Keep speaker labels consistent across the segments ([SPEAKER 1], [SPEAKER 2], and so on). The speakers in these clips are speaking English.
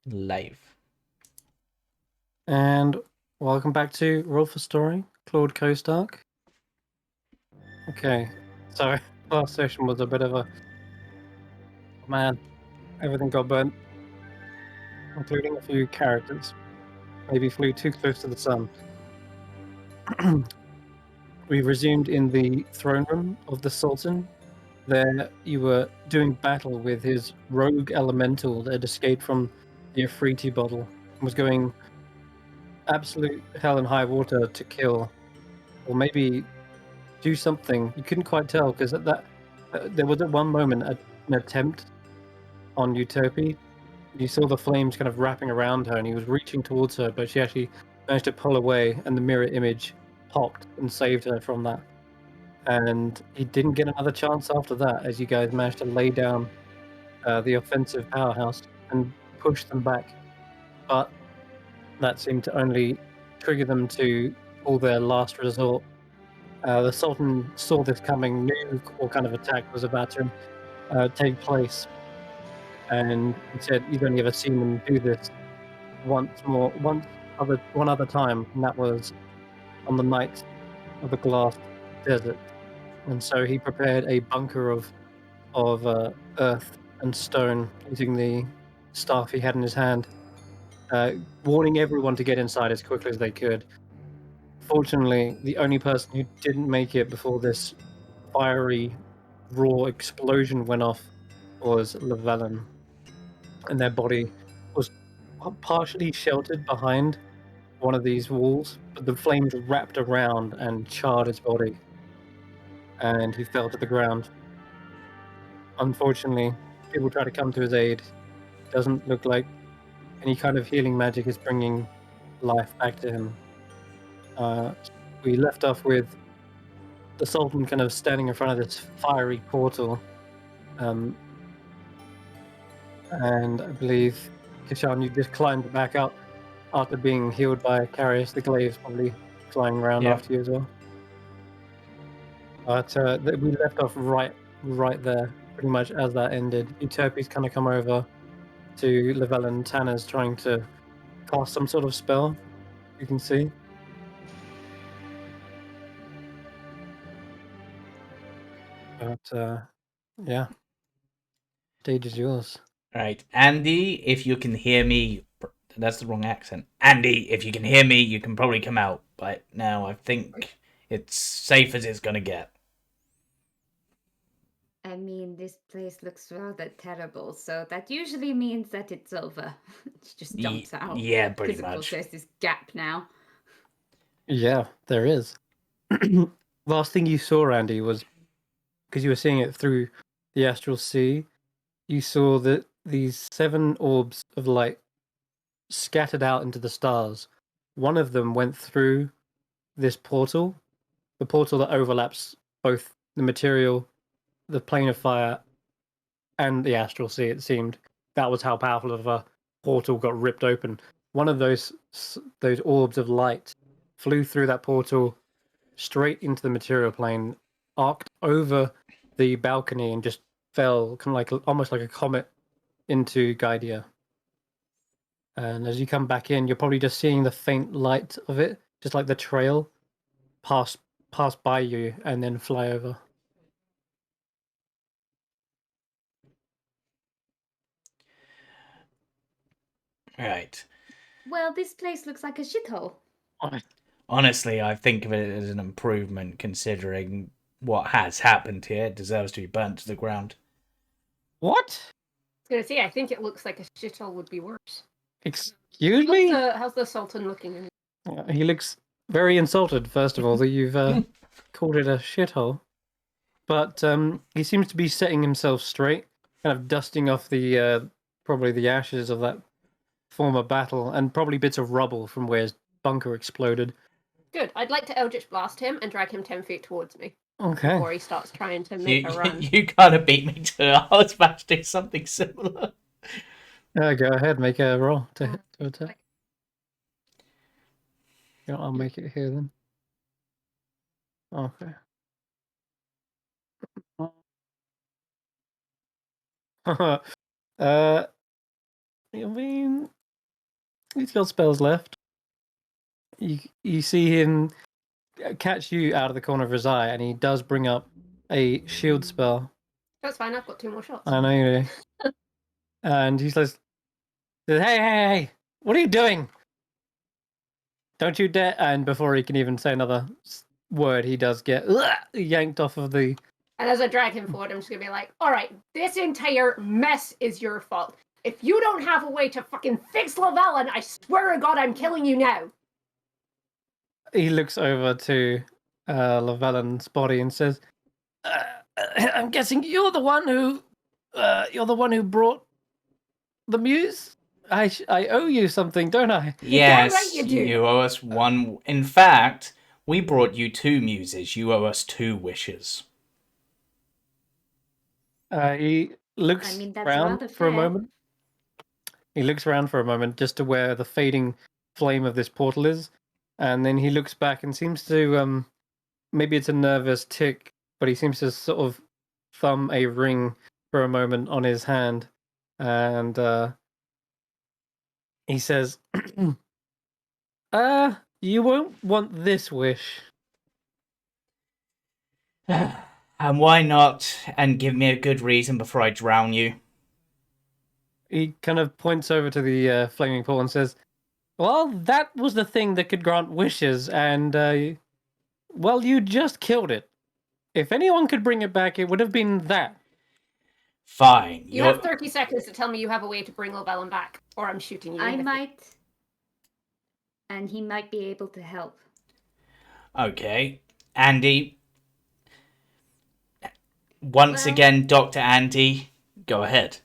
[SPEAKER 1] Live.
[SPEAKER 2] And welcome back to Roll for Story, Claude Kostark. Okay, so last session was a bit of a... Man, everything got burnt, including a few characters. Maybe flew too close to the sun. We resumed in the throne room of the Sultan. There you were doing battle with his rogue elemental that had escaped from the Afriti bottle and was going absolute hell and high water to kill, or maybe do something. You couldn't quite tell because there was at one moment an attempt on Utopia. You saw the flames kind of wrapping around her, and he was reaching towards her, but she actually managed to pull away, and the mirror image popped and saved her from that. And he didn't get another chance after that, as you guys managed to lay down the offensive powerhouse and push them back. But that seemed to only trigger them to pull their last resort. The Sultan saw this coming, knew what kind of attack was about to take place, and he said he's only ever seen them do this one other time, and that was on the night of the glass desert. And so he prepared a bunker of earth and stone using the staff he had in his hand, warning everyone to get inside as quickly as they could. Fortunately, the only person who didn't make it before this fiery, raw explosion went off was Llewellyn, and their body was partially sheltered behind one of these walls, but the flames wrapped around and charred his body, and he fell to the ground. Unfortunately, people try to come to his aid. Doesn't look like any kind of healing magic is bringing life back to him. We left off with the Sultan kind of standing in front of this fiery portal, and I believe, Kishan, you just climbed back up after being healed by Carius. The glaive's probably flying around
[SPEAKER 1] Yeah.
[SPEAKER 2] after you as well. But we left off right there, pretty much as that ended. Utopia's kind of come over to Lavelle and Tanner's trying to cast some sort of spell, you can see. But yeah, stage is yours.
[SPEAKER 1] Right. Andy, if you can hear me, that's the wrong accent. Andy, if you can hear me, you can probably come out. But now I think it's safe as it's gonna get.
[SPEAKER 3] I mean, this place looks rather terrible, so that usually means that it's over. She just jumps out.
[SPEAKER 1] Yeah, pretty
[SPEAKER 3] Because, of course,
[SPEAKER 1] much.
[SPEAKER 3] there's this gap now.
[SPEAKER 2] Yeah, there is. Last thing you saw, Andy, was because you were seeing it through the astral sea. You saw that these 7 orbs of light scattered out into the stars. One of them went through this portal, the portal that overlaps both the material, the plane of fire, and the astral sea. It seemed that was how powerful of a portal got ripped open. One of those orbs of light flew through that portal straight into the material plane, arced over the balcony, and just fell kind of like almost like a comet into Gaidia. And as you come back in, you're probably just seeing the faint light of it, just like the trail pass by you and then fly over.
[SPEAKER 1] Right.
[SPEAKER 3] Well, this place looks like a shithole.
[SPEAKER 1] Honestly, I think of it as an improvement considering what has happened here. It deserves to be burnt to the ground.
[SPEAKER 2] What?
[SPEAKER 4] I was gonna say, I think it looks like a shithole would be worse.
[SPEAKER 2] Excuse me?
[SPEAKER 4] How's the Sultan looking?
[SPEAKER 2] He looks very insulted, first of all, that you've called it a shithole. But he seems to be setting himself straight, kind of dusting off the probably the ashes of that former battle, and probably bits of rubble from where his bunker exploded.
[SPEAKER 4] Good. I'd like to Eldritch Blast him and drag him 10 feet towards me
[SPEAKER 2] Okay.
[SPEAKER 4] before he starts trying to make a run.
[SPEAKER 1] You kind of beat me to it. I was about to do something similar.
[SPEAKER 2] Go ahead, make a roll to attack. Yeah, I'll make it here then. Okay. I mean, he's got spells left. You see him catch you out of the corner of his eye, and he does bring up a shield spell.
[SPEAKER 4] That's fine. I've got 2 more shots.
[SPEAKER 2] I know you do. And he says, hey, what are you doing? Don't you dare. And before he can even say another word, he does get yanked off of the...
[SPEAKER 4] And as I drag him forward, I'm just gonna be like, all right, this entire mess is your fault. If you don't have a way to fucking fix Llewellyn, I swear to God, I'm killing you now.
[SPEAKER 2] He looks over to Llewellyn's body and says, I'm guessing you're the one who brought the muse? I owe you something, don't I?
[SPEAKER 1] Yes,
[SPEAKER 4] right you do.
[SPEAKER 1] you owe us one. In fact, we brought you 2 muses. You owe us 2 wishes.
[SPEAKER 2] He looks
[SPEAKER 3] that's
[SPEAKER 2] around
[SPEAKER 3] rather
[SPEAKER 2] for a
[SPEAKER 3] fair.
[SPEAKER 2] moment. He looks around for a moment just to where the fading flame of this portal is, and then he looks back and seems to maybe it's a nervous tick, but he seems to sort of thumb a ring for a moment on his hand, and he says, you won't want this wish.
[SPEAKER 1] And why not? And give me a good reason before I drown you.
[SPEAKER 2] He kind of points over to the flaming pool and says, well, that was the thing that could grant wishes, and, well, you just killed it. If anyone could bring it back, it would have been that.
[SPEAKER 1] Fine.
[SPEAKER 4] You have 30 seconds to tell me you have a way to bring Llewellyn back, or I'm shooting you.
[SPEAKER 3] I might. And he might be able to help.
[SPEAKER 1] Okay. Andy. Once again, Dr. Andy, go ahead.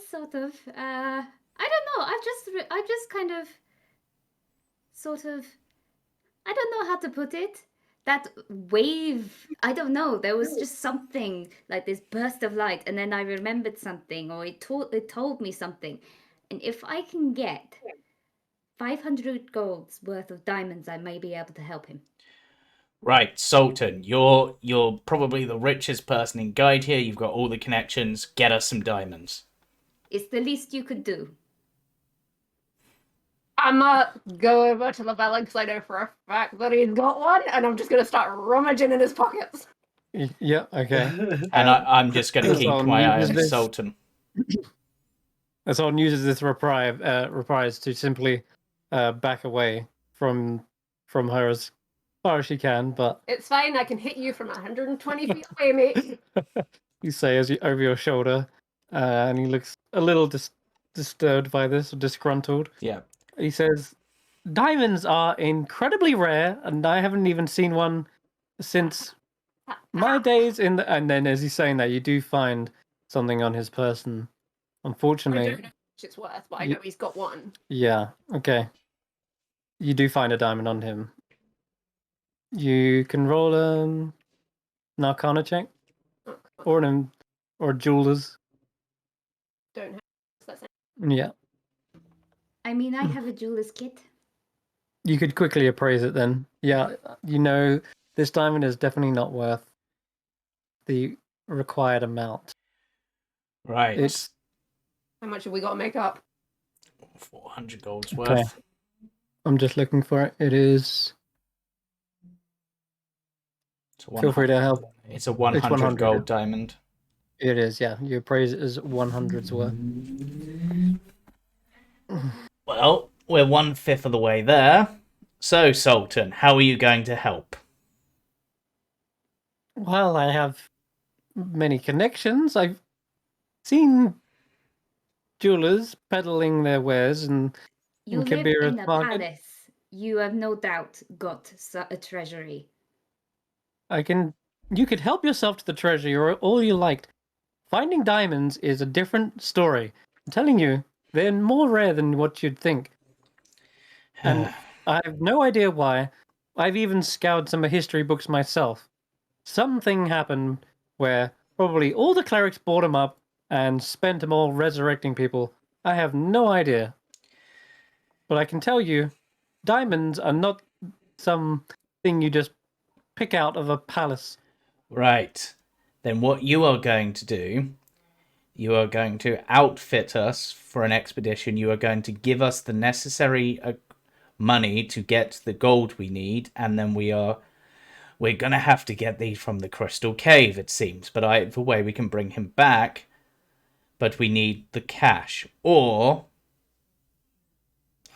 [SPEAKER 3] Sort of. I don't know. I just kind of, sort of. I don't know how to put it. That wave. I don't know. There was just something like this burst of light, and then I remembered something, or it told me something. And if I can get 500 golds worth of diamonds, I may be able to help him.
[SPEAKER 1] Right, Sultan, you're probably the richest person in Guide here. You've got all the connections. Get us some diamonds.
[SPEAKER 3] It's the least you could do.
[SPEAKER 4] I'm gonna go over to Llewellyn because I know for a fact that he's got one, and I'm just gonna start rummaging in his pockets.
[SPEAKER 2] Yeah, okay.
[SPEAKER 1] And I'm just going to keep my eye on
[SPEAKER 2] this.
[SPEAKER 1] Sultan.
[SPEAKER 2] Someone uses this reprise to simply back away from her as far as she can, but...
[SPEAKER 4] It's fine, I can hit you from 120 feet away, mate.
[SPEAKER 2] You say as you over your shoulder, and he looks a little disturbed by this, or disgruntled.
[SPEAKER 1] Yeah.
[SPEAKER 2] He says, diamonds are incredibly rare, and I haven't even seen one since my days in the... And then as he's saying that, you do find something on his person. Unfortunately...
[SPEAKER 4] I don't know how much it's worth, but I know he's got one.
[SPEAKER 2] Yeah, okay. You do find a diamond on him. You can roll an Arcana check, or a jeweler's.
[SPEAKER 4] Don't have. That's it.
[SPEAKER 2] Yeah.
[SPEAKER 3] I mean, I have a jeweler's kit.
[SPEAKER 2] You could quickly appraise it then. Yeah, you know, this diamond is definitely not worth the required amount.
[SPEAKER 1] Right.
[SPEAKER 2] It's...
[SPEAKER 4] How much have we got to make up?
[SPEAKER 1] 400 golds worth.
[SPEAKER 2] Okay. I'm just looking for it. It is... Feel free to help.
[SPEAKER 1] It's a 100 gold diamond.
[SPEAKER 2] It is, yeah. You appraise it as 100's worth.
[SPEAKER 1] Well, we're 1/5 of the way there. So, Sultan, how are you going to help?
[SPEAKER 2] Well, I have many connections. I've seen jewelers peddling their wares and
[SPEAKER 3] You live
[SPEAKER 2] Kibira's
[SPEAKER 3] in a
[SPEAKER 2] market.
[SPEAKER 3] palace. You have no doubt got a treasury.
[SPEAKER 2] You could help yourself to the treasury or all you liked. Finding diamonds is a different story. I'm telling you, they're more rare than what you'd think. And I have no idea why. I've even scoured some history books myself. Something happened where probably all the clerics bought them up and spent them all resurrecting people. I have no idea. But I can tell you, diamonds are not something you just pick out of a palace.
[SPEAKER 1] Right. Then what you are going to do, You are going to outfit us for an expedition. You are going to give us the necessary money to get the gold we need, and then we're going to have to get these from the Crystal Cave, it seems. But either way, we can bring him back, but we need the cash. Or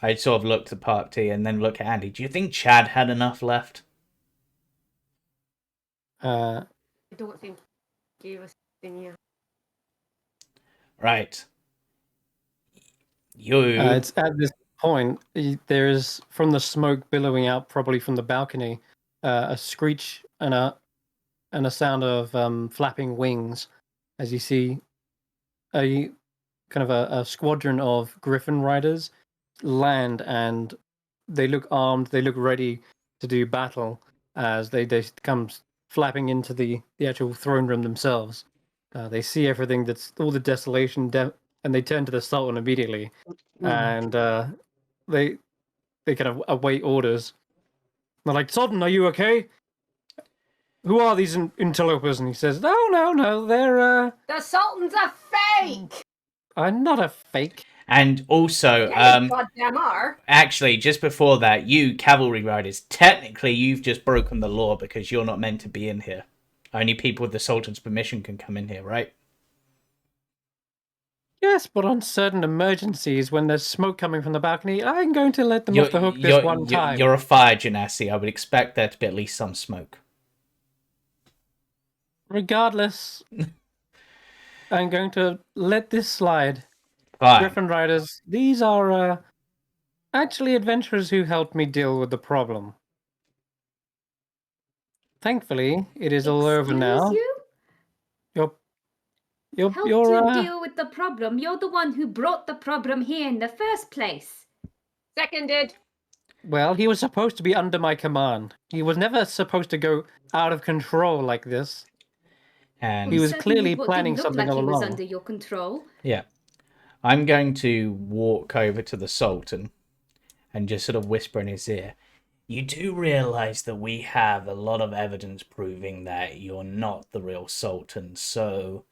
[SPEAKER 1] I sort of looked at Party and then look at Andy. Do you think Chad had enough left?
[SPEAKER 4] I don't think he gave us anything yet.
[SPEAKER 1] Right. You.
[SPEAKER 2] It's at this point, there's, from the smoke billowing out, probably from the balcony, a screech and a sound of flapping wings as you see a kind of a squadron of griffin riders land, and they look armed, they look ready to do battle as they come flapping into the actual throne room themselves. They see everything, that's all the desolation, and they turn to the Sultan immediately, and they kind of await orders. They're like, Sultan, are you okay? Who are these interlopers? And he says, no, they're
[SPEAKER 4] The Sultan's a fake!
[SPEAKER 2] I'm not a fake.
[SPEAKER 1] And also,
[SPEAKER 4] Yeah, you goddamn are.
[SPEAKER 1] actually, just before that, you cavalry riders, technically you've just broken the law because you're not meant to be in here. Only people with the Sultan's permission can come in here, right?
[SPEAKER 2] Yes, but on certain emergencies, when there's smoke coming from the balcony, I'm going to let them off the hook this one time.
[SPEAKER 1] You're a fire genasi. I would expect there to be at least some smoke.
[SPEAKER 2] Regardless, I'm going to let this slide.
[SPEAKER 1] Fine.
[SPEAKER 2] Griffin Riders, these are actually adventurers who helped me deal with the problem. Thankfully, it is all over now.
[SPEAKER 3] Help
[SPEAKER 2] You're
[SPEAKER 3] to deal with the problem. You're the one who brought the problem here in the first place.
[SPEAKER 4] Seconded.
[SPEAKER 2] Well, he was supposed to be under my command. He was never supposed to go out of control like this.
[SPEAKER 1] And
[SPEAKER 2] he was clearly planning
[SPEAKER 3] didn't look
[SPEAKER 2] something
[SPEAKER 3] like
[SPEAKER 2] all
[SPEAKER 3] he was
[SPEAKER 2] along.
[SPEAKER 3] under your control.
[SPEAKER 1] Yeah. I'm going to walk over to the Sultan and just sort of whisper in his ear. You do realize that we have a lot of evidence proving that you're not the real Sultan, so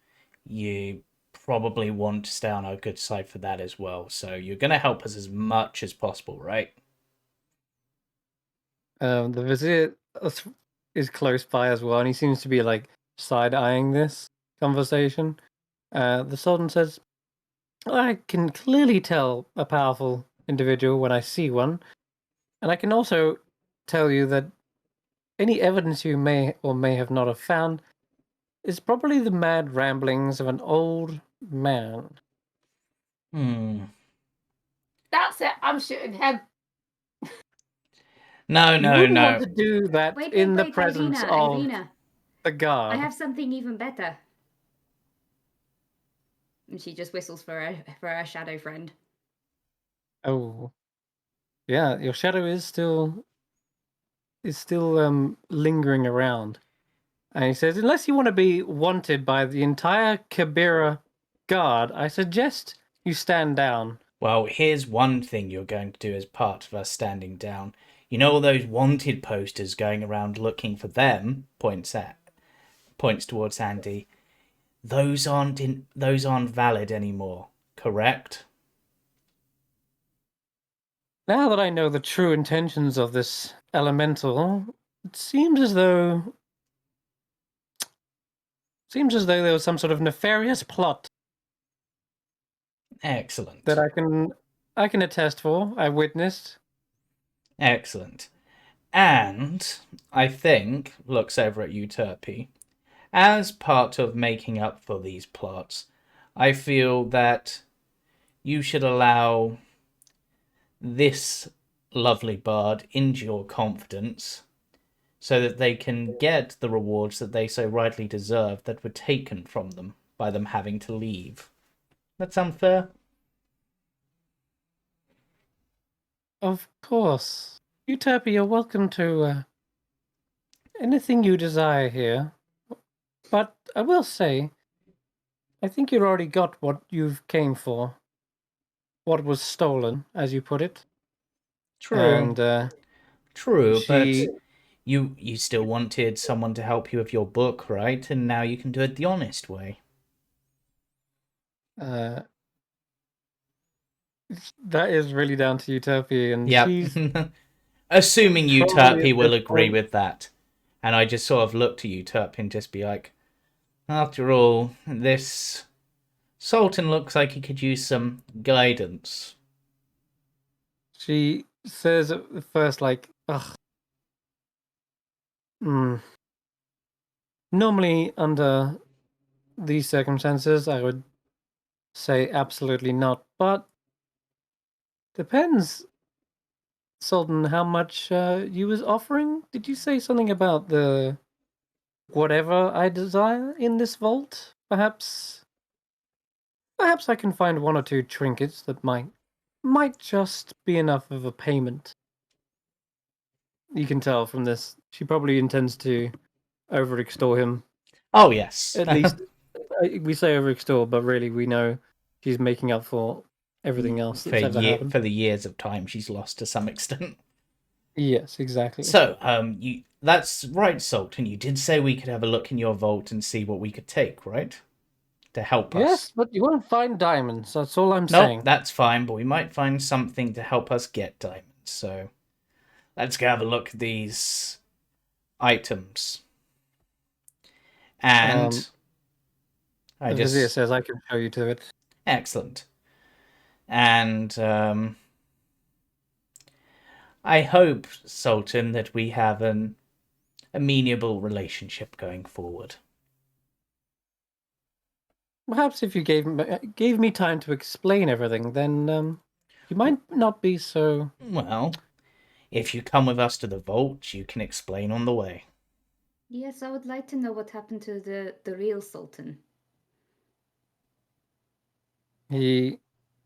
[SPEAKER 1] you probably want to stay on our good side for that as well. So you're going to help us as much as possible, right?
[SPEAKER 2] The vizier is close by as well, and he seems to be like side-eyeing this conversation. The Sultan says, I can clearly tell a powerful individual when I see one, and I can also tell you that any evidence you may or may have not have found is probably the mad ramblings of an old man.
[SPEAKER 4] That's it. I'm shooting him.
[SPEAKER 1] No.
[SPEAKER 2] You wouldn't want to do that in the presence of the guard.
[SPEAKER 3] I have something even better. And she just whistles for her shadow friend.
[SPEAKER 2] Oh, yeah, your shadow is still lingering around. And he says, unless you want to be wanted by the entire Kabira guard, I suggest you stand down.
[SPEAKER 1] Well, here's one thing you're going to do as part of us standing down. You know all those wanted posters going around looking for them? Points towards Andy. Those aren't valid anymore, correct?
[SPEAKER 2] Now that I know the true intentions of this elemental, it seems as though there was some sort of nefarious plot.
[SPEAKER 1] Excellent.
[SPEAKER 2] That I can attest for. I witnessed.
[SPEAKER 1] Excellent. And I think, looks over at you, Turpy, as part of making up for these plots, I feel that you should allow this lovely bard into your confidence so that they can get the rewards that they so rightly deserve that were taken from them by them having to leave. That sound fair?
[SPEAKER 2] Of course. You, Turpy, you're welcome to anything you desire here. But I will say, I think you already got what you've came for. What was stolen, as you put it.
[SPEAKER 1] True.
[SPEAKER 2] And,
[SPEAKER 1] True, but you still wanted someone to help you with your book, right? And now you can do it the honest way.
[SPEAKER 2] That is really down to Utopia, and
[SPEAKER 1] Yep.
[SPEAKER 2] she's
[SPEAKER 1] Assuming
[SPEAKER 2] probably
[SPEAKER 1] Euterpe
[SPEAKER 2] at
[SPEAKER 1] will
[SPEAKER 2] this
[SPEAKER 1] agree
[SPEAKER 2] point-
[SPEAKER 1] with that. And I just sort of look to Euterpe and just be like, after all, this Sultan looks like he could use some guidance.
[SPEAKER 2] She says at first, like, ugh. Normally, under these circumstances, I would say absolutely not, but depends, Sultan, how much you was offering. Did you say something about the whatever I desire in this vault? Perhaps I can find one or two trinkets that might just be enough of a payment. You can tell from this, she probably intends to overextort him.
[SPEAKER 1] Oh, yes.
[SPEAKER 2] At least we say overextort, but really we know she's making up for everything else that's ever happened.
[SPEAKER 1] For the years of time she's lost to some extent.
[SPEAKER 2] Yes, exactly.
[SPEAKER 1] So, that's right, Sultan. You did say we could have a look in your vault and see what we could take, right? To help us.
[SPEAKER 2] Yes, but you won't find diamonds. That's all I'm
[SPEAKER 1] No,
[SPEAKER 2] saying.
[SPEAKER 1] that's fine, but we might find something to help us get diamonds. So, let's go have a look at these items. And
[SPEAKER 2] the vizier says I can show you to it.
[SPEAKER 1] Excellent. And I hope, Sultan, that we have an amenable relationship going forward.
[SPEAKER 2] Perhaps if you gave me time to explain everything, then you might not be so.
[SPEAKER 1] Well, if you come with us to the vault, you can explain on the way.
[SPEAKER 3] Yes, I would like to know what happened to the real Sultan.
[SPEAKER 2] He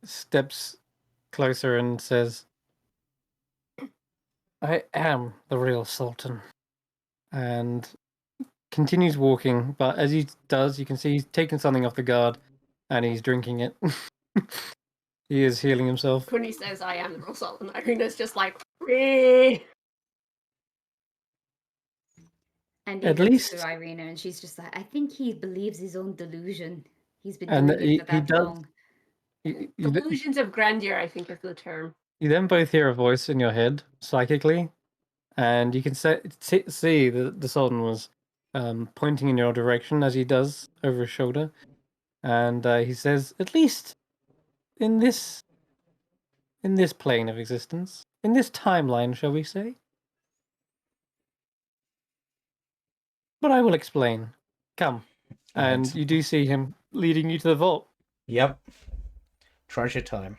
[SPEAKER 2] steps closer and says, I am the real Sultan. And continues walking, but as he does, you can see he's taking something off the guard and he's drinking it. He is healing himself.
[SPEAKER 4] When he says, I am the real Sultan, Irina's just like, "Ree."
[SPEAKER 3] And he
[SPEAKER 2] At
[SPEAKER 3] looks
[SPEAKER 2] least-
[SPEAKER 3] to Irina and she's just like, I think he believes his own delusion. He's been
[SPEAKER 2] And
[SPEAKER 3] doing it for
[SPEAKER 2] he
[SPEAKER 3] that
[SPEAKER 2] does-
[SPEAKER 3] long.
[SPEAKER 4] Delusions of grandeur, I think is the term.
[SPEAKER 2] You then both hear a voice in your head psychically, and you can see that the Sultan was pointing in your direction as he does over his shoulder, and he says, "At least in this plane of existence, in this timeline, shall we say? But I will explain. Come." And
[SPEAKER 1] Right.
[SPEAKER 2] you do see him leading you to the vault.
[SPEAKER 1] Yep. Treasure time.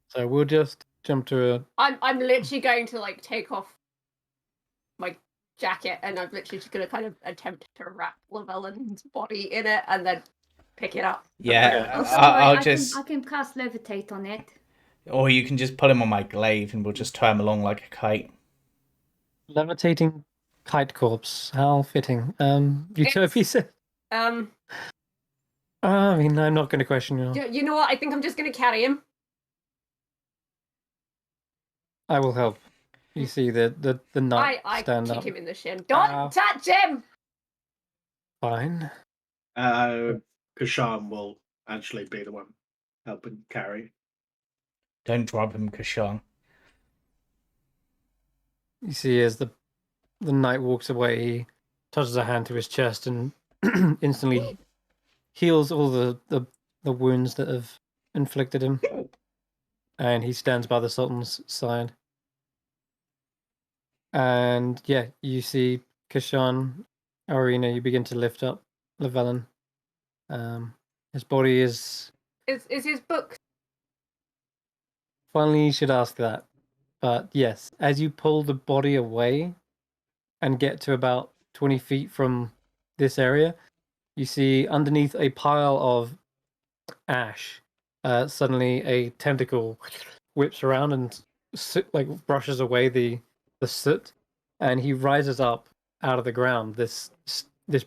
[SPEAKER 2] So we'll just jump to a.
[SPEAKER 4] I'm literally going to like take off my jacket and I'm literally just gonna kind of attempt to wrap Llewellyn's body in it and then pick it up.
[SPEAKER 1] Yeah,
[SPEAKER 3] Oh,
[SPEAKER 1] I'll
[SPEAKER 3] sorry,
[SPEAKER 1] just...
[SPEAKER 3] I can cast levitate on it.
[SPEAKER 1] Or you can just put him on my glaive and we'll just tow him along like a kite.
[SPEAKER 2] Levitating kite corpse. How fitting. Utopia said. I mean, I'm not going to question you.
[SPEAKER 4] You know what? I think I'm just gonna carry him.
[SPEAKER 2] I will help. You see the knight
[SPEAKER 4] I
[SPEAKER 2] stand
[SPEAKER 4] kick
[SPEAKER 2] up.
[SPEAKER 4] him in the shin. Don't touch him!
[SPEAKER 2] Fine.
[SPEAKER 5] Kashan will actually be the one helping carry.
[SPEAKER 1] Don't drop him, Kashan.
[SPEAKER 2] You see as the knight walks away, he touches a hand to his chest and instantly heals all the wounds that have inflicted him. And he stands by the Sultan's side. And yeah, you see Kashan, Arena, you begin to lift up Llewellyn. His body is...
[SPEAKER 4] Is his book?
[SPEAKER 2] Finally, you should ask that. But yes, as you pull the body away and get to about 20 feet from this area, you see underneath a pile of ash, suddenly a tentacle whips around and brushes away the soot, and he rises up out of the ground. This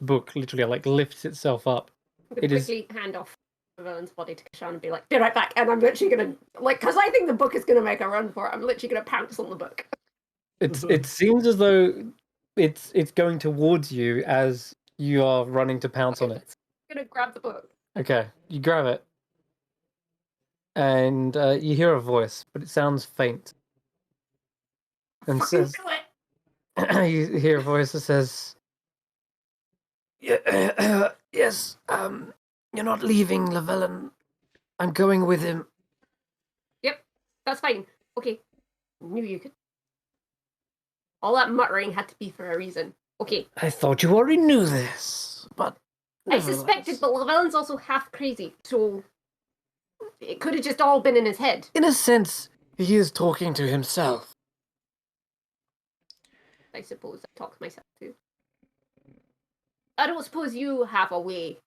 [SPEAKER 2] book literally lifts itself up.
[SPEAKER 4] I'm gonna
[SPEAKER 2] It is-
[SPEAKER 4] quickly hand off Llewellyn's body to Kashan and be like, be right back. And I'm literally gonna because I think the book is gonna make a run for it. I'm literally gonna pounce on the book.
[SPEAKER 2] It seems as though it's going towards you as you are running to pounce on it.
[SPEAKER 4] I'm gonna grab the book.
[SPEAKER 2] Okay, you grab it, and you hear a voice, but it sounds faint. And
[SPEAKER 4] Fucking
[SPEAKER 2] says,
[SPEAKER 4] do it.
[SPEAKER 2] you hear a voice that says, yes, you're not leaving, Llewellyn. I'm going with him.
[SPEAKER 4] Yep, that's fine. Okay, knew you could. All that muttering had to be for a reason. Okay,
[SPEAKER 2] I thought you already knew this, but
[SPEAKER 4] I suspected, but Llewellyn's also half crazy, so it could have just all been in his head.
[SPEAKER 2] in a sense, he is talking to himself.
[SPEAKER 4] I suppose I talk myself too. I don't suppose you have a way to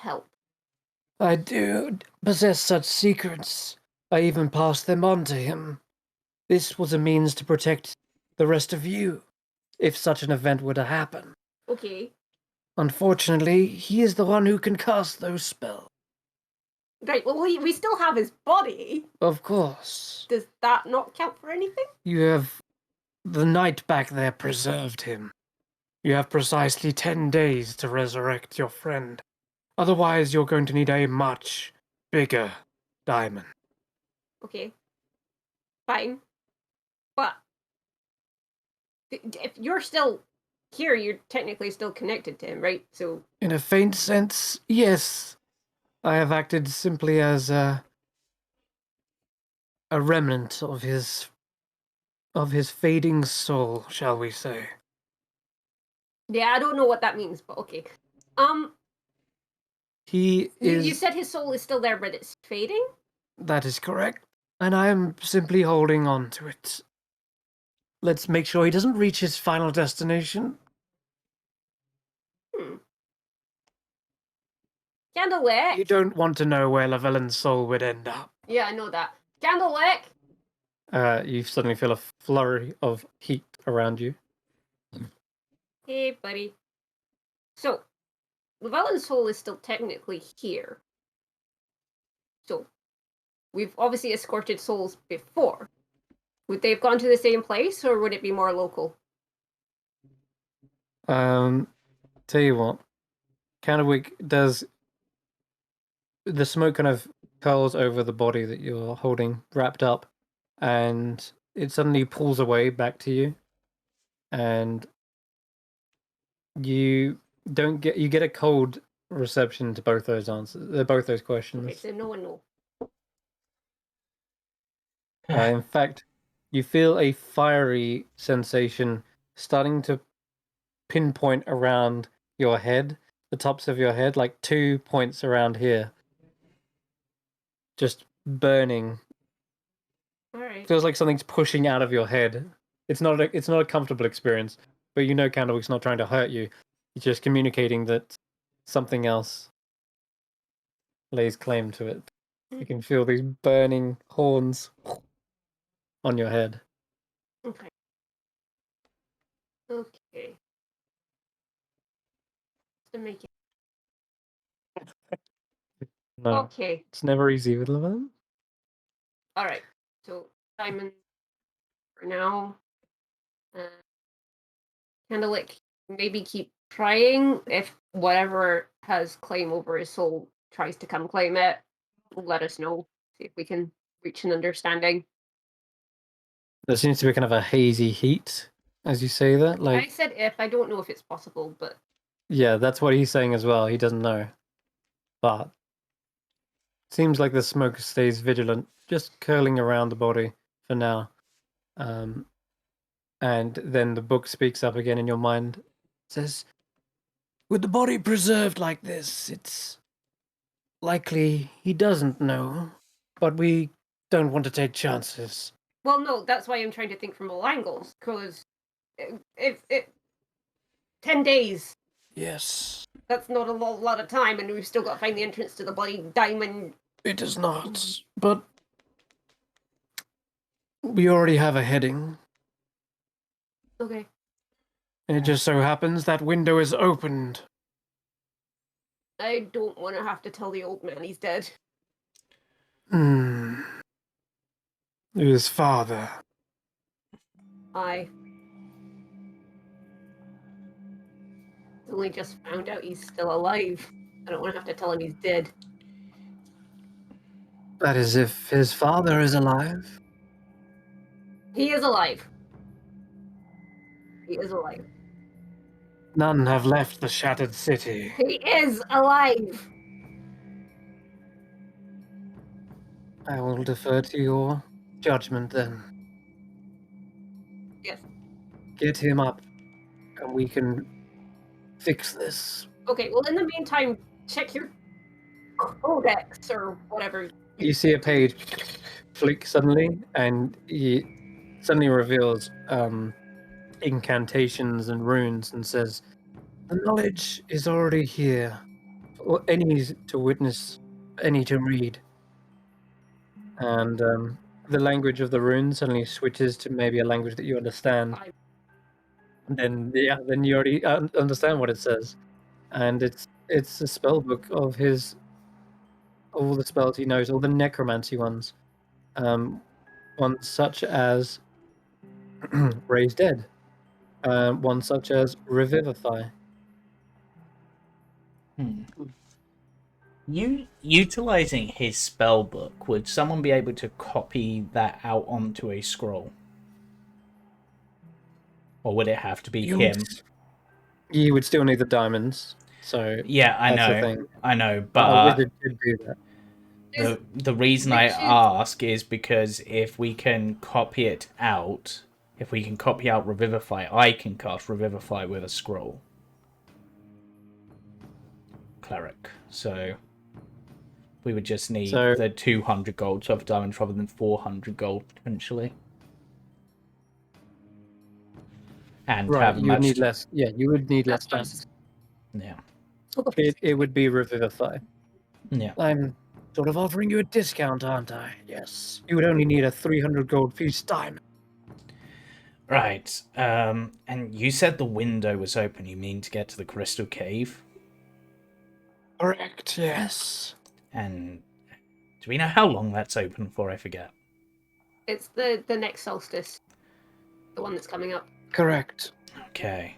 [SPEAKER 4] help.
[SPEAKER 2] I do possess such secrets. I even passed them on to him. This was a means to protect the rest of you, if such an event were to happen.
[SPEAKER 4] Okay,
[SPEAKER 2] Unfortunately, he is the one who can cast those spells.
[SPEAKER 4] right. Well, we still have his body.
[SPEAKER 2] Of course.
[SPEAKER 4] Does that not count for anything?
[SPEAKER 2] You have the knight back there preserved him. You have precisely 10 days to resurrect your friend. Otherwise, you're going to need a much bigger diamond.
[SPEAKER 4] Okay, fine. But if you're still here, you're technically still connected to him, right? So
[SPEAKER 2] In a faint sense, yes. I have acted simply as a remnant of his fading soul, shall we say.
[SPEAKER 4] yeah, I don't know what that means, but okay.
[SPEAKER 2] He is...
[SPEAKER 4] You said his soul is still there, but it's fading?
[SPEAKER 2] That is correct. And I am simply holding on to it. Let's make sure he doesn't reach his final destination.
[SPEAKER 4] Candlewick!
[SPEAKER 2] You don't want to know where Llewellyn's soul would end up.
[SPEAKER 4] Yeah, I know that. Candlewick!
[SPEAKER 2] You suddenly feel a flurry of heat around you.
[SPEAKER 4] Hey, buddy. So, Llewellyn's soul is still technically here. So, we've obviously escorted souls before. Would they have gone to the same place, or would it be more local?
[SPEAKER 2] Tell you what, Candlewick does... The smoke kind of curls over the body that you're holding wrapped up, and it suddenly pulls away back to you, and you get a cold reception to both those answers, both those questions.
[SPEAKER 4] Okay, so no one knows.
[SPEAKER 2] In fact, you feel a fiery sensation starting to pinpoint around your head, the tops of your head, like 2 points around here. Just burning.
[SPEAKER 4] Alright.
[SPEAKER 2] Feels like something's pushing out of your head. It's not a comfortable experience, but you know Candlewick's not trying to hurt you. He's just communicating that something else lays claim to it. You can feel these burning horns on your head.
[SPEAKER 4] Okay. Okay. To make it.
[SPEAKER 2] No,
[SPEAKER 4] Okay.
[SPEAKER 2] it's never easy with Llewellyn.
[SPEAKER 4] Alright. So, Diamond for now. Candlewick, maybe keep trying. If whatever has claim over his soul tries to come claim it, let us know. See if we can reach an understanding.
[SPEAKER 2] There seems to be kind of a hazy heat as you say that.
[SPEAKER 4] I
[SPEAKER 2] Like,
[SPEAKER 4] said if, I don't know if it's possible, but
[SPEAKER 2] yeah, that's what he's saying as well. He doesn't know. But seems like the smoke stays vigilant, just curling around the body for now. And then the book speaks up again in your mind. It says, with the body preserved like this, it's likely he doesn't know. But we don't want to take chances.
[SPEAKER 4] well, no, that's why I'm trying to think from all angles. Because if 10 days,
[SPEAKER 2] Yes,
[SPEAKER 4] that's not a lot of time, and we've still got to find the entrance to the bloody diamond.
[SPEAKER 2] it is not. But we already have a heading.
[SPEAKER 4] Okay.
[SPEAKER 2] And it just so happens that window is opened.
[SPEAKER 4] I don't want to have to tell the old man he's dead.
[SPEAKER 2] His father.
[SPEAKER 4] I only just found out he's still alive. I don't want to have to tell him he's dead.
[SPEAKER 2] That is if his father is alive.
[SPEAKER 4] He is alive. He is alive.
[SPEAKER 2] None have left the shattered city.
[SPEAKER 4] He is alive.
[SPEAKER 2] I will defer to your judgment then.
[SPEAKER 4] Yes.
[SPEAKER 2] Get him up, and we can fix this.
[SPEAKER 4] Okay, well, in the meantime, check your codex or whatever.
[SPEAKER 2] You see a page flick suddenly, and he suddenly reveals incantations and runes and says, "The knowledge is already here for any to witness, any to read." And the language of the runes suddenly switches to maybe a language that you understand. And then you already understand what it says, and it's a spell book of his all the spells he knows, all the necromancy ones, ones such as raise dead, ones such as revivify.
[SPEAKER 1] Utilizing his spell book, would someone be able to copy that out onto a scroll? Or would it have to be him?
[SPEAKER 2] You would still need the diamonds, so
[SPEAKER 1] Yeah, I
[SPEAKER 2] that's the
[SPEAKER 1] know.
[SPEAKER 2] thing.
[SPEAKER 1] I know,
[SPEAKER 2] A
[SPEAKER 1] but
[SPEAKER 2] wizard could do that.
[SPEAKER 1] the reason I
[SPEAKER 4] Richard-
[SPEAKER 1] ask is because if we can copy it out, if we can copy out Revivify, I can cast Revivify with a scroll. Cleric. So we would just need the 200 gold of diamonds rather than 400 gold potentially. And
[SPEAKER 2] Right,
[SPEAKER 1] have
[SPEAKER 2] you
[SPEAKER 1] much
[SPEAKER 2] would need less. Yeah, you would need less
[SPEAKER 4] That's
[SPEAKER 2] diamonds.
[SPEAKER 1] Yeah.
[SPEAKER 2] It would be revivify.
[SPEAKER 1] Yeah.
[SPEAKER 2] I'm sort of offering you a discount, aren't I? Yes. You would only need a 300 gold piece diamond.
[SPEAKER 1] Right. And you said the window was open. You mean to get to the Crystal Cave?
[SPEAKER 2] Correct, yes.
[SPEAKER 1] And do we know how long that's open for? I forget.
[SPEAKER 4] It's the next solstice. The one that's coming up.
[SPEAKER 2] Correct.
[SPEAKER 1] Okay.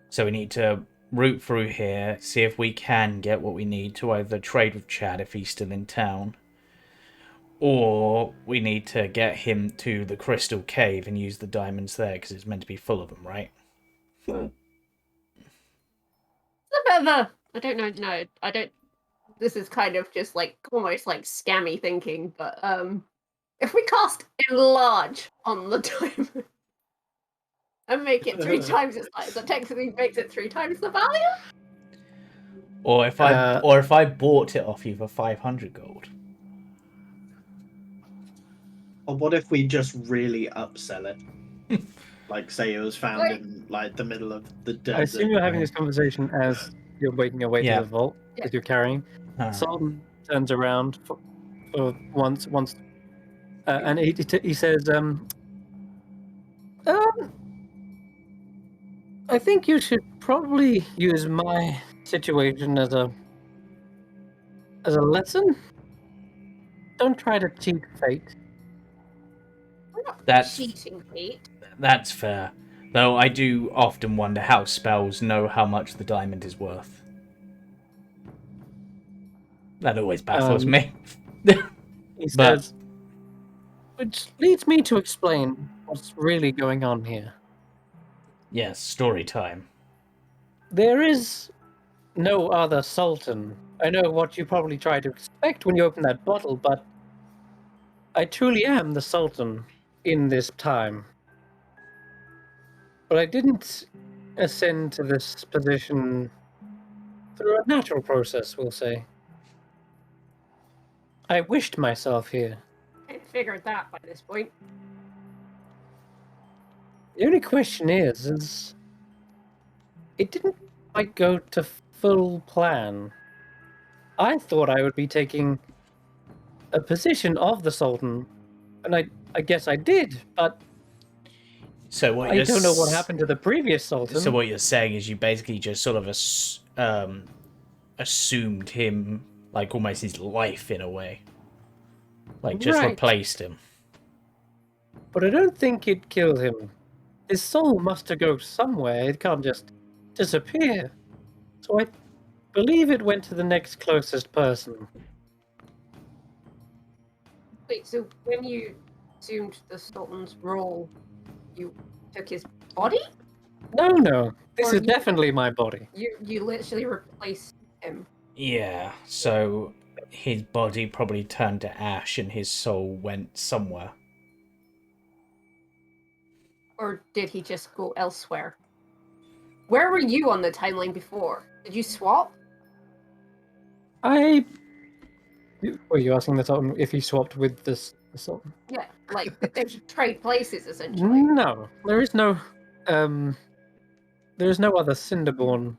[SPEAKER 1] So we need to route through here, see if we can get what we need to either trade with Chad if he's still in town, or we need to get him to the Crystal Cave and use the diamonds there because it's meant to be full of them, right?
[SPEAKER 4] I don't know. No, I don't. This is kind of just like almost like scammy thinking, but if we cast enlarge on the diamond and make it 3 times its size, that technically makes it 3 times the value.
[SPEAKER 1] Or if I bought it off you for 500 gold.
[SPEAKER 5] Or what if we just really upsell it? Like, say it was found in like the middle of the desert.
[SPEAKER 2] I assume you're having this conversation as you're making your way
[SPEAKER 1] Yeah.
[SPEAKER 2] to the vault that you're carrying. Sultan turns around for once, and he says, I think you should probably use my situation as a lesson. Don't try to cheat fate.
[SPEAKER 4] We're not
[SPEAKER 1] That's-
[SPEAKER 4] cheating, Pete.
[SPEAKER 1] That's fair. Though I do often wonder how spells know how much the diamond is worth. That always baffles me.
[SPEAKER 2] He says, which leads me to explain what's really going on here.
[SPEAKER 1] Yes, story time.
[SPEAKER 2] There is no other Sultan. I know what you probably try to expect when you open that bottle, but I truly am the Sultan in this time. But I didn't ascend to this position through a natural process, we'll say. I wished myself here.
[SPEAKER 4] I figured that by this point.
[SPEAKER 2] The only question is it didn't quite go to full plan. I thought I would be taking a position of the Sultan, and I guess I did, but
[SPEAKER 1] So what
[SPEAKER 2] I don't know what happened to the previous Sultan.
[SPEAKER 1] So what you're saying is you basically just sort of assumed him, like almost his life in a way. Like just
[SPEAKER 2] Right.
[SPEAKER 1] replaced him.
[SPEAKER 2] But I don't think it killed him. His soul must have go somewhere. It can't just disappear. So I believe it went to the next closest person.
[SPEAKER 4] Wait, so when you assumed the Sultan's role, you took his body?
[SPEAKER 2] No. This
[SPEAKER 4] Or
[SPEAKER 2] is
[SPEAKER 4] you-
[SPEAKER 2] definitely my body.
[SPEAKER 4] You literally replaced him.
[SPEAKER 1] Yeah, so his body probably turned to ash and his soul went somewhere.
[SPEAKER 4] Or did he just go elsewhere? Where were you on the timeline before? Did you swap?
[SPEAKER 2] Were you asking the Sultan if he swapped with the Sultan?
[SPEAKER 4] Yeah, like there's trade places essentially.
[SPEAKER 2] No, there is no other Cinderborn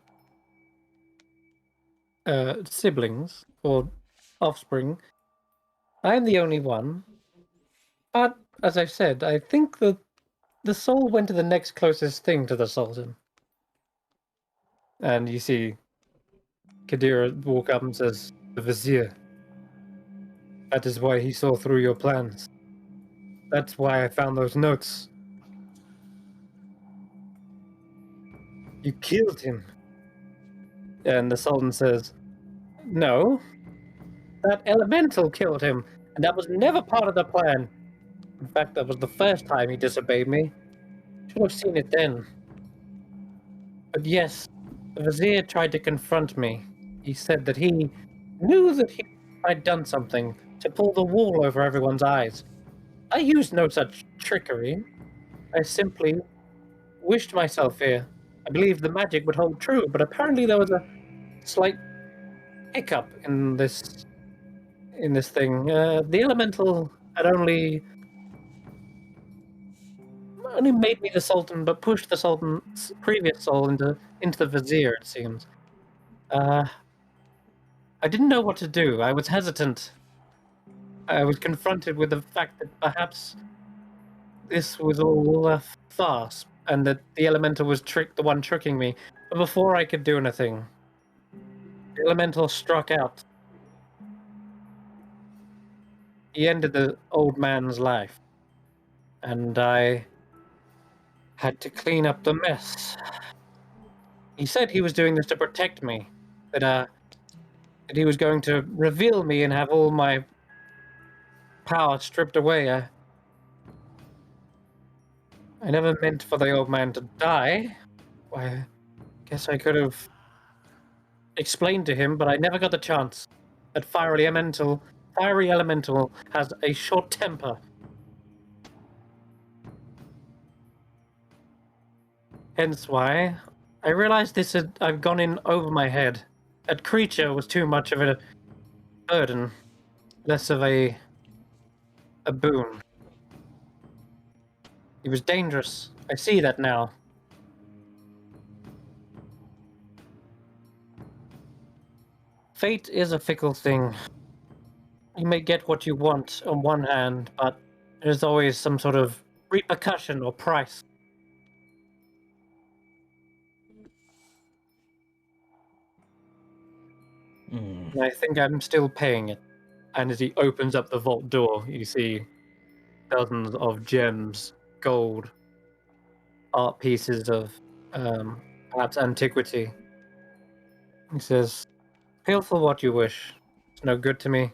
[SPEAKER 2] siblings or offspring. I am the only one. But as I've said, I think the soul went to the next closest thing to the Sultan. And you see Kadira walk up and says, "The Vizier. That is why he saw through your plans. That's why I found those notes. You killed him." And the Sultan says, "No, that elemental killed him, and that was never part of the plan. In fact, that was the first time he disobeyed me. Should have seen it then. But yes, the Vizier tried to confront me. He said that he knew that I'd done something to pull the wool over everyone's eyes. I used no such trickery. I simply wished myself here. I believed the magic would hold true, but apparently there was a slight hiccup in this thing. The elemental had only made me the Sultan, but pushed the Sultan's previous soul into the Vizier. It seems. I didn't know what to do. I was hesitant. I was confronted with the fact that perhaps this was all a farce, and that the elemental was the one tricking me. But before I could do anything, the elemental struck out. He ended the old man's life, and I had to clean up the mess. He said he was doing this to protect me, that he was going to reveal me and have all my power stripped away. I never meant for the old man to die. I guess I could have explained to him, but I never got the chance. That fiery elemental has a short temper. Hence why I realized I've gone in over my head. That creature was too much of a burden, less of a boon. He was dangerous. I see that now. Fate is a fickle thing. You may get what you want on one hand, but there's always some sort of repercussion or price. And I think I'm still paying it. And as he opens up the vault door, you see dozens of gems, gold, art pieces of perhaps antiquity. He says, "Pay for what you wish. It's no good to me."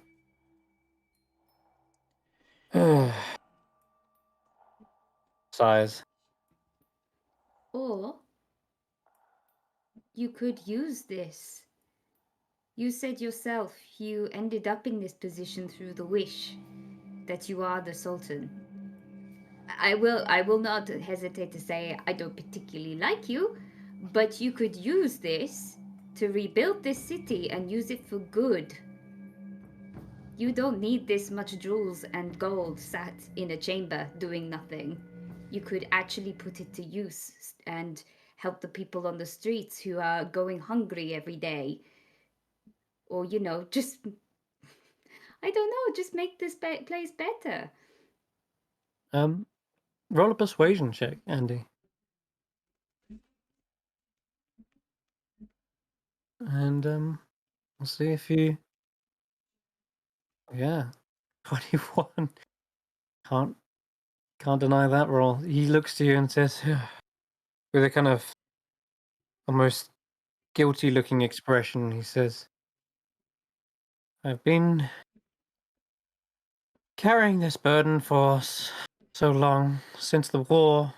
[SPEAKER 2] Sighs.
[SPEAKER 3] Or you could use this. You said yourself you ended up in this position through the wish that you are the Sultan. I will not hesitate to say I don't particularly like you, but you could use this to rebuild this city and use it for good. You don't need this much jewels and gold sat in a chamber doing nothing. You could actually put it to use and help the people on the streets who are going hungry every day. Or, just, I don't know, just make this place better.
[SPEAKER 2] Roll a persuasion check, Andy. And we'll see if you. Yeah, 21. Can't deny that roll. He looks to you and says, with a kind of almost guilty-looking expression, he says, "I've been carrying this burden for so long, since the war,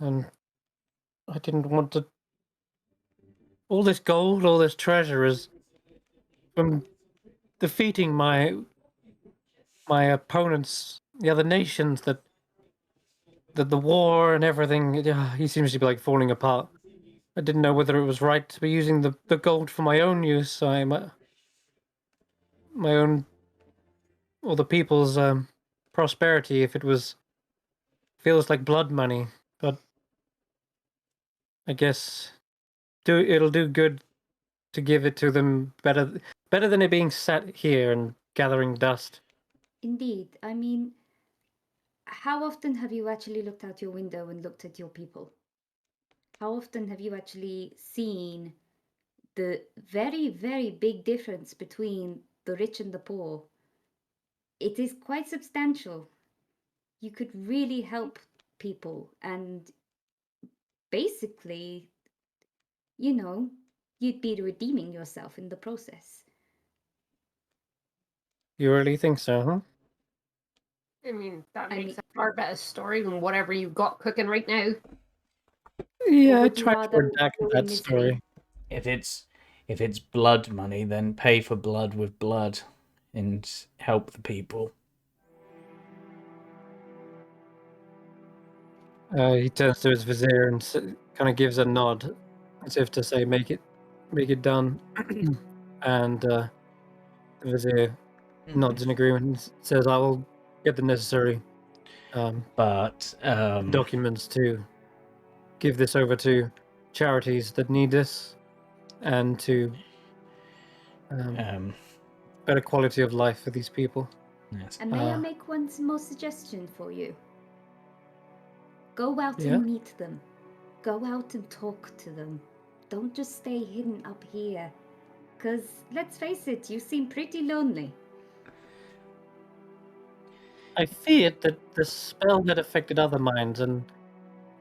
[SPEAKER 2] and I didn't want to... All this gold, all this treasure is from defeating my opponents, the other nations, that the war and everything. He seems to be like falling apart. I didn't know whether it was right to be using the gold for my own use, my own, or the people's prosperity, if it was... Feels like blood money, but I guess it'll do good to give it to them better than it being sat here and gathering dust.
[SPEAKER 3] Indeed. I mean, how often have you actually looked out your window and looked at your people? How often have you actually seen the very, very big difference between the rich and the poor? It is quite substantial. You could really help people, and basically, you'd be redeeming yourself in the process.
[SPEAKER 2] You really think so, huh?
[SPEAKER 4] I mean, that
[SPEAKER 3] I
[SPEAKER 4] makes
[SPEAKER 3] mean-
[SPEAKER 4] a far better story than whatever you've got cooking right now.
[SPEAKER 2] Yeah, I
[SPEAKER 3] would you
[SPEAKER 2] tried to
[SPEAKER 3] rather
[SPEAKER 2] redact
[SPEAKER 3] live in
[SPEAKER 2] that
[SPEAKER 3] misery?
[SPEAKER 2] story.
[SPEAKER 1] If it's blood money, then pay for blood with blood and help the people.
[SPEAKER 2] He turns to his vizier and kind of gives a nod, as if to say, "Make it done." And the vizier nods in agreement and says, "I will get the necessary
[SPEAKER 1] But
[SPEAKER 2] documents to give this over to charities that need this, and to better quality of life for these people."
[SPEAKER 1] yes.
[SPEAKER 3] And may I make one more suggestion for you? Go out
[SPEAKER 2] Yeah?
[SPEAKER 3] and meet them. Go out and talk to them. Don't just stay hidden up here. Because, let's face it, you seem pretty lonely.
[SPEAKER 2] I feared that the spell had affected other minds, and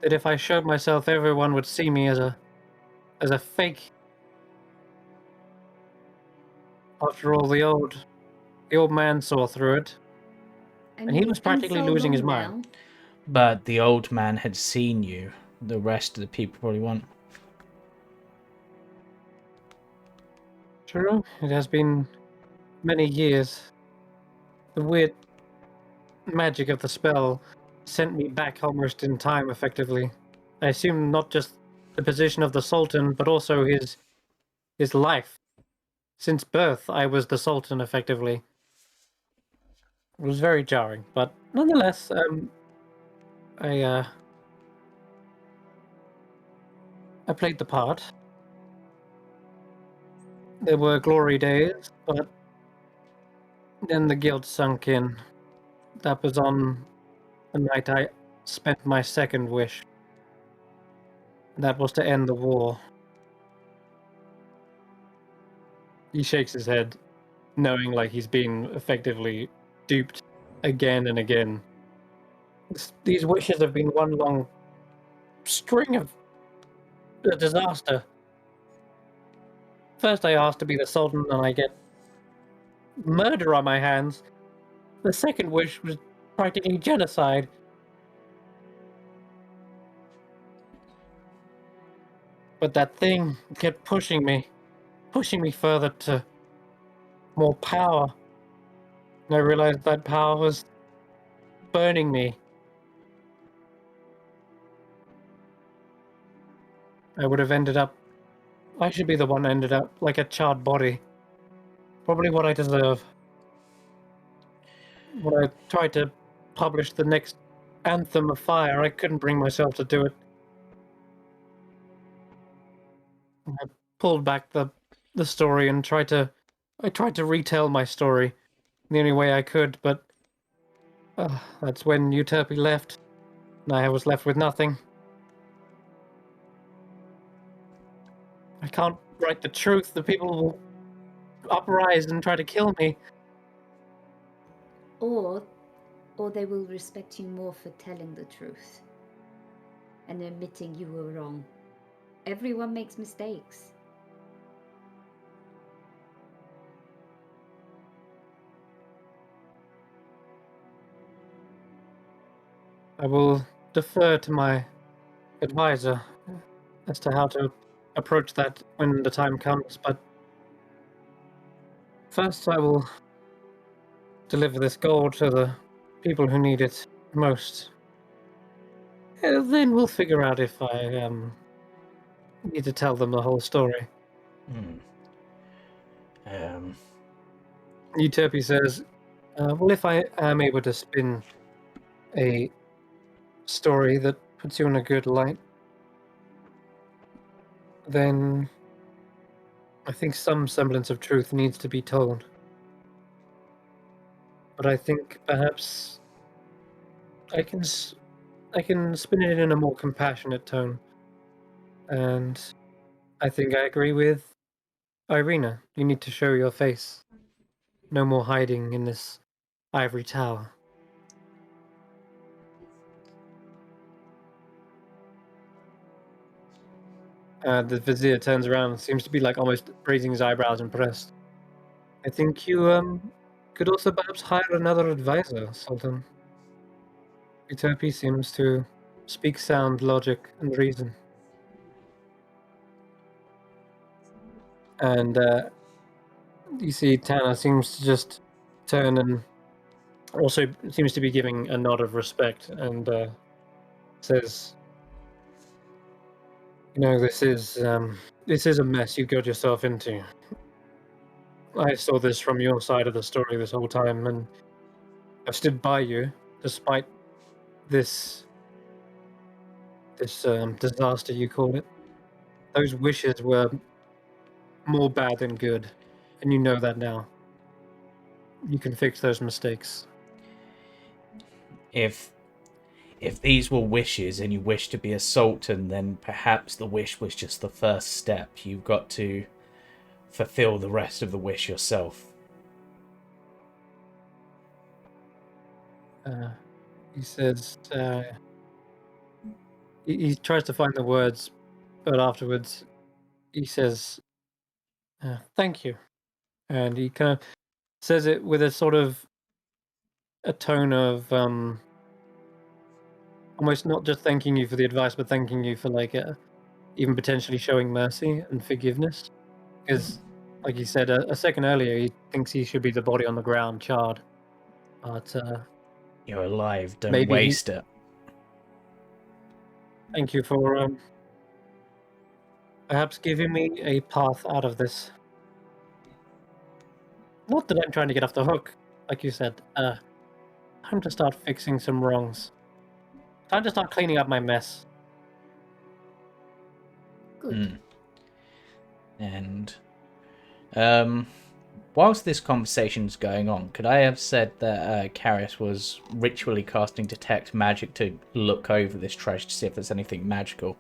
[SPEAKER 2] that if I showed myself, everyone would see me as a fake. After all, the old man saw through it,
[SPEAKER 3] I
[SPEAKER 2] and
[SPEAKER 3] mean,
[SPEAKER 2] he
[SPEAKER 3] it's
[SPEAKER 2] was
[SPEAKER 3] been
[SPEAKER 2] practically
[SPEAKER 3] so
[SPEAKER 2] losing his
[SPEAKER 3] long
[SPEAKER 2] mind.
[SPEAKER 3] now.
[SPEAKER 1] But the old man had seen you. The rest of the people probably won't.
[SPEAKER 2] True, it has been many years. The weird magic of the spell sent me back almost in time, effectively. I assume not just the position of the Sultan, but also his life. Since birth, I was the Sultan, effectively. It was very jarring, but nonetheless, I played the part. There were glory days, but then the guilt sunk in. That was on the night I spent my second wish. That was to end the war. He shakes his head, knowing like he's been effectively duped again and again. These wishes have been one long string of a disaster. First, I asked to be the Sultan, and I get murder on my hands. The second wish was practically genocide. But that thing kept pushing me further to more power. And I realized that power was burning me. I would have ended up... I should be the one ended up like a charred body. Probably what I deserve. When I tried to publish the next Anthem of Fire, I couldn't bring myself to do it. I pulled back the story and tried to retell my story the only way I could, but that's when Euterpe left, and I was left with nothing. I can't write the truth. The people will uprise and try to kill me.
[SPEAKER 3] Or they will respect you more for telling the truth and admitting you were wrong. Everyone makes mistakes.
[SPEAKER 2] I will defer to my advisor as to how to approach that when the time comes, but first I will deliver this gold to the people who need it most. And then we'll figure out if I need to tell them the whole story. Euterpe says, well, if I am able to spin a story that puts you in a good light, then I think some semblance of truth needs to be told. But I think perhaps I can spin it in a more compassionate tone. And I think I agree with Irina. You need to show your face. No more hiding in this ivory tower. The vizier turns around and seems to be like almost raising his eyebrows impressed. I think you could also perhaps hire another advisor, Sultan. Euterpe seems to speak sound logic and reason. And you see Tana seems to just turn and also seems to be giving a nod of respect and says, you know, this is a mess you got yourself into. I saw this from your side of the story this whole time, and I've stood by you despite this disaster you call it. Those wishes were more bad than good, and you know that now. You can fix those mistakes.
[SPEAKER 1] If these were wishes and you wish to be a sultan, then perhaps the wish was just the first step. You've got to fulfill the rest of the wish yourself.
[SPEAKER 2] He says, he tries to find the words, but afterwards he says, thank you. And he kind of says it with a sort of a tone of almost not just thanking you for the advice, but thanking you for like even potentially showing mercy and forgiveness. Because, like he said a second earlier, he thinks he should be the body on the ground, charred. But
[SPEAKER 1] You're alive, don't
[SPEAKER 2] maybe
[SPEAKER 1] waste it.
[SPEAKER 2] thank you for perhaps giving me a path out of this. Not that I'm trying to get off the hook, like you said. Time to start fixing some wrongs. Time to start cleaning up my mess.
[SPEAKER 3] Good.
[SPEAKER 1] And whilst this conversation's going on, could I have said that Carius was ritually casting Detect Magic to look over this treasure to see if there's anything magical?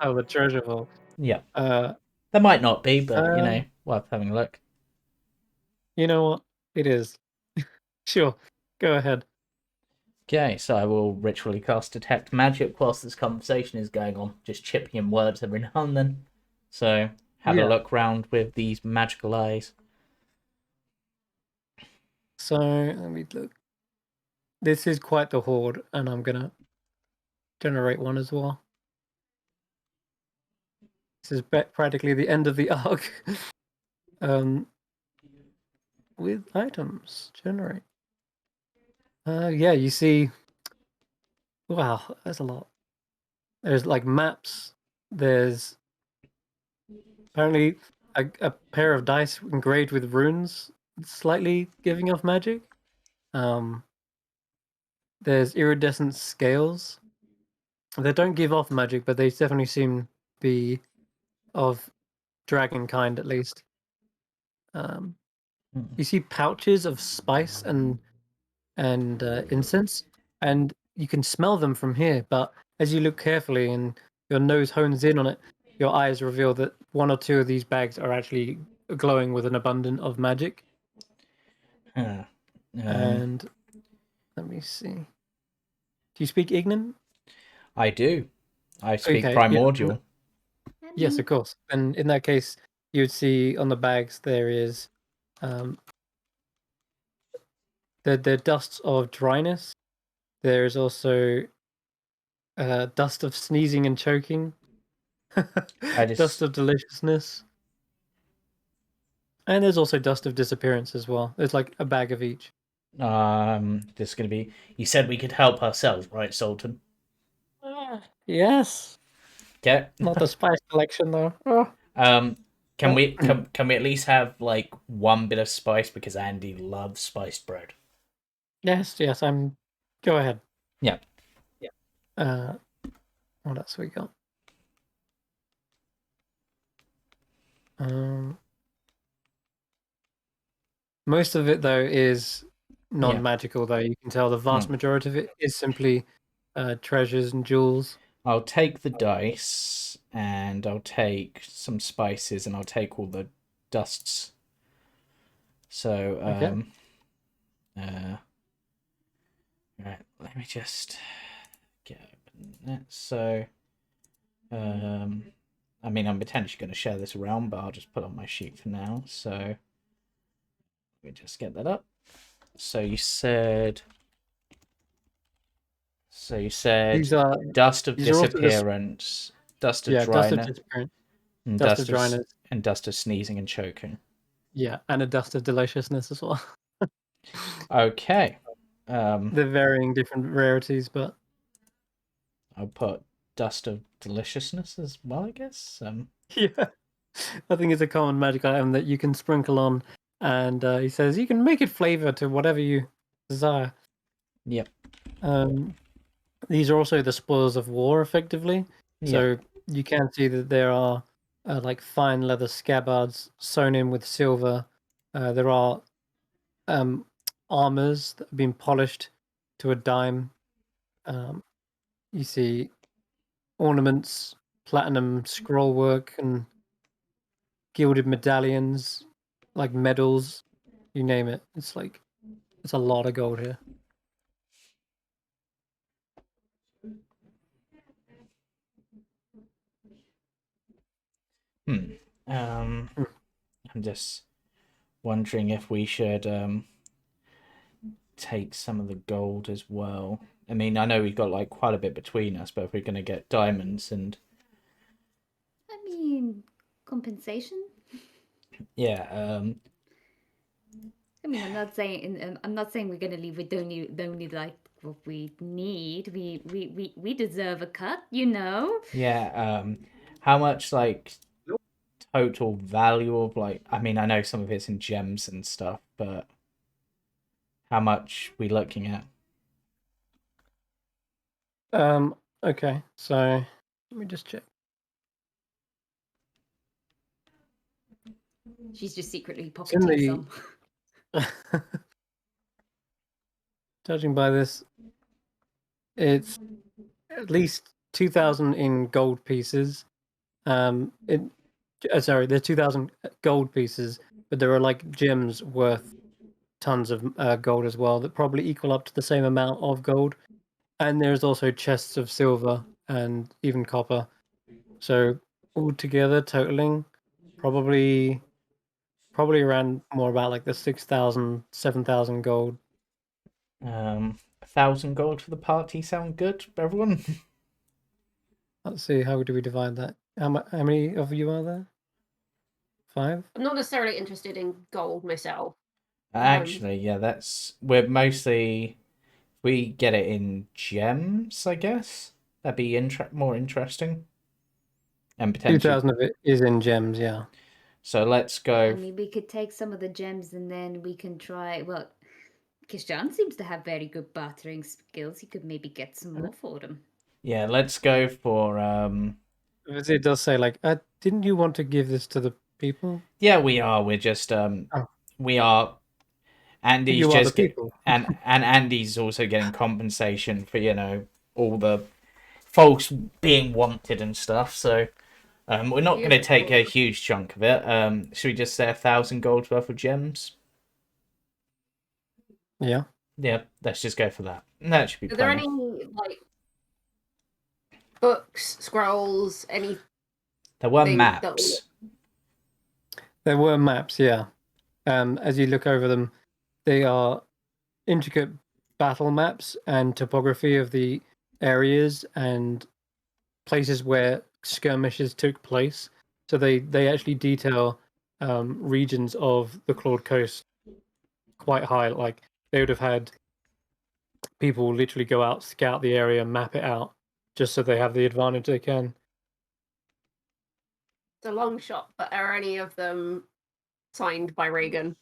[SPEAKER 2] Oh, the treasure vault.
[SPEAKER 1] Yeah.
[SPEAKER 2] Uh,
[SPEAKER 1] There might not be, but, you know, worth having a look.
[SPEAKER 2] You know what? It is. Sure. Go ahead.
[SPEAKER 1] Okay, so I will ritually cast Detect Magic whilst this conversation is going on, just chipping in words every now and then. So, have a
[SPEAKER 2] Yeah.
[SPEAKER 1] look round with these magical eyes.
[SPEAKER 2] So, let me look. This is quite the horde, and I'm gonna generate one as well. This is practically the end of the arc. With items, generate. Yeah, you see. Wow, there's a lot. There's like maps. There's apparently a pair of dice engraved with runes, slightly giving off magic. There's iridescent scales. They don't give off magic, but they definitely seem to be of dragon kind, at least. You see pouches of spice and incense, and you can smell them from here. But as you look carefully and your nose hones in on it, your eyes reveal that one or two of these bags are actually glowing with an abundance of magic. And let me see. Do you speak Ignan?
[SPEAKER 1] I do. I speak
[SPEAKER 2] Okay,
[SPEAKER 1] Primordial.
[SPEAKER 3] Let
[SPEAKER 2] Yes,
[SPEAKER 3] me-
[SPEAKER 2] of course. And in that case, you would see on the bags there is the dusts of dryness. There is also dust of sneezing and choking,
[SPEAKER 1] I just
[SPEAKER 2] dust of deliciousness, and there's also dust of disappearance as well. There's like a bag of each.
[SPEAKER 1] this is gonna be. You said we could help ourselves, right, Sultan?
[SPEAKER 2] Yes,
[SPEAKER 1] Okay.
[SPEAKER 2] not the spice collection though.
[SPEAKER 1] Can we at least have like one bit of spice because Andy loves spiced bread?
[SPEAKER 2] Yes. Go ahead.
[SPEAKER 1] Yeah.
[SPEAKER 2] What else we got? Most of it though is non-magical though. You can tell the vast majority of it is simply treasures and jewels.
[SPEAKER 1] I'll take the dice and I'll take some spices and I'll take all the dusts. So right, let me just get that. So I mean, I'm potentially going to share this around, but I'll just put on my sheet for now. So let me just get that up. So you said
[SPEAKER 2] These are
[SPEAKER 1] dust of
[SPEAKER 2] these are also
[SPEAKER 1] disappearance, dust of
[SPEAKER 2] dust of
[SPEAKER 1] dryness,
[SPEAKER 2] disappearance,
[SPEAKER 1] and
[SPEAKER 2] dust of dryness.
[SPEAKER 1] and dust of sneezing and choking.
[SPEAKER 2] Yeah, and a dust of deliciousness as well.
[SPEAKER 1] Okay.
[SPEAKER 2] They're varying different rarities, but
[SPEAKER 1] I'll put dust of deliciousness as well, I guess.
[SPEAKER 2] yeah, I think it's a common magic item that you can sprinkle on, and he says you can make it flavor to whatever you desire.
[SPEAKER 1] Yep.
[SPEAKER 2] These are also the spoils of war, effectively.
[SPEAKER 1] Yep.
[SPEAKER 2] So you can see that there are like fine leather scabbards sewn in with silver. There are armors that have been polished to a dime. You see ornaments, platinum scrollwork, and gilded medallions, like medals, you name it. It's a lot of gold here.
[SPEAKER 1] I'm just wondering if we should take some of the gold as well. I mean, I know we've got like quite a bit between us, but if we're going to get diamonds and
[SPEAKER 3] I mean, compensation.
[SPEAKER 1] yeah,
[SPEAKER 3] I mean, I'm not saying we're gonna leave with only like what we need. We deserve a cut, you know.
[SPEAKER 1] yeah. How much like total value of like? I mean, I know some of it's in gems and stuff, but how much we looking at?
[SPEAKER 2] Okay, so let me just check.
[SPEAKER 3] She's just secretly pocketing some.
[SPEAKER 2] Judging by this, it's at least 2,000 in gold pieces. Sorry, there's 2,000 gold pieces, but there are like gems worth tons of gold as well that probably equal up to the same amount of gold. And there's also chests of silver and even copper. So altogether, totaling probably around more about like the 6,000, 7,000 gold.
[SPEAKER 1] 1,000 gold for the party sound good, everyone?
[SPEAKER 2] Let's see, how do we divide that? How many of you are there? 5?
[SPEAKER 4] I'm not necessarily interested in gold myself.
[SPEAKER 1] Actually, yeah, we're mostly we get it in gems, I guess. That'd be more interesting. And potentially
[SPEAKER 2] 2,000 of it is in gems, yeah.
[SPEAKER 1] So let's go.
[SPEAKER 3] I mean, we could take some of the gems and then we can try. Well, Kishan seems to have very good bartering skills. He could maybe get some more for them.
[SPEAKER 1] Yeah, let's go for.
[SPEAKER 2] It does say like, didn't you want to give this to the people?
[SPEAKER 1] Yeah, we are. We're just we are. Andy's
[SPEAKER 2] you
[SPEAKER 1] just
[SPEAKER 2] are the people.
[SPEAKER 1] and Andy's also getting compensation for all the folks being wanted and stuff. So we're not going to take a huge chunk of it. Should we just say 1,000 gold worth of gems?
[SPEAKER 2] Yeah.
[SPEAKER 1] Yeah, let's just go for that. That should be.
[SPEAKER 4] Are there any like books, scrolls, any?
[SPEAKER 1] There were maps.
[SPEAKER 2] There were maps, yeah. As you look over them, they are intricate battle maps and topography of the areas and places where skirmishes took place. So they actually detail regions of the Claude Coast quite high. Like they would have had people literally go out, scout the area, map it out, just so they have the advantage they can.
[SPEAKER 4] It's a long shot, but are any of them signed by Reagan?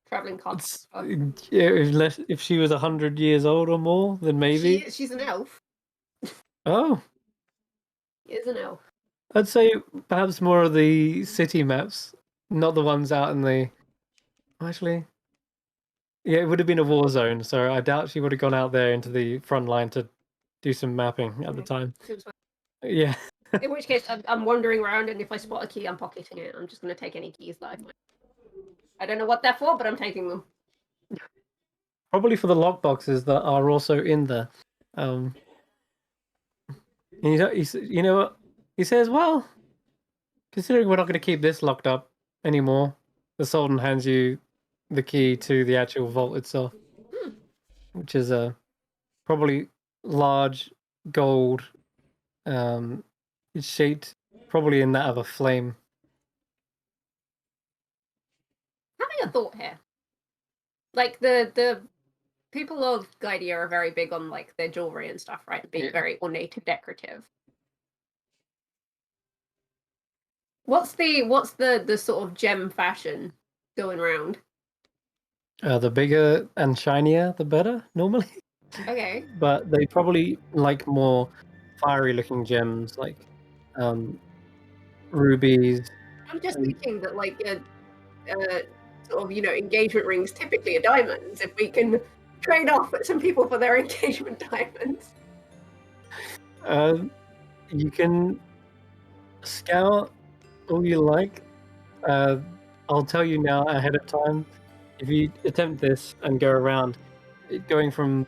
[SPEAKER 4] Traveling
[SPEAKER 2] It's,
[SPEAKER 4] cartographer.
[SPEAKER 2] if she was 100 years old or more, then maybe.
[SPEAKER 4] She's an elf.
[SPEAKER 2] Oh,
[SPEAKER 4] She is an elf.
[SPEAKER 2] I'd say perhaps more of the city maps, not the ones out in the. Actually, yeah, it would have been a war zone, so I doubt she would have gone out there into the front line to do some mapping at the time.
[SPEAKER 4] Seems fine.
[SPEAKER 2] Yeah.
[SPEAKER 4] In which case, I'm wandering around, and if I spot a key, I'm pocketing it. I'm just going to take any keys that I find. I don't know what they're for, but I'm taking them.
[SPEAKER 2] Probably for the lockboxes that are also in there. And you know what? He says, well, considering we're not going to keep this locked up anymore, the Sultan hands you the key to the actual vault itself, which is a probably large gold, it's shaped probably in that of a flame.
[SPEAKER 4] Having a thought here. Like the people of Gaidia are very big on like their jewelry and stuff, right? Being very ornate and decorative. What's the sort of gem fashion going around?
[SPEAKER 2] The bigger and shinier, the better, normally.
[SPEAKER 4] Okay.
[SPEAKER 2] But they probably like more fiery-looking gems, like rubies.
[SPEAKER 4] I'm just thinking that like sort of engagement rings typically are diamonds. If we can trade off some people for their engagement diamonds.
[SPEAKER 2] You can scout all you like. I'll tell you now ahead of time. If you attempt this and go around, going from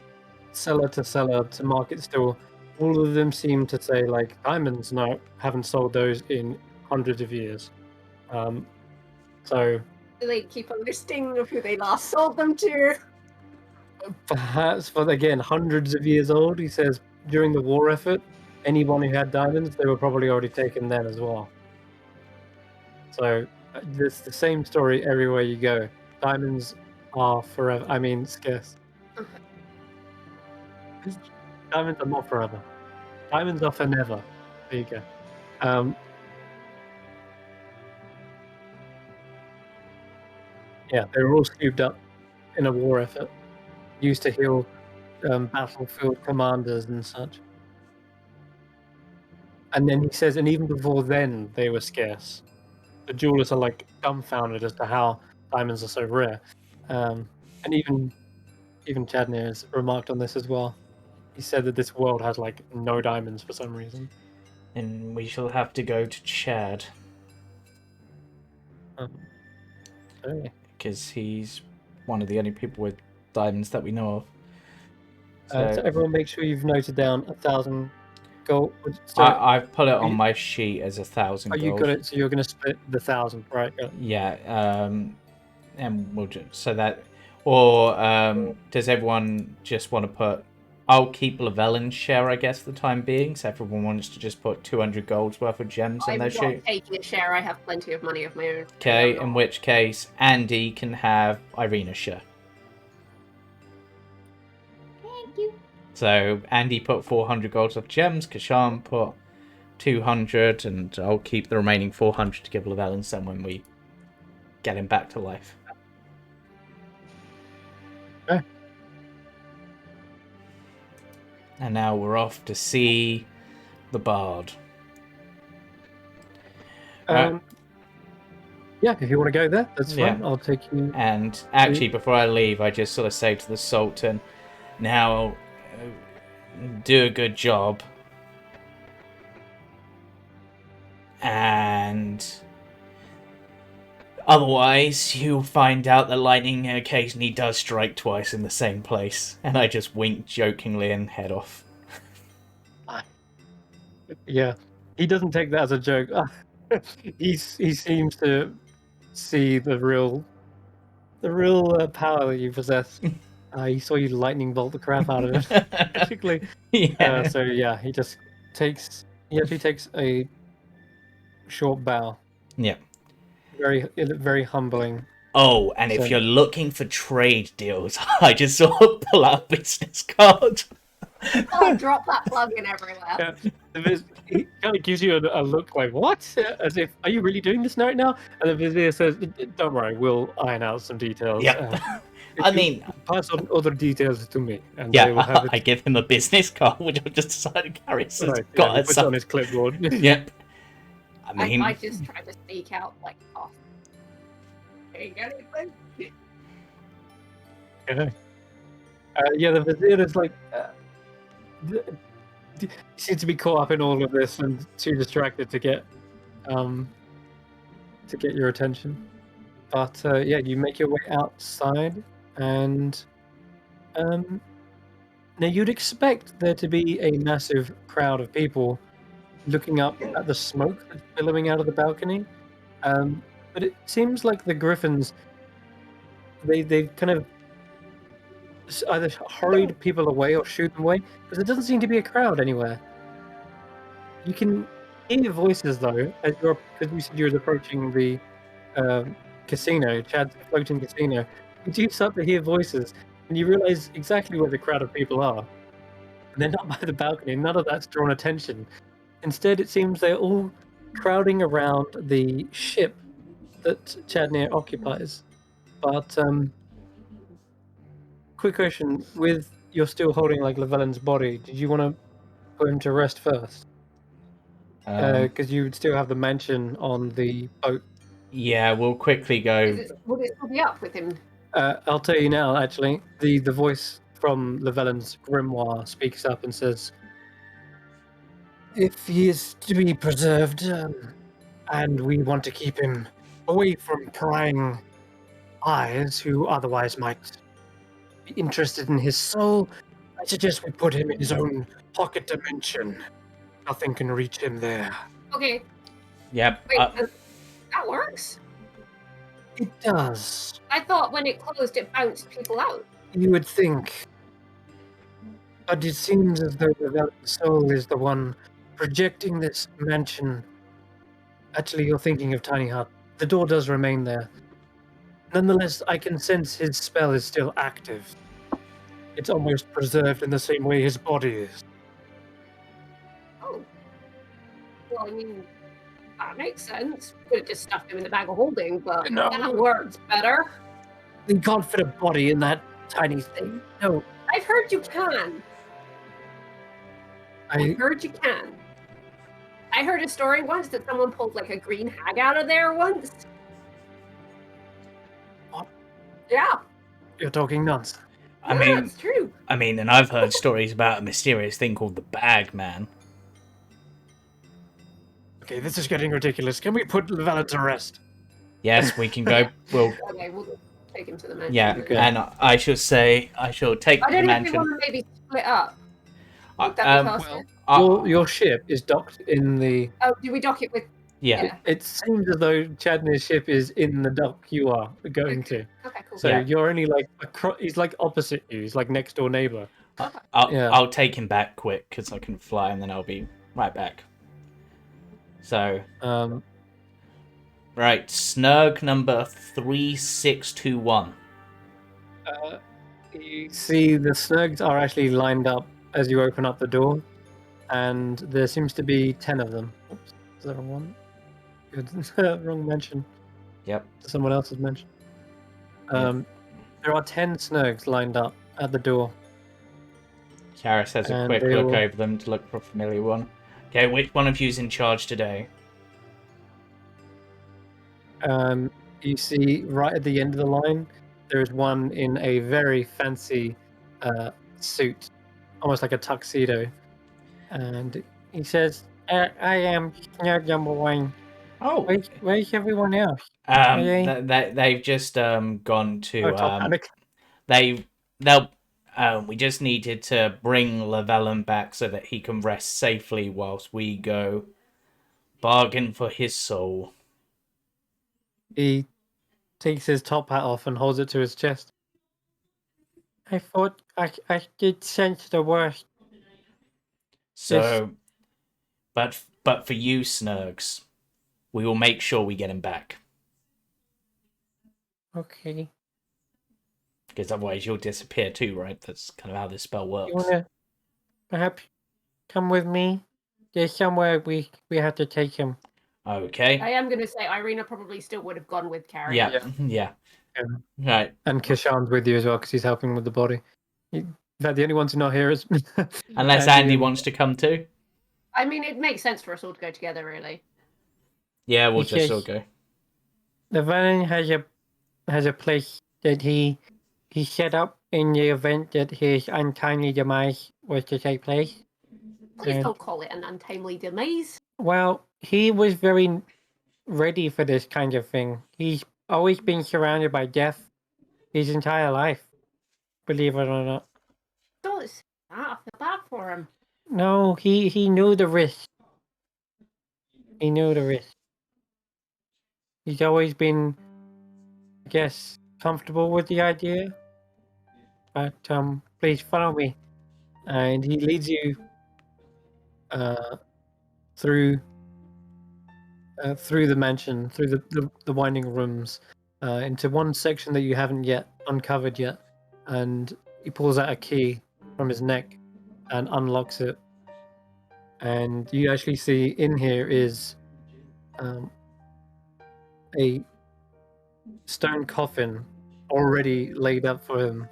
[SPEAKER 2] seller to market store, all of them seem to say like diamonds. No, haven't sold those in hundreds of years. So
[SPEAKER 4] Do they keep a listing of who they last sold them to?
[SPEAKER 2] perhaps, but again, hundreds of years old. He says during the war effort, anyone who had diamonds, they were probably already taken then as well. So it's the same story everywhere you go. Diamonds are forever. I mean, scarce.
[SPEAKER 4] Okay.
[SPEAKER 2] Diamonds are not forever. Diamonds are for never. There you go. Yeah, they were all scooped up in a war effort, used to heal battlefield commanders and such. And then he says, and even before then, they were scarce. The jewelers are like dumbfounded as to how diamonds are so rare. And even Chadnir has remarked on this as well. He said that this world has like no diamonds for some reason.
[SPEAKER 1] And we shall have to go to Chad
[SPEAKER 2] Okay.
[SPEAKER 1] because he's one of the only people with diamonds that we know of.
[SPEAKER 2] So everyone, make sure you've noted down 1,000 gold.
[SPEAKER 1] I've put it on my sheet as 1,000 gold.
[SPEAKER 2] Oh, you got it. So you're going to split the 1,000, right?
[SPEAKER 1] Yeah. And we'll just so that, or does everyone just want to put? I'll keep Lavellin's share, I guess, for the time being. So everyone wants to just put 200 gold's worth of gems on their
[SPEAKER 4] I'm not
[SPEAKER 1] sheet.
[SPEAKER 4] taking a share. I have plenty of money of my own.
[SPEAKER 1] Okay, in which case Andy can have Irina's share.
[SPEAKER 3] Thank you.
[SPEAKER 1] So Andy put 400 gold of gems, Kashan put 200, and I'll keep the remaining 400 to give Lavellin some when we get him back to life.
[SPEAKER 2] Okay.
[SPEAKER 1] And now we're off to see the Bard.
[SPEAKER 2] Yeah, if you want to go there, that's fine.
[SPEAKER 1] Yeah.
[SPEAKER 2] I'll take you.
[SPEAKER 1] And actually, before I leave, I just sort of say to the Sultan, now, do a good job. And otherwise, you'll find out that lightning occasionally does strike twice in the same place. And I just wink jokingly and head off.
[SPEAKER 2] Yeah, he doesn't take that as a joke. He seems to see the real power that you possess. He saw you lightning bolt the crap out of it, basically.
[SPEAKER 1] Yeah.
[SPEAKER 2] So yeah, he actually takes a short bow.
[SPEAKER 1] Yeah.
[SPEAKER 2] Very humbling.
[SPEAKER 1] Oh, and if
[SPEAKER 2] So-
[SPEAKER 1] you're looking for trade deals, I just sort of pull out a business card.
[SPEAKER 4] Oh, drop that plug in everywhere.
[SPEAKER 2] Yeah, he kind of gives you a look like, what? As if, are you really doing this right now? And the vizier says, don't worry, we'll iron out some details.
[SPEAKER 1] Yep.
[SPEAKER 2] If
[SPEAKER 1] I
[SPEAKER 2] you
[SPEAKER 1] mean,
[SPEAKER 2] pass on other details to me, and
[SPEAKER 1] yeah,
[SPEAKER 2] they will have it.
[SPEAKER 1] I give him a business card, which I've just decided to carry. So it's
[SPEAKER 2] Right,
[SPEAKER 1] got
[SPEAKER 2] he
[SPEAKER 1] a
[SPEAKER 2] puts it on his clipboard.
[SPEAKER 1] Yep. I mean,
[SPEAKER 4] I just try to sneak out like off. Hey, anything?
[SPEAKER 2] Okay. Yeah, the vizier is like, he seems to be caught up in all of this and too distracted to get your attention. But yeah, you make your way outside, and now you'd expect there to be a massive crowd of people looking up at the smoke that's billowing out of the balcony. But it seems like the griffins, they've kind of either hurried people away or shoot them away, because there doesn't seem to be a crowd anywhere. You can hear voices though, because you said you were approaching the casino, Chad's floating casino. You do start to hear voices, and you realize exactly where the crowd of people are. And they're not by the balcony. None of that's drawn attention. Instead, it seems they're all crowding around the ship that Chadnir occupies. But quick question: with you're still holding like Llewellyn's body, did you want to put him to rest first? Because you would still have the mansion on the boat.
[SPEAKER 1] yeah, we'll quickly go.
[SPEAKER 4] Would it still be up with him?
[SPEAKER 2] I'll tell you now, actually. The voice from Llewellyn's grimoire speaks up and says, if he is to be preserved, and we want to keep him away from prying eyes who otherwise might be interested in his soul, I suggest we put him in his own pocket dimension. Nothing can reach him there.
[SPEAKER 4] Okay,
[SPEAKER 1] Yep.
[SPEAKER 4] wait, that works.
[SPEAKER 2] It does.
[SPEAKER 4] I thought when it closed, it bounced people out.
[SPEAKER 2] You would think. But it seems as though the soul is the one projecting this mansion. Actually, you're thinking of Tiny Hut. The door does remain there. Nonetheless, I can sense his spell is still active. It's almost preserved in the same way his body is.
[SPEAKER 4] Oh. Well, I mean, that makes sense. Could have just stuffed him in the bag of holding, but
[SPEAKER 2] No.
[SPEAKER 4] that works better.
[SPEAKER 2] You can't fit a body in that tiny thing. No,
[SPEAKER 4] I've heard you can.
[SPEAKER 2] I
[SPEAKER 4] Heard you can. I heard a story once that someone pulled like a green hag out of there once.
[SPEAKER 2] What?
[SPEAKER 4] Yeah,
[SPEAKER 2] You're talking nonsense.
[SPEAKER 1] I
[SPEAKER 4] yeah,
[SPEAKER 1] mean,
[SPEAKER 4] it's true.
[SPEAKER 1] and I've heard stories about a mysterious thing called the Bag Man.
[SPEAKER 2] Okay, this is getting ridiculous. Can we put Llewellyn to rest?
[SPEAKER 1] Yes, we can go. We'll.
[SPEAKER 4] Okay, we'll take him to the mansion.
[SPEAKER 1] Yeah,
[SPEAKER 2] Okay.
[SPEAKER 1] and I shall say I shall take
[SPEAKER 4] I
[SPEAKER 1] the
[SPEAKER 4] don't know if we
[SPEAKER 1] mansion.
[SPEAKER 4] want to maybe split up. Would that be faster?
[SPEAKER 2] Your ship is docked in the.
[SPEAKER 4] Oh, do we dock it with?
[SPEAKER 1] yeah.
[SPEAKER 2] It seems as though Chadnir's ship is in the dock you are going to.
[SPEAKER 4] Okay, cool.
[SPEAKER 2] So
[SPEAKER 1] Yeah.
[SPEAKER 2] you're only like he's like opposite you. He's like next door neighbor. Yeah.
[SPEAKER 1] I'll take him back quick because I can fly, and then I'll be right back. So right, snug number 3621.
[SPEAKER 2] You see the snugs are actually lined up as you open up the door, and there seems to be 10 of them. Oops, is that a one? Good. Wrong mention.
[SPEAKER 1] Yep.
[SPEAKER 2] Someone else's mention. There are 10 snugs lined up at the door.
[SPEAKER 1] Karis has a
[SPEAKER 2] And
[SPEAKER 1] quick
[SPEAKER 2] they
[SPEAKER 1] look
[SPEAKER 2] will-
[SPEAKER 1] over them to look for a familiar one. Okay, which one of you's in charge today?
[SPEAKER 2] You see right at the end of the line, there is one in a very fancy suit, almost like a tuxedo. And he says, I am snug number one.
[SPEAKER 1] Oh,
[SPEAKER 2] Where's everyone else?
[SPEAKER 1] they've just gone to
[SPEAKER 2] Oh, top panic.
[SPEAKER 1] they'll we just needed to bring Llewellyn back so that he can rest safely whilst we go bargain for his soul.
[SPEAKER 2] He takes his top hat off and holds it to his chest. I thought I did sense the worst.
[SPEAKER 1] So, but for you, Snurgs, we will make sure we get him back.
[SPEAKER 2] Okay.
[SPEAKER 1] Because otherwise you'll disappear too, right? That's kind of how this spell works.
[SPEAKER 2] You wanna perhaps come with me? There's somewhere we have to take him.
[SPEAKER 1] Okay.
[SPEAKER 4] I am going to say Irina probably still would have gone with Carrie.
[SPEAKER 1] Yeah. Yeah. Right.
[SPEAKER 2] And Kishan's with you as well because he's helping with the body. In fact, the only ones who are not here is
[SPEAKER 1] Unless
[SPEAKER 2] Andy
[SPEAKER 1] Andy
[SPEAKER 2] and-
[SPEAKER 1] wants to come too.
[SPEAKER 4] I mean, it makes sense for us all to go together, really.
[SPEAKER 1] Yeah, we'll
[SPEAKER 2] Because
[SPEAKER 1] just all go.
[SPEAKER 2] The villain has a place that he set up in the event that his untimely demise was to take place.
[SPEAKER 4] Please
[SPEAKER 2] And-
[SPEAKER 4] don't call it an untimely demise.
[SPEAKER 2] Well, he was very ready for this kind of thing. He's always been surrounded by death his entire life, believe it or not.
[SPEAKER 4] Don't say that. I feel bad for him.
[SPEAKER 2] No, he knew the risk. He knew the risk. He's always been, I guess, comfortable with the idea. But please follow me, and he leads you through the mansion, through the winding rooms, into one section that you haven't yet uncovered yet, and he pulls out a key from his neck and unlocks it, and you actually see in here is a stone coffin already laid up for him,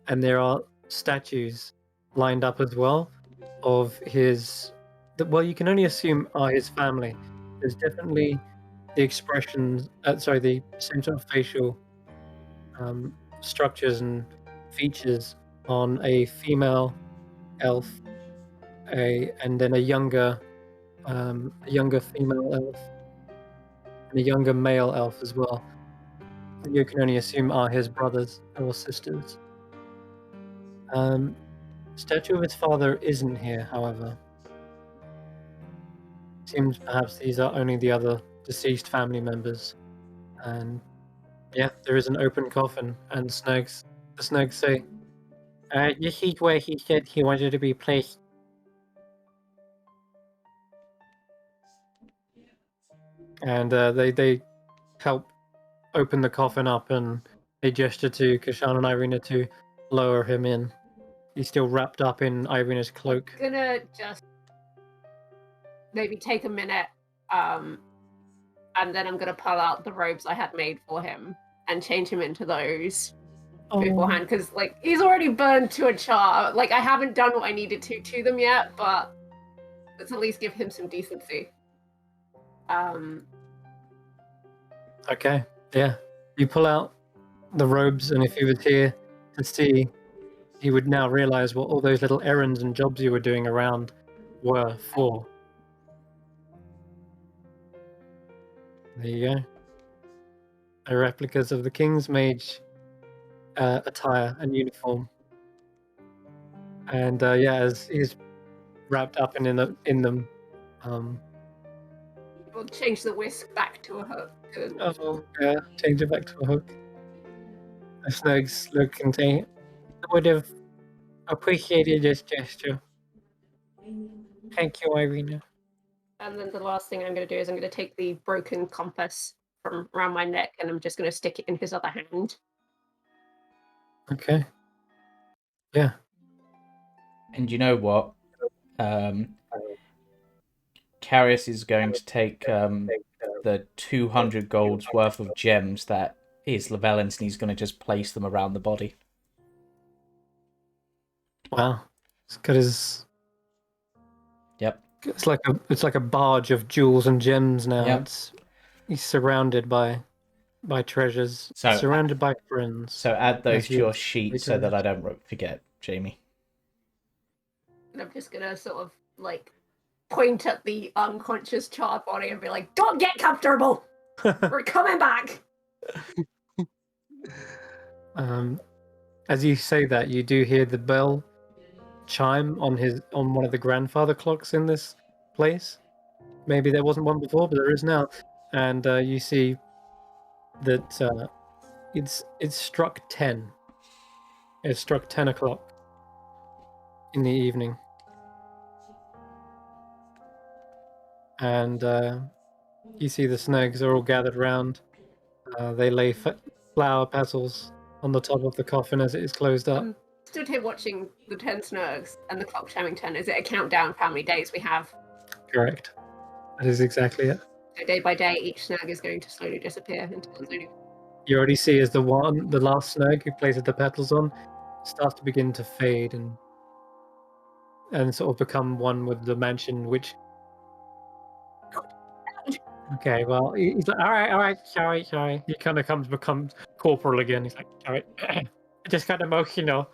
[SPEAKER 2] and there are statues lined up as well of his well, you can only assume are his family. There's definitely the expressions, the same sort of facial structures and features on a female elf, and then a younger female elf, and a younger male elf as well. You can only assume are his brothers or sisters. Statue of his father isn't here, however. Seems perhaps these are only the other deceased family members. And yeah, there is an open coffin, and the Snags say, this is where he said he wanted to be placed. And they help open the coffin up, and they gesture to Kashan and Irina to lower him in. He's still wrapped up in Irina's cloak.
[SPEAKER 4] Gonna just maybe take a minute, and then I'm gonna pull out the robes I had made for him and change him into those beforehand, because like he's already burned to a char. Like I haven't done what I needed to them yet, but let's at least give him some decency.
[SPEAKER 2] Okay, yeah. You pull out the robes, and if he was here to see, he would now realize what all those little errands and jobs you were doing around were for. There you go. They're replicas of the King's Mage attire and uniform. And yeah, as he's wrapped up in them,
[SPEAKER 4] We'll change the whisk back to a hook.
[SPEAKER 2] yeah, change it back to a hook. The Snags look and say, I would have appreciated this gesture. Thank you, Irina.
[SPEAKER 4] And then the last thing I'm going to do is I'm going to take the broken compass from around my neck, and I'm just going to stick it in his other hand.
[SPEAKER 2] Okay. Yeah.
[SPEAKER 1] And you know what? Carius is going to take the 200 gold's worth of gems that is Llewellyn's, and he's going to just place them around the body.
[SPEAKER 2] Wow. It's got his.
[SPEAKER 1] Yep.
[SPEAKER 2] It's like a barge of jewels and gems now.
[SPEAKER 1] Yep.
[SPEAKER 2] He's surrounded by treasures.
[SPEAKER 1] So
[SPEAKER 2] surrounded by friends.
[SPEAKER 1] So add those
[SPEAKER 2] As
[SPEAKER 1] to
[SPEAKER 2] you
[SPEAKER 1] your sheet so that I
[SPEAKER 2] reiterate.
[SPEAKER 1] don't forget, Jamie.
[SPEAKER 4] And I'm just going to sort of like point at the unconscious charred body and be like, don't get comfortable! We're coming back!
[SPEAKER 2] As you say that, you do hear the bell chime on one of the grandfather clocks in this place. Maybe there wasn't one before, but there is now. And you see that it's struck 10. It struck 10 o'clock in the evening. And you see the snags are all gathered round. They lay flower petals on the top of the coffin as it is closed up.
[SPEAKER 4] Stood here watching the 10 snags and the clock chiming 10. Is it a countdown for how many days we have?
[SPEAKER 2] Correct. That is exactly it.
[SPEAKER 4] So day by day, each snag is going to slowly disappear until it's only...
[SPEAKER 2] You already see as the last snag who places the petals on starts to begin to fade and sort of become one with the mansion, which... Okay, well, he's like, all right, sorry. He kind of becomes corporal again. He's like, all right, I just got emotional.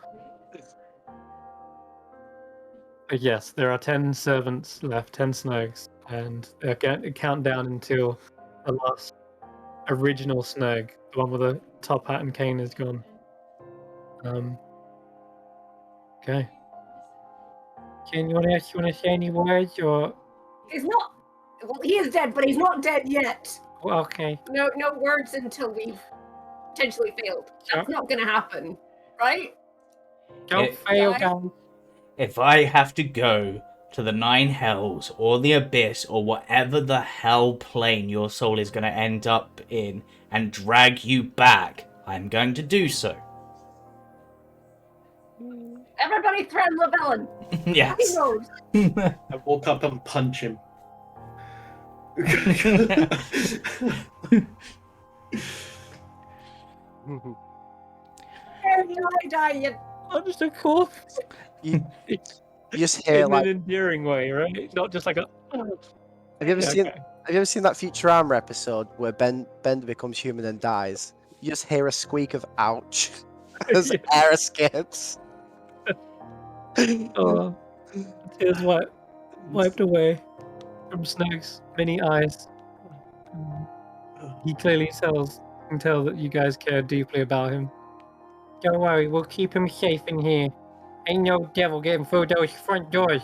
[SPEAKER 2] But yes, there are 10 servants left, 10 snags, and they're going to count down until the last original snag, the one with the top hat and cane, is gone. Okay. Ken, you want to say any words, or?
[SPEAKER 4] He's not... Well, he is dead, but he's not dead yet.
[SPEAKER 2] Well, okay.
[SPEAKER 4] No words until we've potentially failed. That's not going to happen, right?
[SPEAKER 2] Don't fail, guys.
[SPEAKER 1] If I have to go to the 9 hells or the abyss or whatever the hell plane your soul is going to end up in and drag you back, I'm going to do so.
[SPEAKER 4] Everybody threaten Llewellyn.
[SPEAKER 1] Yes.
[SPEAKER 4] He knows.
[SPEAKER 5] I walk up and punch him.
[SPEAKER 4] I die, you...
[SPEAKER 2] I'm just a corpse.
[SPEAKER 6] You just hear
[SPEAKER 2] In
[SPEAKER 6] like.
[SPEAKER 2] an endearing way, right? Not just like a.
[SPEAKER 6] Have you ever seen?
[SPEAKER 2] Okay.
[SPEAKER 6] Have you ever seen that Futurama episode where Bender becomes human and dies? You just hear a squeak of "ouch" as
[SPEAKER 2] Yeah.
[SPEAKER 6] air escapes.
[SPEAKER 2] Oh, tears wiped away from Snag's many eyes. He clearly can tell that you guys care deeply about him. Don't worry, we'll keep him safe in here. Ain't no devil getting through those front doors.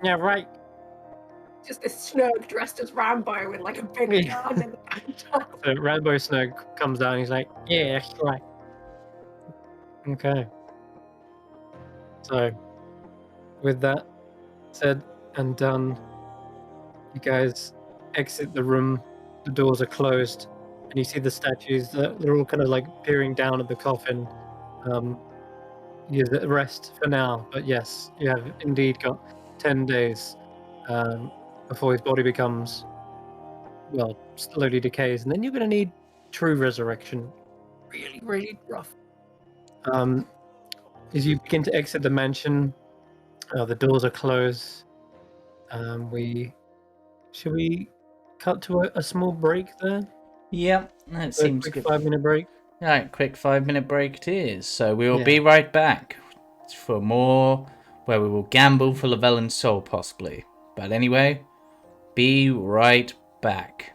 [SPEAKER 2] Yeah, right.
[SPEAKER 4] Just a snug dressed as Rambo with like a big
[SPEAKER 2] Yeah.
[SPEAKER 4] gun and a
[SPEAKER 2] So Rambo Snag comes down. He's like, "Yeah, that's right." Okay. So, with that said and done, you guys exit the room. The doors are closed, and you see the statues. They're all kind of like peering down at the coffin. He's at rest for now, but yes, you have indeed got 10 days before his body becomes, well, slowly decays, and then you're going to need true resurrection. Really, really rough. As you begin to exit the mansion, the doors are closed. Should we cut to a small break there?
[SPEAKER 1] Yep, that
[SPEAKER 2] A
[SPEAKER 1] seems
[SPEAKER 2] quick
[SPEAKER 1] good.
[SPEAKER 2] 5-minute break.
[SPEAKER 1] Right, quick 5-minute break it is. So we will
[SPEAKER 2] Yeah.
[SPEAKER 1] be right back for more, where we will gamble for Llewellyn's soul, possibly. But anyway, be right back.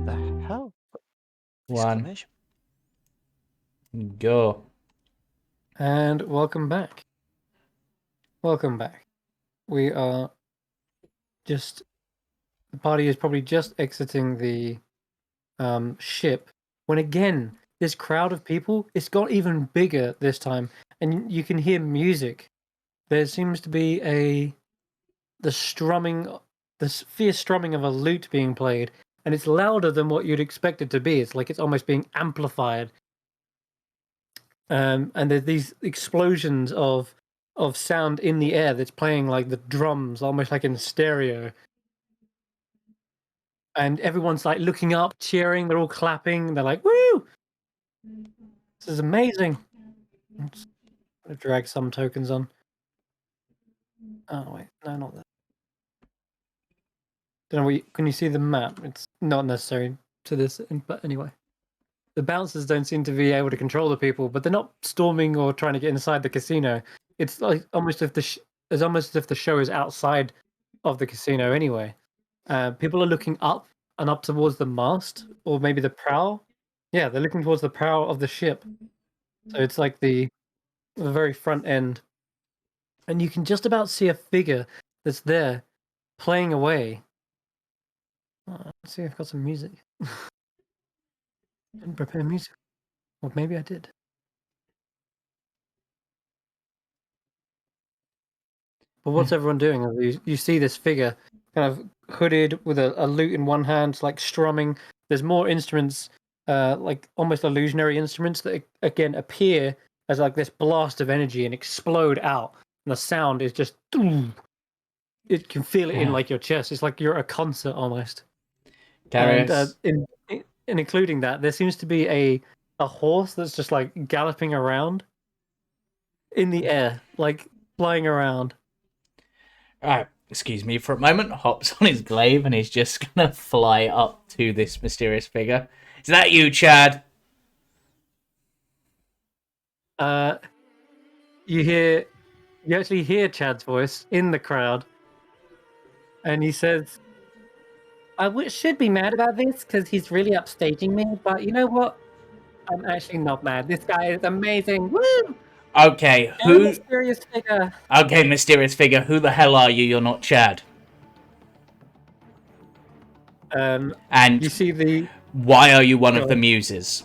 [SPEAKER 6] The hell?
[SPEAKER 1] One.
[SPEAKER 6] Exclamation.
[SPEAKER 1] Go.
[SPEAKER 2] And welcome back. Welcome back. We are just... The party is probably just exiting the ship when again, this crowd of people, it's got even bigger this time. And you can hear music. There seems to be the fierce strumming of a lute being played. And it's louder than what you'd expect it to be. It's like it's almost being amplified. And there's these explosions of sound in the air that's playing like the drums, almost like in stereo. And everyone's like looking up, cheering. They're all clapping. They're like, "Woo! This is amazing!" I'm just gonna drag some tokens on. Oh wait, no, not that. Don't know. Can you see the map? It's not necessary to this, but anyway. The bouncers don't seem to be able to control the people, but they're not storming or trying to get inside the casino. It's like almost if it's almost as if the show is outside of the casino anyway. People are looking up and up towards the mast, or maybe the prow. Yeah, they're looking towards the prow of the ship. So it's like the very front end, and you can just about see a figure that's there playing away. Let's see, I've got some music. Didn't prepare music. Well, maybe I did. But what's everyone doing? You see this figure kind of hooded with a lute in one hand, like strumming. There's more instruments, like almost illusionary instruments that again appear as like this blast of energy and explode out. And the sound is just... It can feel it in like your chest. It's like you're at a concert almost.
[SPEAKER 1] Darius.
[SPEAKER 2] And in including that, there seems to be a a horse that's just like galloping around in the air, like flying around.
[SPEAKER 1] Excuse me for a moment, hops on his glaive and is just gonna fly up to this mysterious figure. Is that you, Chad?
[SPEAKER 2] You actually hear Chad's voice in the crowd, and he says, should be mad about this because he's really upstaging me, but you know what? I'm actually not mad. This guy is amazing. Woo!
[SPEAKER 1] Okay,
[SPEAKER 2] You're a mysterious figure.
[SPEAKER 1] Okay, mysterious figure, who the hell are you? You're not Chad.
[SPEAKER 2] And
[SPEAKER 1] And
[SPEAKER 2] you see
[SPEAKER 1] why are you one of the muses?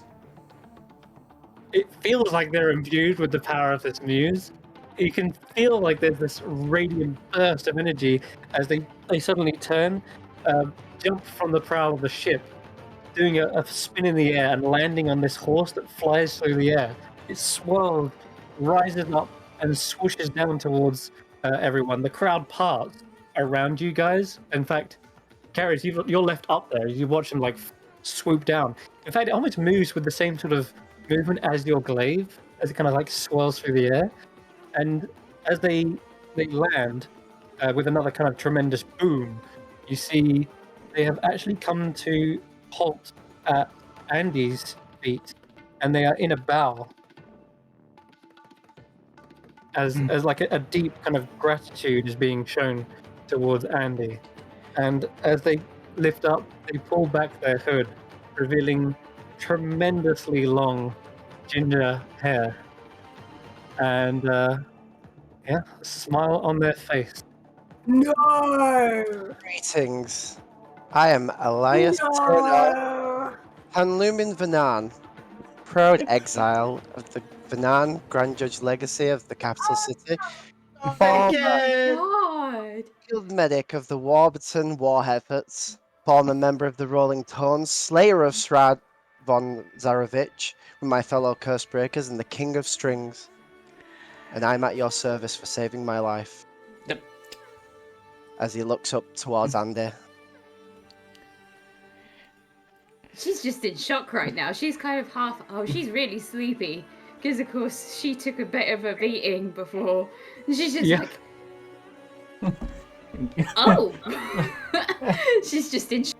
[SPEAKER 2] it feels like they're imbued with the power of this muse. You can feel like there's this radiant burst of energy as they suddenly turn, jump from the prow of the ship, doing a spin in the air and landing on this horse that flies through the air. It swirls, rises up, and swooshes down towards everyone. The crowd parts around you guys. In fact, Carries, you're left up there. You watch him like swoop down. In fact, it almost moves with the same sort of movement as your glaive, as it kind of like swirls through the air. And as they land with another kind of tremendous boom, you see they have actually come to halt at Andy's feet, and they are in a bow as like a deep kind of gratitude is being shown towards Andy. And as they lift up, they pull back their hood, revealing tremendously long ginger hair and a smile on their face.
[SPEAKER 7] No!
[SPEAKER 6] Greetings. I am Elias Turner,
[SPEAKER 7] No!
[SPEAKER 6] Hanlumin Vanan, proud exile of the Vanan Grand Judge legacy of the capital city, former
[SPEAKER 3] God.
[SPEAKER 6] field medic of the Warburton war efforts, former member of the Rolling Tones, slayer of Srad von Zarovich, with my fellow Cursebreakers, and the King of Strings. And I'm at your service for saving my life.
[SPEAKER 1] Yep.
[SPEAKER 6] As he looks up towards Andy.
[SPEAKER 3] She's just in shock right now. She's kind of she's really sleepy. Because, of course, she took a bit of a beating before. And she's just like, oh! She's just in shock.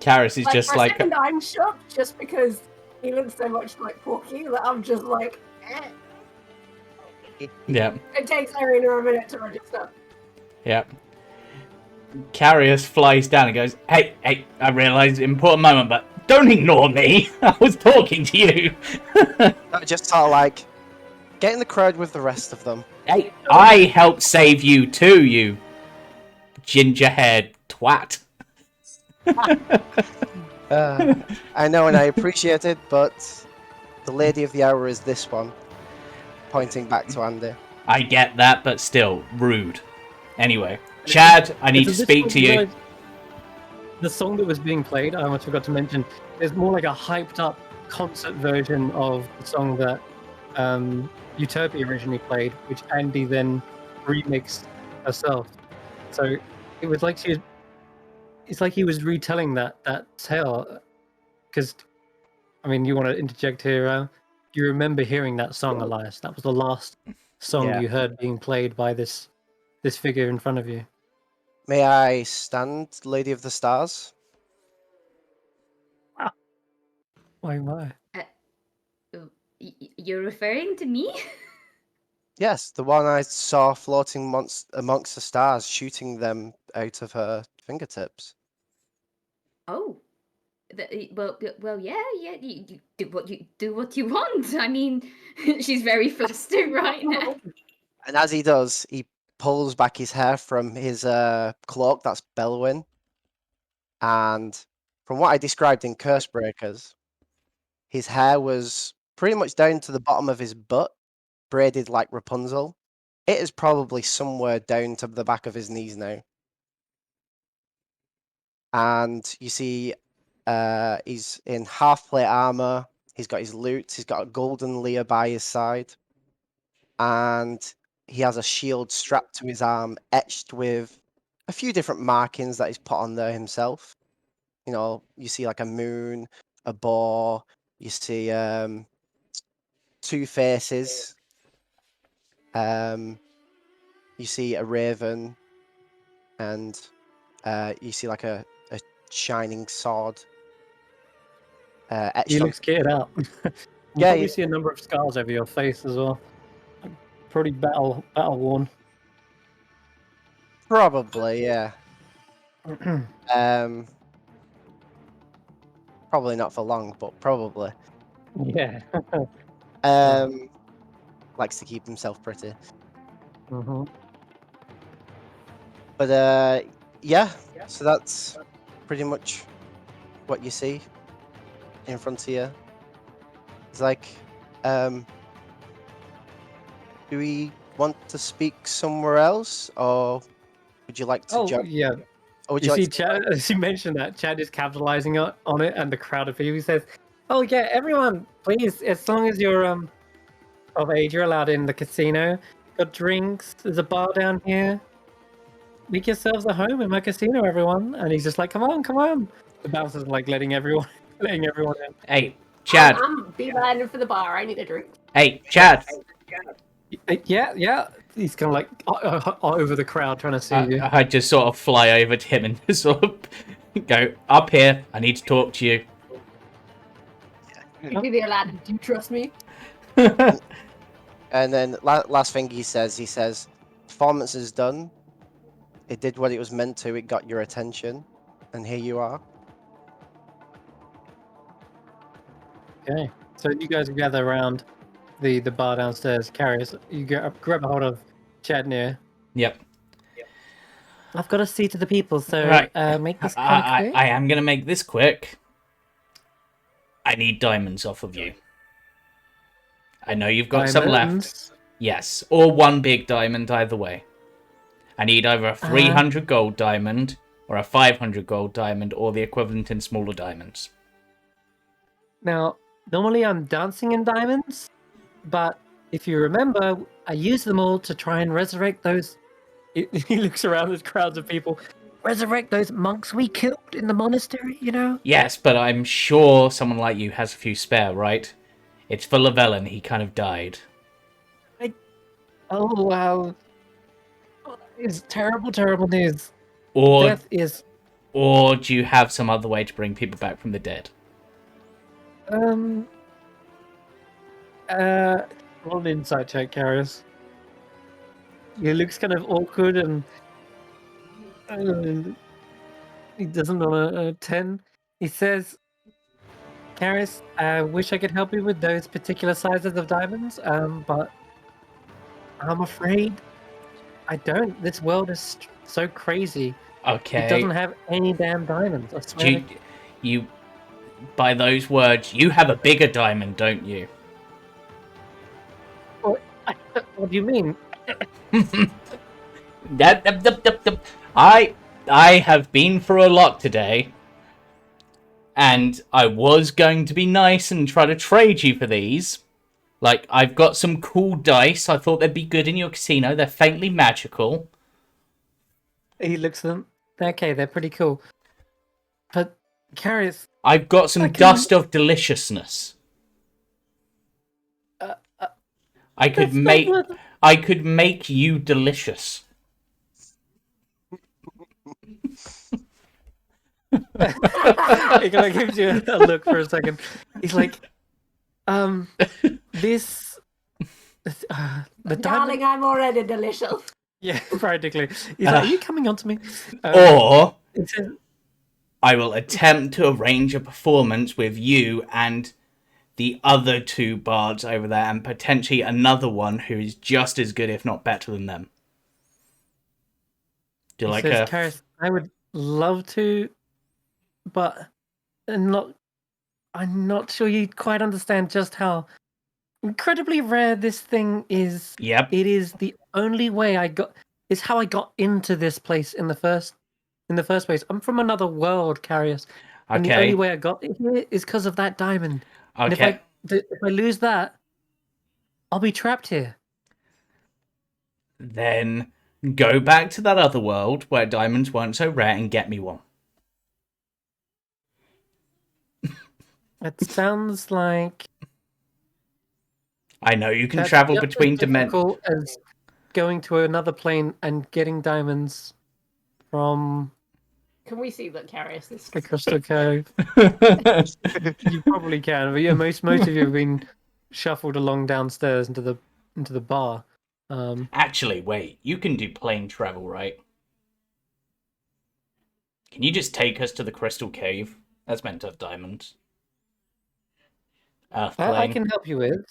[SPEAKER 1] Karis is
[SPEAKER 7] Like,
[SPEAKER 1] just
[SPEAKER 7] for a
[SPEAKER 1] like,
[SPEAKER 7] second, I'm shocked just because he looks so much like Porky that I'm just like, eh.
[SPEAKER 1] yeah,
[SPEAKER 7] It takes Irina a minute to register.
[SPEAKER 1] yeah. Carius flies down and goes, hey, I realise important moment, but don't ignore me. I was talking to you.
[SPEAKER 6] Just sort of like, get in the crowd with the rest of them.
[SPEAKER 1] Hey, I helped save you too, you ginger-haired twat.
[SPEAKER 6] I know and I appreciate it, but the lady of the hour is this one. Pointing back to Andy.
[SPEAKER 1] I get that, but still, rude. Anyway, Chad, I need to speak to you.
[SPEAKER 2] The song that was being played, I almost forgot to mention, is more like a hyped up concert version of the song that Utopia originally played, which Andy then remixed herself. So it was like it's like he was retelling that tale. Because, I mean, you want to interject here? You remember hearing that song, Elias? That was the last song you heard being played by this figure in front of you.
[SPEAKER 6] May I stand, Lady of the Stars?
[SPEAKER 2] Why am I?
[SPEAKER 3] You're referring to me?
[SPEAKER 6] Yes, the one I saw floating amongst the stars, shooting them out of her fingertips.
[SPEAKER 3] Oh. Well, yeah. You do what you want. I mean, she's very flustered right now.
[SPEAKER 6] And as he does, he pulls back his hair from his cloak that's bellowing. And from what I described in Cursebreakers, his hair was pretty much down to the bottom of his butt, braided like Rapunzel. It is probably somewhere down to the back of his knees now. And you see he's in half-plate armor. He's got his lute. He's got a golden Lear by his side. And he has a shield strapped to his arm, etched with a few different markings that he's put on there himself. You know, you see like a moon, a boar, You see two faces. You see a raven, and you see like a shining sword.
[SPEAKER 2] He
[SPEAKER 6] Etched on.
[SPEAKER 2] looks kitted out. You
[SPEAKER 6] Yeah,
[SPEAKER 2] probably see a number of scars over your face as well. Pretty battle worn.
[SPEAKER 6] Probably, yeah. Probably not for long, but probably.
[SPEAKER 2] Yeah.
[SPEAKER 6] Likes to keep himself pretty.
[SPEAKER 2] hmm
[SPEAKER 6] But yeah. So that's pretty much what you see in front of you. It's like, do we want to speak somewhere else, or would you like to
[SPEAKER 2] Oh
[SPEAKER 6] jump?
[SPEAKER 2] yeah.
[SPEAKER 6] Or would
[SPEAKER 2] You
[SPEAKER 6] you like
[SPEAKER 2] see,
[SPEAKER 6] to
[SPEAKER 2] Chad, as you mentioned that, Chad is capitalizing on it, and the crowd of people. He says, "Oh yeah, everyone, please, as long as you're of age, you're allowed in the casino. Got drinks. There's a bar down here. Make yourselves at home in my casino, everyone." And he's just like, "Come on, come on." The bouncer's like letting everyone in.
[SPEAKER 1] Hey, Chad.
[SPEAKER 4] I'm beelining for the bar. I need a drink.
[SPEAKER 1] Hey, Chad.
[SPEAKER 2] Yeah. He's kind of like over the crowd trying to see you.
[SPEAKER 1] I just sort of fly over to him and sort of go, up here. I need to talk to you.
[SPEAKER 4] Give me the lad. Do you trust me?
[SPEAKER 6] And then last thing he says, performance is done. It did what it was meant to. It got your attention, and here you are.
[SPEAKER 2] Okay, so you guys gather around the bar downstairs. Carries you grab a hold of Chad near.
[SPEAKER 1] Yep.
[SPEAKER 2] I've got to see to the people, so
[SPEAKER 1] Right.
[SPEAKER 2] make this kind of quick.
[SPEAKER 1] I am going to make this quick. I need diamonds off of you. I know you've got some left. Yes, or one big diamond, either way. I need either a 300 gold diamond or a 500 gold diamond or the equivalent in smaller diamonds.
[SPEAKER 2] Now, normally I'm dancing in diamonds, but if you remember, I used them all to try and resurrect those. He looks around at crowds of people. Resurrect those monks we killed in the monastery, you know?
[SPEAKER 1] Yes, but I'm sure someone like you has a few spare, right? It's for Llewellyn. He kind of died.
[SPEAKER 2] Oh, wow. It's terrible, terrible news.
[SPEAKER 1] Or
[SPEAKER 2] Death is...
[SPEAKER 1] Or do you have some other way to bring people back from the dead?
[SPEAKER 2] Roll an insight check, Karis. He looks kind of awkward and he doesn't want a 10. He says, Karis, I wish I could help you with those particular sizes of diamonds, but I'm afraid I don't. This world is so crazy.
[SPEAKER 1] Okay.
[SPEAKER 2] It doesn't have any damn diamonds. I swear.
[SPEAKER 1] You, by those words, you have a bigger diamond, don't you?
[SPEAKER 2] What do you mean?
[SPEAKER 1] I have been through a lot today, and I was going to be nice and try to trade you for these. Like, I've got some cool dice. I thought they'd be good in your casino. They're faintly magical.
[SPEAKER 2] He looks at them. Okay, they're pretty cool. But, Karis...
[SPEAKER 1] I've got some dust of deliciousness. I could make you delicious.
[SPEAKER 2] He kind of gives you a look for a second. He's like, this... the
[SPEAKER 7] Darling, I'm already delicious.
[SPEAKER 2] Yeah, practically. He's like, are you coming on to me?
[SPEAKER 1] Or I will attempt to arrange a performance with you and the other two bards over there, and potentially another one who is just as good, if not better than them. Do you like
[SPEAKER 2] says, Karis, I would love to, but I'm not sure you quite understand just how incredibly rare this thing is.
[SPEAKER 1] Yep.
[SPEAKER 2] It is the only way is how I got into this place in the first place. I'm from another world, Carius. And the only way I got here is because of that diamond.
[SPEAKER 1] Okay.
[SPEAKER 2] And if I lose that, I'll be trapped here.
[SPEAKER 1] Then go back to that other world where diamonds weren't so rare and get me one.
[SPEAKER 2] It sounds like
[SPEAKER 1] I know you can
[SPEAKER 2] that's
[SPEAKER 1] travel
[SPEAKER 2] just
[SPEAKER 1] between
[SPEAKER 2] as
[SPEAKER 1] dimensions.
[SPEAKER 2] difficult as going to another plane and getting diamonds from
[SPEAKER 4] Can we see that Carius is?
[SPEAKER 2] the Crystal Cove. You probably can, but yeah, most of you have been shuffled along downstairs into the bar.
[SPEAKER 1] Actually, wait. You can do plane travel, right? Can you just take us to the Crystal Cave? That's meant to have diamonds. Earth plane.
[SPEAKER 2] I can help you with.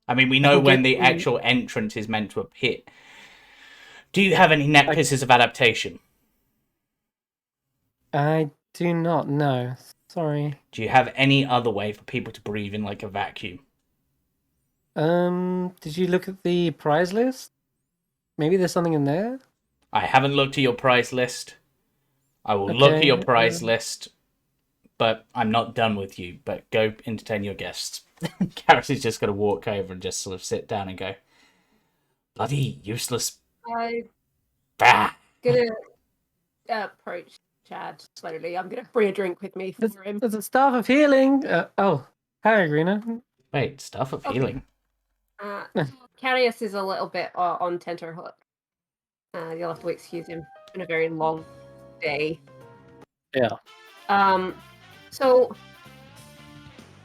[SPEAKER 1] I mean, we
[SPEAKER 2] I
[SPEAKER 1] know
[SPEAKER 2] can
[SPEAKER 1] when
[SPEAKER 2] get
[SPEAKER 1] the
[SPEAKER 2] you-
[SPEAKER 1] actual entrance is meant to appear. Do you have any necklaces of adaptation?
[SPEAKER 2] I do not know. Sorry.
[SPEAKER 1] Do you have any other way for people to breathe in like a vacuum?
[SPEAKER 2] Did you look at the prize list? Maybe there's something in there.
[SPEAKER 1] I haven't looked at your prize list. I will look at your
[SPEAKER 2] Okay,
[SPEAKER 1] prize list, but I'm not done with you. But go entertain your guests. Garrus is just going to walk over and just sort of sit down and go, bloody useless.
[SPEAKER 4] I'm
[SPEAKER 1] Bah!
[SPEAKER 4] gonna approach Chad slowly. I'm gonna bring a drink with me for him.
[SPEAKER 2] There's a staff of healing. Hi, Rena.
[SPEAKER 1] Wait, stuff of
[SPEAKER 4] Okay.
[SPEAKER 1] healing.
[SPEAKER 4] Carius is a little bit on tenterhook. You'll have to excuse him. It's been a very long day.
[SPEAKER 2] Yeah.
[SPEAKER 4] So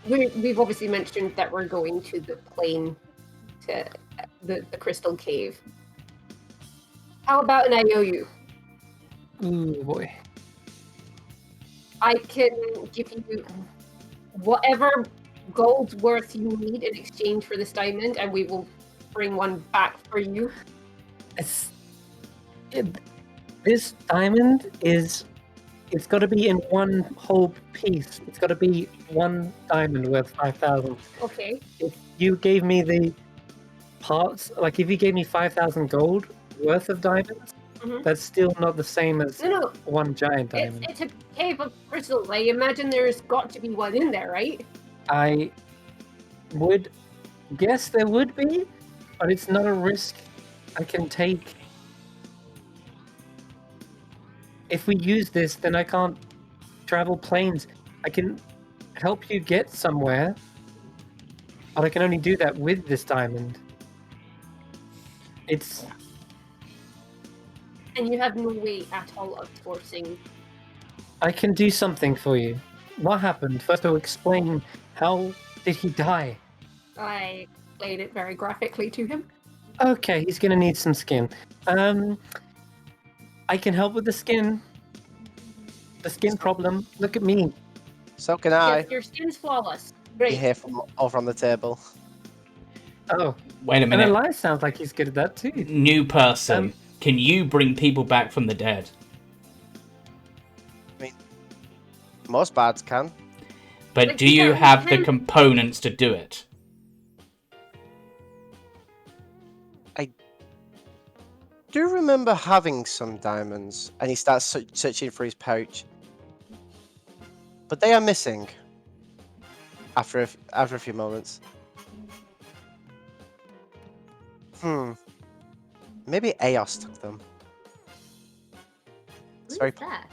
[SPEAKER 4] we've obviously mentioned that we're going to the plane, to the Crystal Cave. How about an IOU?
[SPEAKER 2] Ooh boy.
[SPEAKER 4] I can give you whatever gold's worth you need in exchange for this diamond, and we will bring one back for you.
[SPEAKER 2] This diamond it's got to be in one whole piece. It's got to be one diamond worth 5,000.
[SPEAKER 4] Okay.
[SPEAKER 2] If you gave me the parts, like if you gave me 5,000 gold worth of diamonds,
[SPEAKER 4] Mhm.
[SPEAKER 2] that's still not the same as
[SPEAKER 4] No,
[SPEAKER 2] one giant diamond.
[SPEAKER 4] it's a cave of crystals. I imagine there's got to be one in there, right?
[SPEAKER 2] I would guess there would be, but it's not a risk I can take. If we use this, then I can't travel planes. I can help you get somewhere, but I can only do that with this diamond. It's
[SPEAKER 4] And you have no way at all of forcing.
[SPEAKER 2] I can do something for you. What happened? First, I'll explain how did he die.
[SPEAKER 4] I explained it very graphically to him.
[SPEAKER 2] Okay, he's gonna need some skin. I can help with the skin. The skin problem. Look at me.
[SPEAKER 6] So can I.
[SPEAKER 4] Yes, your skin's flawless.
[SPEAKER 6] You
[SPEAKER 4] Great.
[SPEAKER 6] hear from over on the table.
[SPEAKER 2] Oh,
[SPEAKER 1] Wait a
[SPEAKER 2] and
[SPEAKER 1] minute.
[SPEAKER 2] Elias sounds like he's good at that too.
[SPEAKER 1] New person. Can you bring people back from the dead?
[SPEAKER 6] Most bards can.
[SPEAKER 1] But
[SPEAKER 4] Like,
[SPEAKER 1] do you
[SPEAKER 4] yeah, we
[SPEAKER 1] have the
[SPEAKER 4] can-
[SPEAKER 1] components to do it?
[SPEAKER 6] Do you remember having some diamonds? And he starts searching for his pouch. But they are missing. After a few moments. Maybe Eos took them.
[SPEAKER 3] Who's
[SPEAKER 6] very-
[SPEAKER 3] that?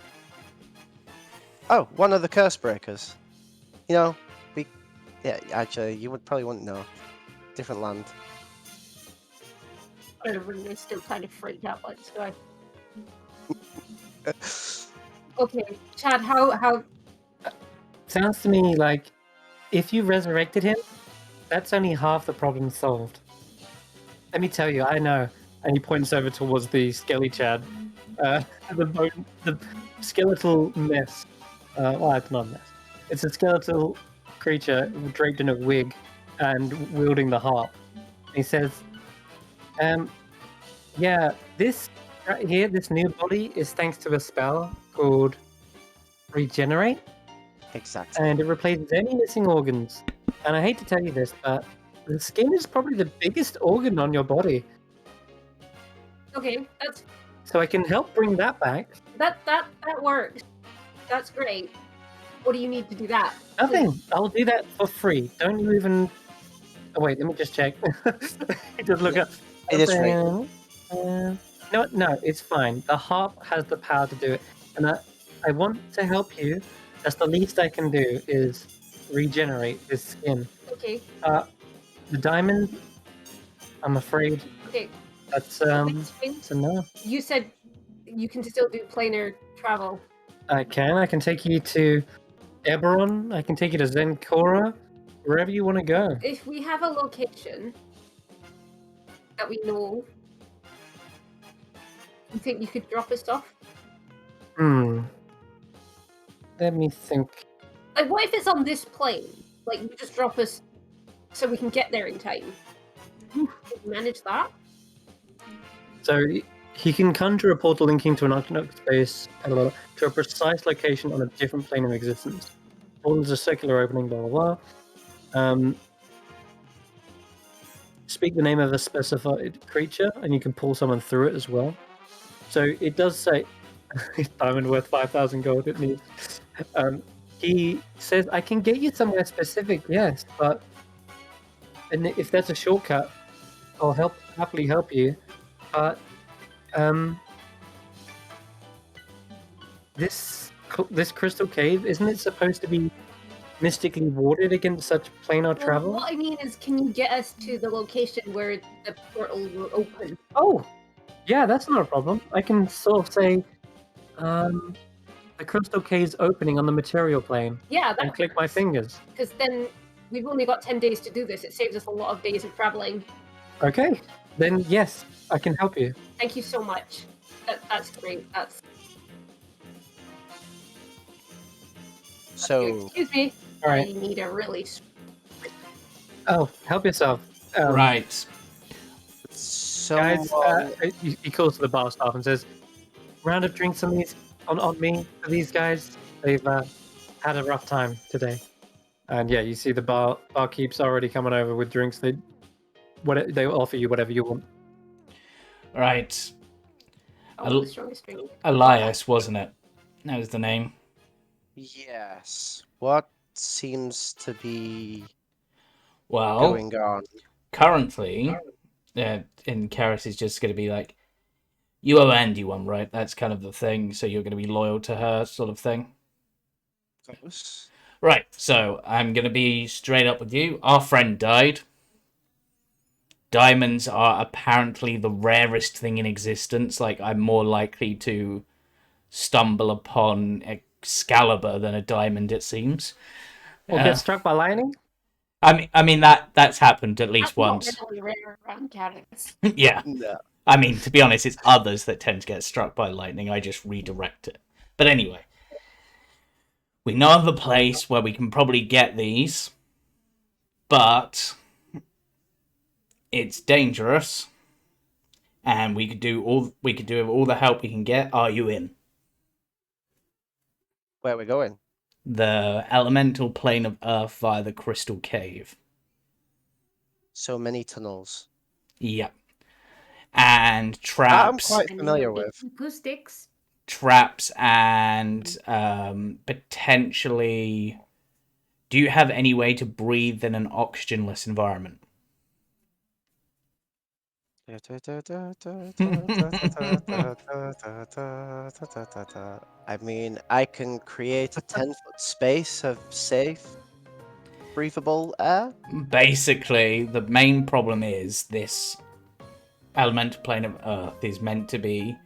[SPEAKER 6] Oh, one of the curse breakers. You know, yeah, actually, you probably wouldn't know. Different land.
[SPEAKER 4] Everyone's still kind of freaked out by this guy. Okay, Chad, how
[SPEAKER 2] Sounds to me like if you resurrected him, that's only half the problem solved. Let me tell you, I know. And he points over towards the skelly Chad. The skeletal mess. Well, it's not a mess. It's a skeletal creature draped in a wig and wielding the harp. He says, yeah, this right here, this new body is thanks to a spell called Regenerate,
[SPEAKER 6] Exactly.
[SPEAKER 2] and it replaces any missing organs. And I hate to tell you this, but the skin is probably the biggest organ on your body.
[SPEAKER 4] okay, that's
[SPEAKER 2] So I can help bring that back.
[SPEAKER 4] that works. That's great. What do you need to do that?
[SPEAKER 2] Nothing. I'll do that for free. Don't you even... Oh, wait, let me just check. Just look up.
[SPEAKER 6] It is free.
[SPEAKER 2] No, it's fine. The harp has the power to do it. And I want to help you. That's the least I can do is regenerate his skin.
[SPEAKER 4] Okay.
[SPEAKER 2] The diamond, I'm afraid
[SPEAKER 4] Okay.
[SPEAKER 2] that's
[SPEAKER 4] It's fine.
[SPEAKER 2] it's a no.
[SPEAKER 4] You said you can still do planar travel.
[SPEAKER 2] I can take you to Eberron, I can take you to Zencora, wherever you want to go.
[SPEAKER 4] If we have a location that we know, you think you could drop us off?
[SPEAKER 2] Let me think.
[SPEAKER 4] Like, what if it's on this plane? Like, you just drop us so we can get there in time. Can you manage that?
[SPEAKER 2] So he can conjure a portal linking to an octanoc space to a precise location on a different plane of existence. Portal is a circular opening, blah blah blah. Speak the name of a specified creature, and you can pull someone through it as well. So it does say diamond worth 5,000 gold. It needs. He says, "I can get you somewhere specific, yes, but and if that's a shortcut, I'll happily help you. But this crystal cave, isn't it supposed to be mystically warded against such planar travel?"
[SPEAKER 4] Well, what I mean is, can you get us to the location where the portal will open?
[SPEAKER 2] Oh, yeah, that's not a problem. I can sort of say, the crystal cave's opening on the material plane,
[SPEAKER 4] Yeah,
[SPEAKER 2] and click my fingers.
[SPEAKER 4] Because then we've only got 10 days to do this. It saves us a lot of days of traveling.
[SPEAKER 2] Okay, then yes, I can help you.
[SPEAKER 4] Thank you so much. That's great. That's.
[SPEAKER 6] So,
[SPEAKER 4] Excuse me.
[SPEAKER 2] All right.
[SPEAKER 4] I need a really.
[SPEAKER 2] Oh, help yourself.
[SPEAKER 1] Right.
[SPEAKER 2] Guys,
[SPEAKER 6] someone...
[SPEAKER 2] he calls to the bar staff and says, "Round of drinks on these, on me for these guys. They've had a rough time today." And yeah, you see the barkeep's already coming over with drinks. They will offer you whatever you want.
[SPEAKER 1] Right.
[SPEAKER 4] Oh, the strongest drink.
[SPEAKER 1] Elias, wasn't it? That was the name.
[SPEAKER 6] Yes. What seems to be
[SPEAKER 1] Well,
[SPEAKER 6] going on?
[SPEAKER 1] currently, in Karis is just going to be like, you owe Andy one, right? That's kind of the thing. So you're going to be loyal to her, sort of thing.
[SPEAKER 6] Close.
[SPEAKER 1] Right. So I'm going to be straight up with you. Our friend died. Diamonds are apparently the rarest thing in existence. Like, I'm more likely to stumble upon Excalibur than a diamond, it seems.
[SPEAKER 2] Or get struck by lightning?
[SPEAKER 1] I mean that's happened at least
[SPEAKER 4] That's not
[SPEAKER 1] once.
[SPEAKER 4] really rare around Caddis.
[SPEAKER 1] Yeah.
[SPEAKER 6] No.
[SPEAKER 1] I mean, to be honest, it's others that tend to get struck by lightning. I just redirect it. But anyway, we know of a place where we can probably get these, but it's dangerous, and we could do all the help we can get. Are you in?
[SPEAKER 6] Where are we going?
[SPEAKER 1] The elemental plane of Earth via the Crystal Cave.
[SPEAKER 6] So many tunnels.
[SPEAKER 1] Yep. And
[SPEAKER 6] That I'm
[SPEAKER 1] traps.
[SPEAKER 6] quite familiar with.
[SPEAKER 3] Acoustics.
[SPEAKER 1] Traps and potentially. Do you have any way to breathe in an oxygenless environment?
[SPEAKER 6] I mean, I can create a 10-foot space of safe, breathable air.
[SPEAKER 1] Basically, the main problem is this elemental plane of Earth is meant to be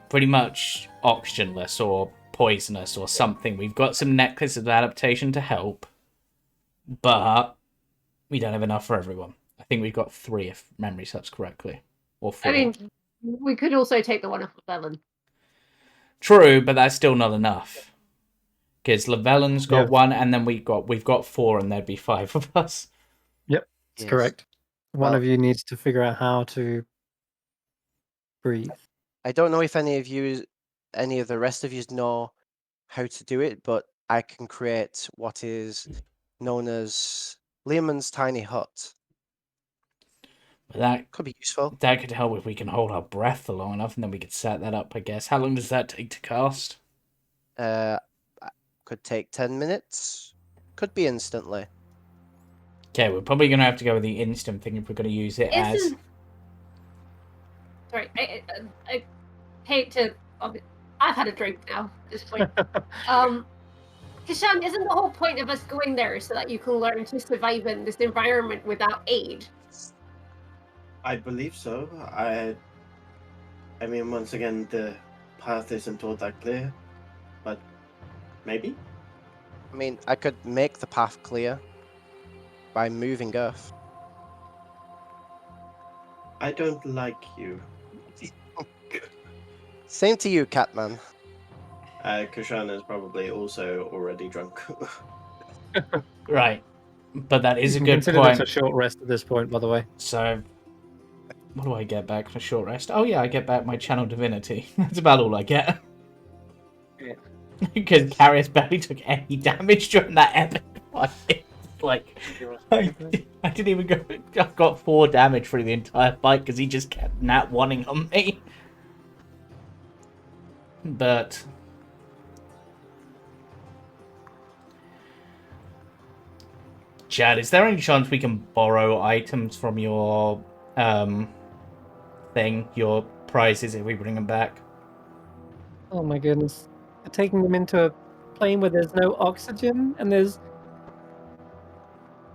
[SPEAKER 1] pretty much oxygenless or poisonous or something. We've got some necklaces of adaptation to help, but we don't have enough for everyone. I think we've got 3 if memory serves correctly. Or 4.
[SPEAKER 4] I mean, we could also take the one off of Ellen.
[SPEAKER 1] True, but that's still not enough. Because Lavellan's got
[SPEAKER 2] Yeah.
[SPEAKER 1] 1, and then we've got 4, and there'd be 5 of us.
[SPEAKER 2] Yep, that's
[SPEAKER 6] Yes.
[SPEAKER 2] correct. One
[SPEAKER 6] Well-
[SPEAKER 2] of you needs to figure out how to breathe.
[SPEAKER 6] I don't know if any of the rest of you know how to do it, but I can create what is known as Lehman's tiny hut.
[SPEAKER 1] But that
[SPEAKER 6] Could be useful.
[SPEAKER 1] could help if we can hold our breath for long enough, and then we could set that up, I guess. How long does that take to cast?
[SPEAKER 6] Could take 10 minutes. Could be instantly.
[SPEAKER 1] Okay, we're probably going to have to go with the instant thing if we're going to use it as...
[SPEAKER 4] Isn't. Sorry, I hate to. I've had a drink now at this point. Kashan, isn't the whole point of us going there so that you can learn to survive in this environment without aid?
[SPEAKER 5] I believe so. I mean, once again, the path isn't all that clear, but maybe.
[SPEAKER 6] I mean, I could make the path clear by moving Earth.
[SPEAKER 5] I don't like you.
[SPEAKER 6] Same to you, Catman.
[SPEAKER 5] Kushan is probably also already drunk.
[SPEAKER 1] Right. But that is
[SPEAKER 2] You
[SPEAKER 1] a
[SPEAKER 2] can
[SPEAKER 1] good
[SPEAKER 2] consider
[SPEAKER 1] point.
[SPEAKER 2] this a short rest at this point, by the way.
[SPEAKER 1] So, what do I get back for short rest? Oh yeah, I get back my channel divinity. That's about all I get.
[SPEAKER 2] Yeah.
[SPEAKER 1] Because Carius barely took any damage during that epic fight. Like, I didn't even go. I got 4 damage through the entire fight because he just kept nat wanting on me. But Chad, is there any chance we can borrow items from your thing, your prizes, if we bring them back?
[SPEAKER 2] Oh my goodness. They're taking them into a plane where there's no oxygen and there's.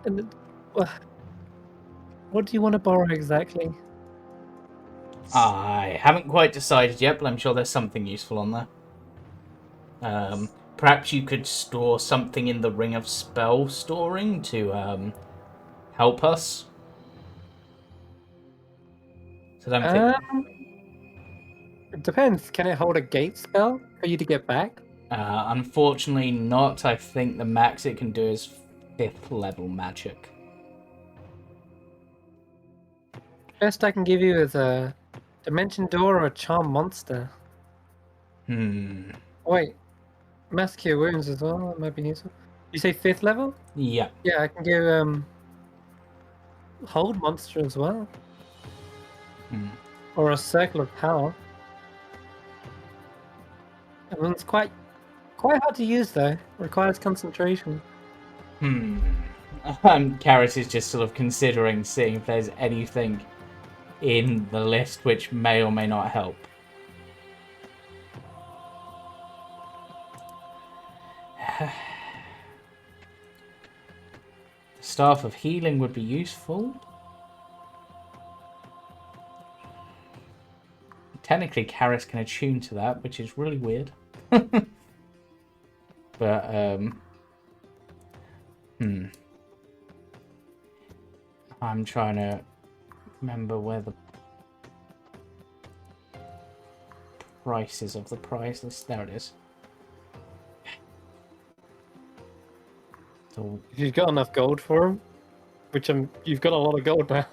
[SPEAKER 2] And what do you want to borrow exactly?
[SPEAKER 1] I haven't quite decided yet, but I'm sure there's something useful on there. Perhaps you could store something in the Ring of Spell storing to help us. So I don't think.
[SPEAKER 2] It depends. Can it hold a gate spell for you to get back?
[SPEAKER 1] Unfortunately not. I think the max it can do is 5th level magic.
[SPEAKER 2] Best I can give you is a Dimension Door or a Charm Monster. Wait, Mass Cure Wounds as well. That might be useful. You say 5th level?
[SPEAKER 1] Yeah.
[SPEAKER 2] Yeah, I can give Hold Monster as well. Or a Circle of Power. That one's quite hard to use though. Requires concentration.
[SPEAKER 1] Karis is just sort of considering seeing if there's anything in the list which may or may not help. The Staff of Healing would be useful. Technically, Karis can attune to that, which is really weird. But, I'm trying to remember where the prices of the prize list. There it is. So,
[SPEAKER 2] If you've got enough gold for them, which you've got a lot of gold now,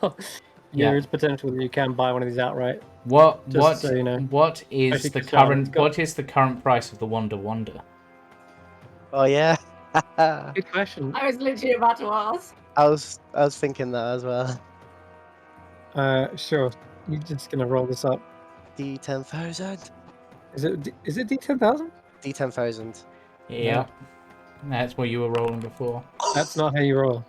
[SPEAKER 1] Yeah.
[SPEAKER 2] there is potential that you can buy one of these outright.
[SPEAKER 1] what
[SPEAKER 2] so you know.
[SPEAKER 1] what is
[SPEAKER 2] Actually,
[SPEAKER 1] the
[SPEAKER 2] Christian, it's
[SPEAKER 1] current
[SPEAKER 2] got-
[SPEAKER 1] what is the current price of the Wonder?
[SPEAKER 6] Oh yeah.
[SPEAKER 2] Good question.
[SPEAKER 7] I was literally about to ask.
[SPEAKER 6] I was thinking that as well.
[SPEAKER 2] Sure. You're just gonna roll this up.
[SPEAKER 6] D10,000.
[SPEAKER 2] Is it D10,000?
[SPEAKER 6] D10,000.
[SPEAKER 1] Yeah, that's what you were rolling before.
[SPEAKER 2] That's not how you roll.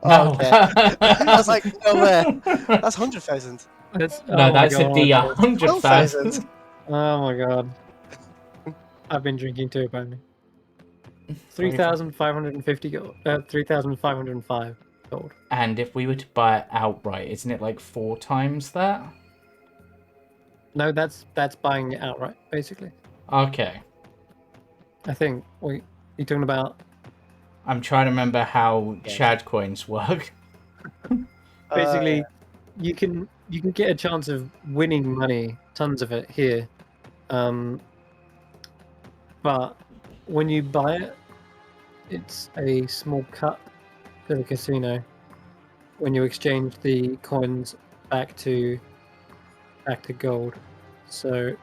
[SPEAKER 1] No,
[SPEAKER 6] Okay. I was like, no way. That's 100,000.
[SPEAKER 2] That's
[SPEAKER 1] no, that's a
[SPEAKER 2] God.
[SPEAKER 1] D100,000.
[SPEAKER 2] Oh my god. I've been drinking too, apparently. 3,550 gold. 3,505 gold.
[SPEAKER 1] And if we were to buy it outright, isn't it like 4 times that?
[SPEAKER 2] No, that's buying it outright, basically.
[SPEAKER 1] Okay.
[SPEAKER 2] I think. Wait, you're talking about
[SPEAKER 1] I'm trying to remember how
[SPEAKER 6] Yeah.
[SPEAKER 1] Chad coins work.
[SPEAKER 2] basically you can get a chance of winning money, tons of it here. But when you buy it, it's a small cut for the casino when you exchange the coins back to gold. So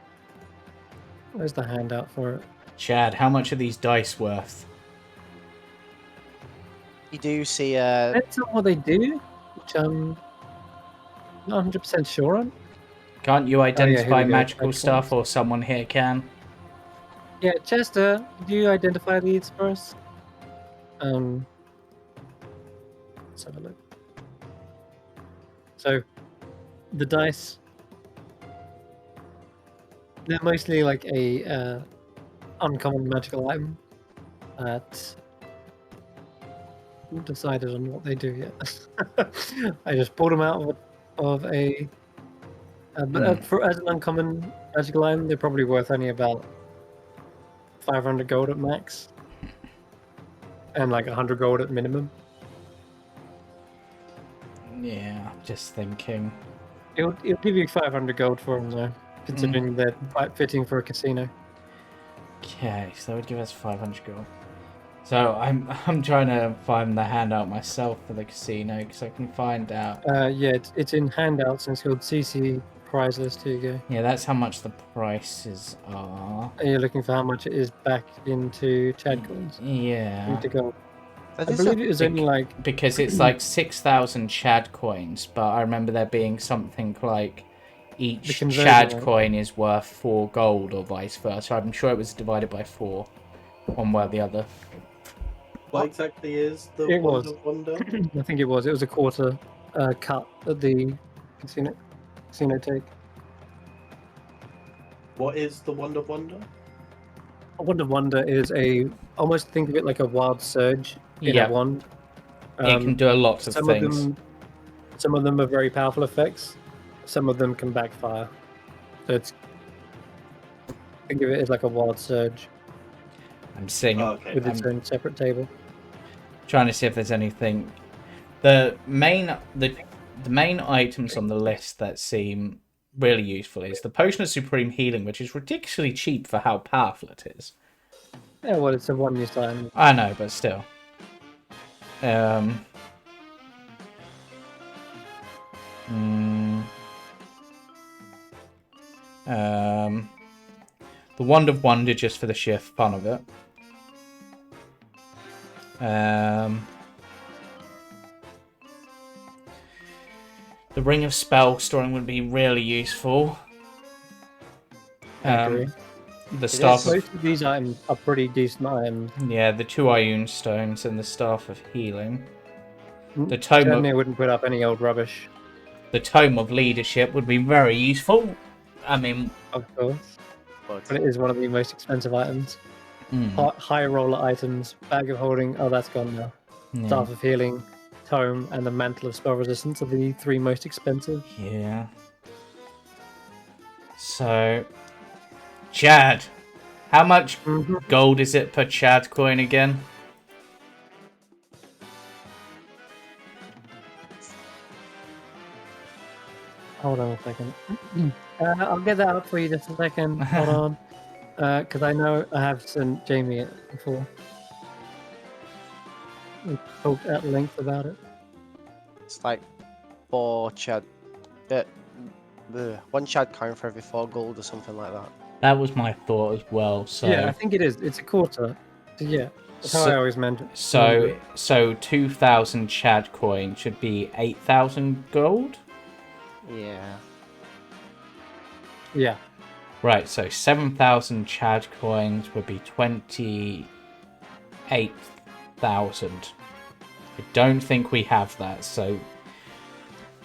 [SPEAKER 2] where's the handout for it?
[SPEAKER 1] Chad, how much are these dice worth?
[SPEAKER 6] You do see
[SPEAKER 2] Depends on what they do, which I'm not 100% sure on.
[SPEAKER 1] Can't you
[SPEAKER 2] here
[SPEAKER 1] identify
[SPEAKER 2] we go.
[SPEAKER 1] magical
[SPEAKER 2] Excellent.
[SPEAKER 1] stuff, or someone here can?
[SPEAKER 2] Yeah, Chester, do you identify these for us? Let's have a look. So, the dice, they're mostly like a uncommon magical item. at. I haven't decided on what they do yet. I just pulled them out of a. But as an uncommon magical item, they're probably worth only about 500 gold at max, and like 100 gold at minimum.
[SPEAKER 1] Yeah, just thinking.
[SPEAKER 2] It'll give you 500 gold for them though, considering they're quite fitting for a casino.
[SPEAKER 1] Okay, so that would give us 500 gold. So I'm trying to find the handout myself for the casino because I can find out.
[SPEAKER 2] Yeah, it's in handouts and it's called CC prize list. Here you go.
[SPEAKER 1] Yeah, that's how much the prices are.
[SPEAKER 2] And you're looking for how much it is back into Chad coins.
[SPEAKER 1] Yeah.
[SPEAKER 2] Into gold.
[SPEAKER 6] That
[SPEAKER 2] I
[SPEAKER 6] is
[SPEAKER 2] believe it was only like
[SPEAKER 1] Because it's like 6,000 Chad coins, but I remember there being something like each
[SPEAKER 2] conversion
[SPEAKER 1] Chad
[SPEAKER 2] rate.
[SPEAKER 1] coin is worth 4 gold or vice versa. I'm sure it was divided by 4, one way or the other.
[SPEAKER 5] What exactly is the
[SPEAKER 2] It
[SPEAKER 5] Wonder
[SPEAKER 2] was.
[SPEAKER 5] Wonder?
[SPEAKER 2] I think it was a quarter cut at the casino take.
[SPEAKER 5] What is the Wonder Wonder?
[SPEAKER 2] A Wand of Wonder is almost think of it like a wild surge in
[SPEAKER 1] Yeah.
[SPEAKER 2] a wand.
[SPEAKER 1] It can do a lot of
[SPEAKER 2] some
[SPEAKER 1] things.
[SPEAKER 2] Some of them are very powerful effects. Some of them can backfire. So think of it as like a wild surge
[SPEAKER 1] I'm seeing.
[SPEAKER 5] Oh, okay.
[SPEAKER 2] with its own separate table.
[SPEAKER 1] Trying to see if there's anything. The main items on the list that seem really useful is the Potion of Supreme Healing, which is ridiculously cheap for how powerful it is.
[SPEAKER 2] Yeah, well, it's a one-use item.
[SPEAKER 1] I know, but still. The Wand of Wonder just for the sheer fun of it. The Ring of Spell Storing would be really useful.
[SPEAKER 2] I agree.
[SPEAKER 1] The Staff of,
[SPEAKER 2] Most of these items are pretty decent items.
[SPEAKER 1] yeah, the 2 Ioun Stones and the Staff of Healing. The Tome of,
[SPEAKER 2] Certainly wouldn't put up any old rubbish,
[SPEAKER 1] the Tome of Leadership would be very useful. I mean,
[SPEAKER 2] of course.
[SPEAKER 6] But
[SPEAKER 2] But it is one of the most expensive items. High roller items, Bag of Holding, oh that's gone now.
[SPEAKER 1] yeah.
[SPEAKER 2] Staff of Healing, Tome, and the Mantle of Spell Resistance are the 3 most expensive.
[SPEAKER 1] Yeah. So, Chad, how much gold is it per Chad coin again?
[SPEAKER 2] Hold on a second. I'll get that up for you just a second. Hold on. Because I know I have sent Jamie it before. We talked at length about it.
[SPEAKER 6] it's like 4 Chad. 1 Chad coin for every 4 gold or something like that.
[SPEAKER 1] That was my thought as well. So,
[SPEAKER 2] Yeah, I think it is. It's a quarter. So yeah, that's how I always meant it.
[SPEAKER 1] so 2,000 Chad coin should be 8,000 gold.
[SPEAKER 6] Yeah.
[SPEAKER 2] Yeah.
[SPEAKER 1] Right, so 7,000 Chad coins would be 28,000. I don't think we have that, so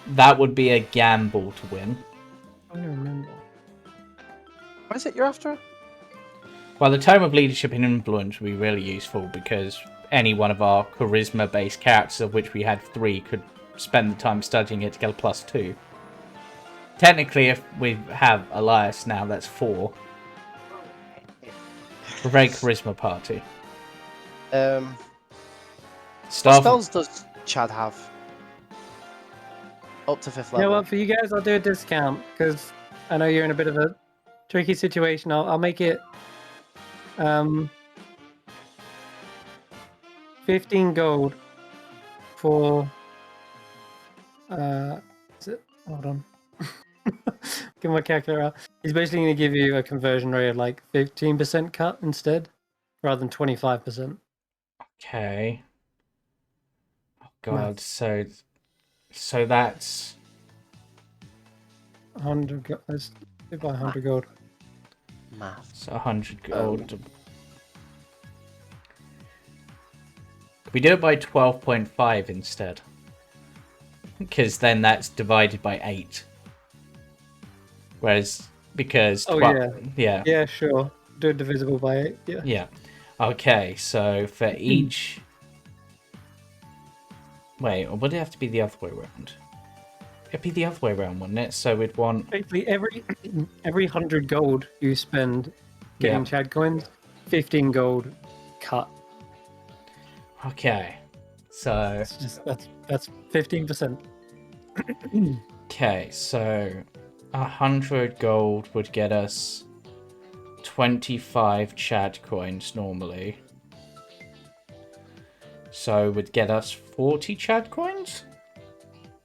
[SPEAKER 1] that would be a gamble to win.
[SPEAKER 2] I don't remember.
[SPEAKER 6] What is it you're after?
[SPEAKER 1] Well, the Tome of Leadership and Influence would be really useful because any one of our charisma-based characters, of which we had 3, could spend the time studying it to get a +2. Technically, if we have Elias now, that's 4. We're a very charisma party.
[SPEAKER 6] What
[SPEAKER 1] Staff.
[SPEAKER 6] spells does Chad have? Up to 5th
[SPEAKER 2] You know
[SPEAKER 6] level.
[SPEAKER 2] what? For you guys, I'll do a discount because I know you're in a bit of a tricky situation. I'll make it 15 gold for is it? Hold on. Get my calculator out. He's basically going to give you a conversion rate of like 15% cut instead, rather than 25%.
[SPEAKER 1] Okay. Oh God. So that's
[SPEAKER 2] 100 gold. Let's do by 100 gold.
[SPEAKER 6] Math.
[SPEAKER 1] 100 gold. Could we do it by 12.5 instead? Because then that's divided by 8. Whereas, because...
[SPEAKER 2] Oh,
[SPEAKER 1] yeah.
[SPEAKER 2] Yeah, sure. Do it divisible by 8. Yeah.
[SPEAKER 1] Yeah. Okay, so for each... Wait, or would it have to be the other way around? It'd be the other way around, wouldn't it? So we'd want...
[SPEAKER 2] Basically, every 100 gold you spend getting
[SPEAKER 1] Yeah.
[SPEAKER 2] Chad coins, 15 gold cut.
[SPEAKER 1] Okay, so...
[SPEAKER 2] It's just, that's 15%.
[SPEAKER 1] Okay, so 100 gold would get us 25 Chad coins normally. So would get us 40 Chad coins?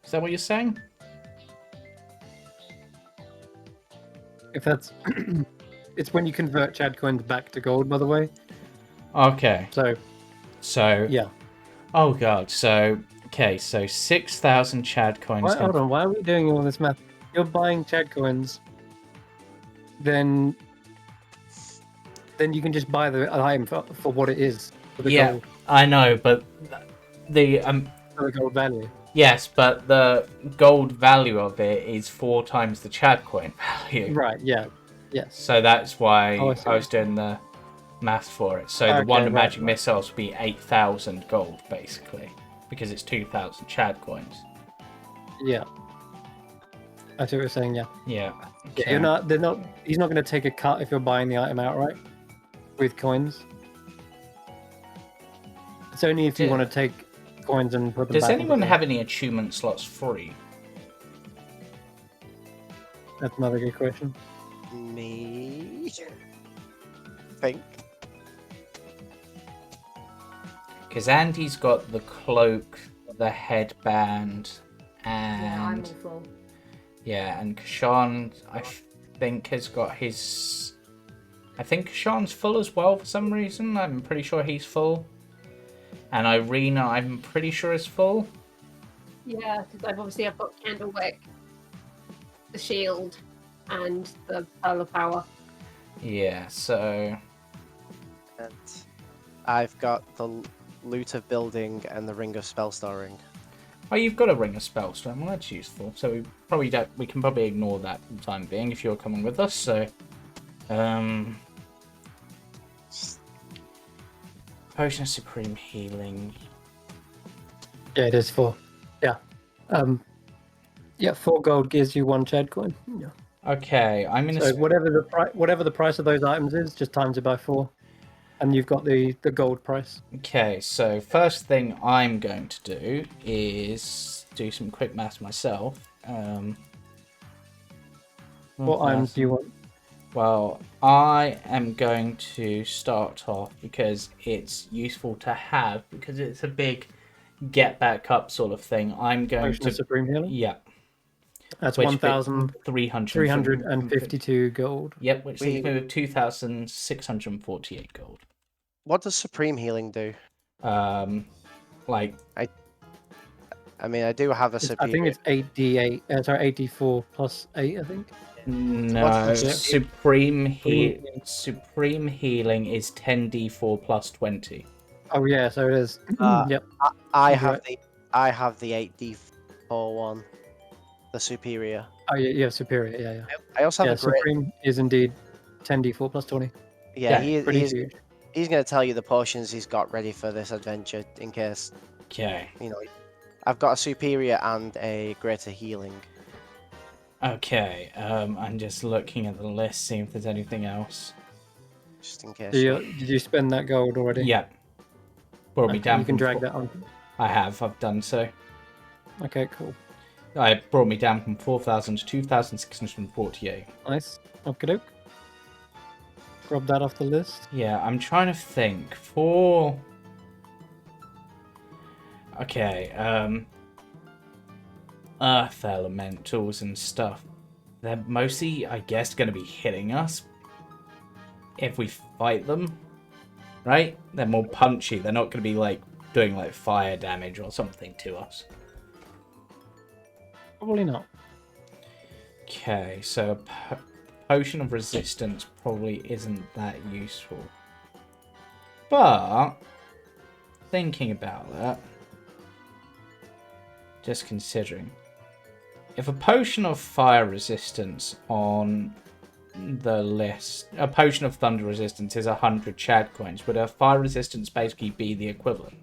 [SPEAKER 1] Is that what you're saying?
[SPEAKER 2] If that's, it's when you convert Chad coins back to gold, by the way.
[SPEAKER 1] Okay,
[SPEAKER 2] So yeah.
[SPEAKER 1] Oh god, so... Okay, so 6,000 Chad coins...
[SPEAKER 2] Hold on, why are we doing all this math? You're buying Chad coins, then you can just buy the item for what it is, for the gold,
[SPEAKER 1] I know, but the...
[SPEAKER 2] for the gold value.
[SPEAKER 1] Yes, but the gold value of it is 4 times the Chad coin value.
[SPEAKER 2] Right, yeah. Yes.
[SPEAKER 1] So that's why
[SPEAKER 2] Oh, I see.
[SPEAKER 1] I was doing the math for it. So the one
[SPEAKER 2] Okay,
[SPEAKER 1] of
[SPEAKER 2] right,
[SPEAKER 1] magic
[SPEAKER 2] right.
[SPEAKER 1] missiles would be 8,000 gold, basically. Because it's 2,000 Chad coins.
[SPEAKER 2] Yeah. I see what you're saying, yeah.
[SPEAKER 1] Yeah.
[SPEAKER 2] Yeah, he's not going to take a cut if you're buying the item outright with coins. It's only if you want to take coins and put them
[SPEAKER 1] Does
[SPEAKER 2] back
[SPEAKER 1] anyone
[SPEAKER 2] into-
[SPEAKER 1] have any achievement slots free?
[SPEAKER 2] That's another good question.
[SPEAKER 6] Me. Think.
[SPEAKER 1] Because Andy's got the cloak, the headband,
[SPEAKER 3] Yeah, I'm
[SPEAKER 1] and...
[SPEAKER 3] all full.
[SPEAKER 1] Yeah, and Kashan, I think, has got his... I think Kashan's full as well for some reason. I'm pretty sure he's full. And Irina, I'm pretty sure is full.
[SPEAKER 4] Yeah, because I've got Candlewick, the shield, and the Pearl of Power.
[SPEAKER 1] Yeah, so...
[SPEAKER 6] And I've got the Loot of Building and the Ring of Spell Storing.
[SPEAKER 1] Oh, you've got a Ring of Spellstone. Well, that's useful. So we can probably ignore that for the time being if you're coming with us. So, Potion of Supreme Healing.
[SPEAKER 2] Yeah, it is 4. Yeah. Yeah, 4 gold gives you 1 Chad coin. Yeah.
[SPEAKER 1] Okay, I'm gonna.
[SPEAKER 2] So whatever the price of those items is, just times it by 4, and you've got the gold price.
[SPEAKER 1] Okay, so first thing I'm going to do is do some quick maths myself.
[SPEAKER 2] What items do you want?
[SPEAKER 1] Well, I am going to start off because it's useful to have because it's a big get back up sort of thing. I'm going
[SPEAKER 2] Potion of
[SPEAKER 1] to
[SPEAKER 2] Supreme Healing?
[SPEAKER 1] yeah,
[SPEAKER 2] That's
[SPEAKER 1] which
[SPEAKER 2] 1,352 gold.
[SPEAKER 1] Yep, which leaves me with 2,648 gold.
[SPEAKER 6] What does Supreme Healing do?
[SPEAKER 1] Like
[SPEAKER 6] I mean, I do have a
[SPEAKER 2] I think
[SPEAKER 6] superior.
[SPEAKER 2] it's 8d8. Sorry, 8d4 plus 8. I think.
[SPEAKER 1] no,
[SPEAKER 6] What's the-
[SPEAKER 1] Supreme Healing is 10d4 plus 20.
[SPEAKER 2] Oh yeah, so it is. Yep.
[SPEAKER 6] I
[SPEAKER 2] You're
[SPEAKER 6] have
[SPEAKER 2] right.
[SPEAKER 6] I have the 8d4 one, the superior.
[SPEAKER 2] Oh yeah, superior. Yeah.
[SPEAKER 6] I also
[SPEAKER 2] Yeah,
[SPEAKER 6] have a great.
[SPEAKER 2] Supreme is indeed 10d4 plus 20.
[SPEAKER 6] Yeah,
[SPEAKER 2] Pretty
[SPEAKER 6] he's
[SPEAKER 2] huge.
[SPEAKER 6] going to tell you the potions he's got ready for this adventure in case
[SPEAKER 1] Okay.
[SPEAKER 6] I've got a superior and a greater healing.
[SPEAKER 1] Okay, I'm just looking at the list, seeing if there's anything else.
[SPEAKER 6] Just in case.
[SPEAKER 2] Did you spend that gold already?
[SPEAKER 1] Yeah. Brought me
[SPEAKER 2] Okay,
[SPEAKER 1] down.
[SPEAKER 2] you can
[SPEAKER 1] from
[SPEAKER 2] drag that on.
[SPEAKER 1] I've done so.
[SPEAKER 2] Okay, cool.
[SPEAKER 1] It brought me down from 4,000 to 2,648.
[SPEAKER 2] Nice. Okie doke. Grab that off the list.
[SPEAKER 1] Yeah, I'm trying to think. For... Okay, Earth elementals and stuff. They're mostly, I guess, going to be hitting us if we fight them, right? They're more punchy. They're not going to be, like, doing, like, fire damage or something to us.
[SPEAKER 2] Probably not.
[SPEAKER 1] Okay, so a potion of resistance probably isn't that useful. But, thinking about that, just considering, if a potion of fire resistance on the list. A potion of thunder resistance is 100 Chad coins. Would a fire resistance basically be the equivalent?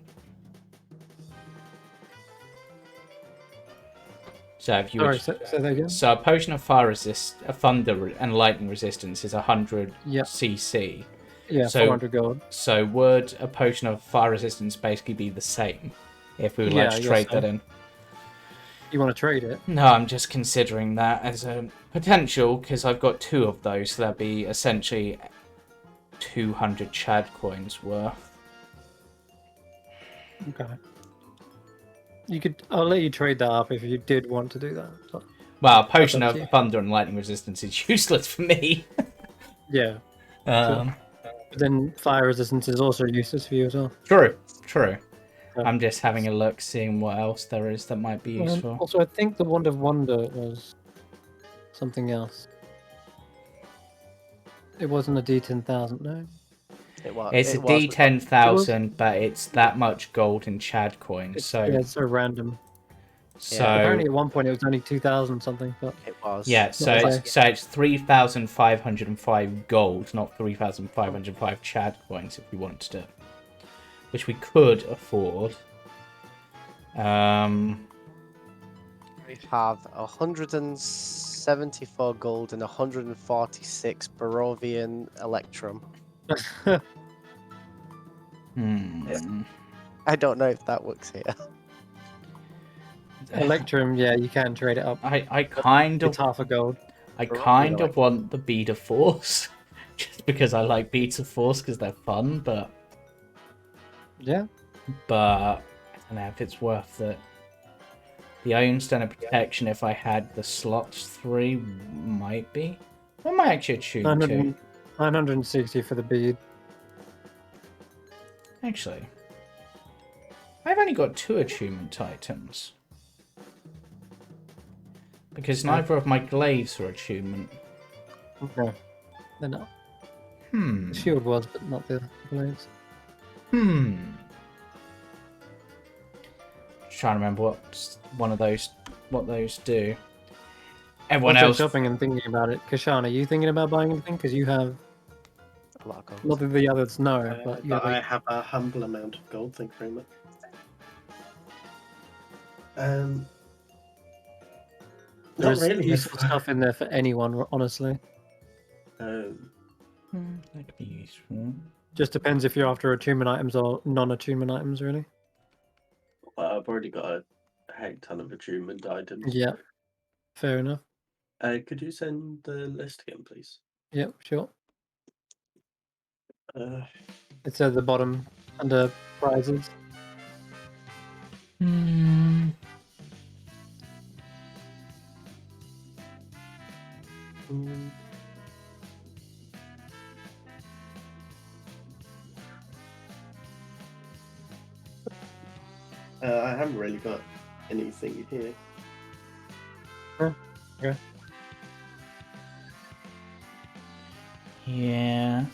[SPEAKER 1] So if you
[SPEAKER 2] Sorry,
[SPEAKER 1] would,
[SPEAKER 2] say that again.
[SPEAKER 1] so a potion of fire resist, a thunder and lightning resistance is 100
[SPEAKER 2] Yeah.
[SPEAKER 1] CC.
[SPEAKER 2] Yeah,
[SPEAKER 1] So-
[SPEAKER 2] 400 gold.
[SPEAKER 1] So would a potion of fire resistance basically be the same if we would
[SPEAKER 2] Yeah,
[SPEAKER 1] like
[SPEAKER 2] I
[SPEAKER 1] to
[SPEAKER 2] guess
[SPEAKER 1] trade
[SPEAKER 2] so.
[SPEAKER 1] that in?
[SPEAKER 2] You want to trade it?
[SPEAKER 1] No, I'm just considering that as a potential because I've got 2 of those, so that'd be essentially 200 Chad coins worth.
[SPEAKER 2] Okay. You could. I'll let you trade that up if you did want to do that. But,
[SPEAKER 1] Well, a potion
[SPEAKER 2] up
[SPEAKER 1] of
[SPEAKER 2] to you.
[SPEAKER 1] thunder and lightning resistance is useless for me.
[SPEAKER 2] yeah.
[SPEAKER 1] um,
[SPEAKER 2] But then fire resistance is also useless for you as well.
[SPEAKER 1] True.
[SPEAKER 2] Yeah.
[SPEAKER 1] I'm just having a look, seeing what else there is that might be useful.
[SPEAKER 2] Also, I think the Wand of Wonder was something else. It wasn't a D10,000, no.
[SPEAKER 1] It's a D10,000, but it's that much gold in Chad coins. So,
[SPEAKER 2] it's so random.
[SPEAKER 1] so
[SPEAKER 2] Apparently, at one point it was only 2,000 something. But
[SPEAKER 6] It was.
[SPEAKER 1] yeah, so
[SPEAKER 2] Okay.
[SPEAKER 1] it's 3,505 gold, not 3,505 Chad coins if we wanted to do it, which we could afford.
[SPEAKER 6] We have 174 gold and 146 Barovian Electrum. I don't know if that works here.
[SPEAKER 2] Electrum, yeah, you can trade it up.
[SPEAKER 1] I kind
[SPEAKER 2] It's
[SPEAKER 1] of
[SPEAKER 2] half a gold.
[SPEAKER 1] want the Bead of Force, just because I like Beads of Force because they're fun, but
[SPEAKER 2] Yeah.
[SPEAKER 1] I don't know if it's worth it. The Iron Stone of Protection, if I had the slots 3, might be. I might actually tune 2.
[SPEAKER 2] 960 for the bead.
[SPEAKER 1] Actually, I've only got 2 attunement items. Because neither of my glaives are attunement.
[SPEAKER 2] No, they're not.
[SPEAKER 1] Hmm.
[SPEAKER 2] The shield was, but not the blades.
[SPEAKER 1] Just trying to remember what those do. Everyone
[SPEAKER 2] Also
[SPEAKER 1] else.
[SPEAKER 2] shopping and thinking about it. Kashan, are you thinking about buying anything? Because you have,
[SPEAKER 6] A lot of gold.
[SPEAKER 2] not that the others know, but you
[SPEAKER 5] But
[SPEAKER 2] have
[SPEAKER 5] I
[SPEAKER 2] like,
[SPEAKER 5] have a humble amount of gold, thank you very much. Not
[SPEAKER 2] there's
[SPEAKER 5] really.
[SPEAKER 2] useful stuff in there for anyone, honestly.
[SPEAKER 1] That could be useful.
[SPEAKER 2] Just depends if you're after attunement items or non-attunement items, really.
[SPEAKER 5] Well, I've already got a heck ton of attunement items.
[SPEAKER 2] Yeah, fair enough.
[SPEAKER 5] Could you send the list again, please?
[SPEAKER 2] Yep, sure.
[SPEAKER 5] Uh,
[SPEAKER 2] It's at the bottom under prizes.
[SPEAKER 5] I haven't really got anything here.
[SPEAKER 2] Okay.
[SPEAKER 1] Yeah.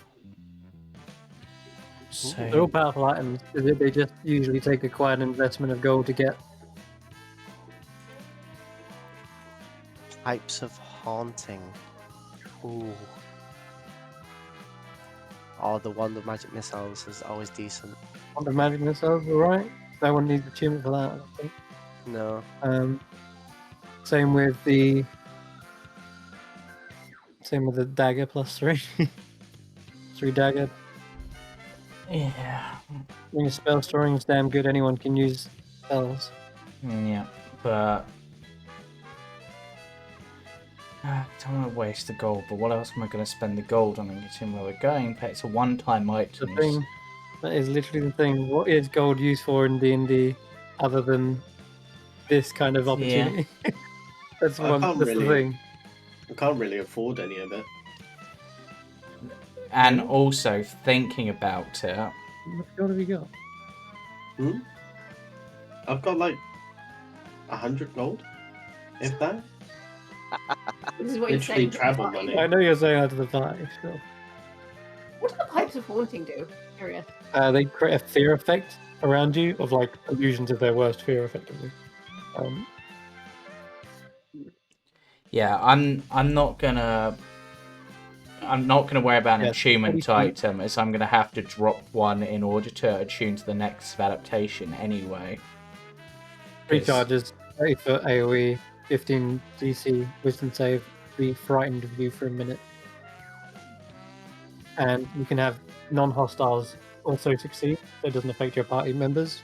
[SPEAKER 2] They're all powerful items. They just usually take a quite an investment of gold to get.
[SPEAKER 6] Types of haunting. Ooh. Oh, the one with magic missiles is always decent.
[SPEAKER 2] On the magic missiles, alright. No one needs achievement for that, I don't think.
[SPEAKER 6] No.
[SPEAKER 2] Same with the dagger plus 3. 3 dagger.
[SPEAKER 1] Yeah.
[SPEAKER 2] Ring of spell storing is damn good. Anyone can use spells.
[SPEAKER 1] Yeah, but I don't want to waste the gold. But what else am I going to spend the gold on and get in where we're going? It's a one-time
[SPEAKER 2] The
[SPEAKER 1] item.
[SPEAKER 2] thing. That is literally the thing. What is gold used for in D&D other than this kind of opportunity? That's
[SPEAKER 5] I can't
[SPEAKER 2] the
[SPEAKER 5] really-
[SPEAKER 2] thing.
[SPEAKER 5] I can't really afford any of it.
[SPEAKER 1] And also thinking about it.
[SPEAKER 2] What gold have you got?
[SPEAKER 5] I've got like 100 gold, if that.
[SPEAKER 4] This is what you're
[SPEAKER 5] Literally
[SPEAKER 4] saying.
[SPEAKER 5] travel money.
[SPEAKER 2] I know you're saying that to the party, sure.
[SPEAKER 4] What do the pipes of haunting do? Curious.
[SPEAKER 2] They create a fear effect around you of like illusions of their worst fear, effectively.
[SPEAKER 1] Yeah, I'm not gonna I'm not going to worry about an
[SPEAKER 2] Yes,
[SPEAKER 1] attunement
[SPEAKER 2] 40 feet.
[SPEAKER 1] item, as I'm going to have to drop one in order to attune to the next adaptation anyway.
[SPEAKER 2] 3
[SPEAKER 1] 'Cause-
[SPEAKER 2] charges, 30 foot AoE, 15 DC, wisdom save, be frightened of you for a minute. And you can have non-hostiles also succeed, so it doesn't affect your party members.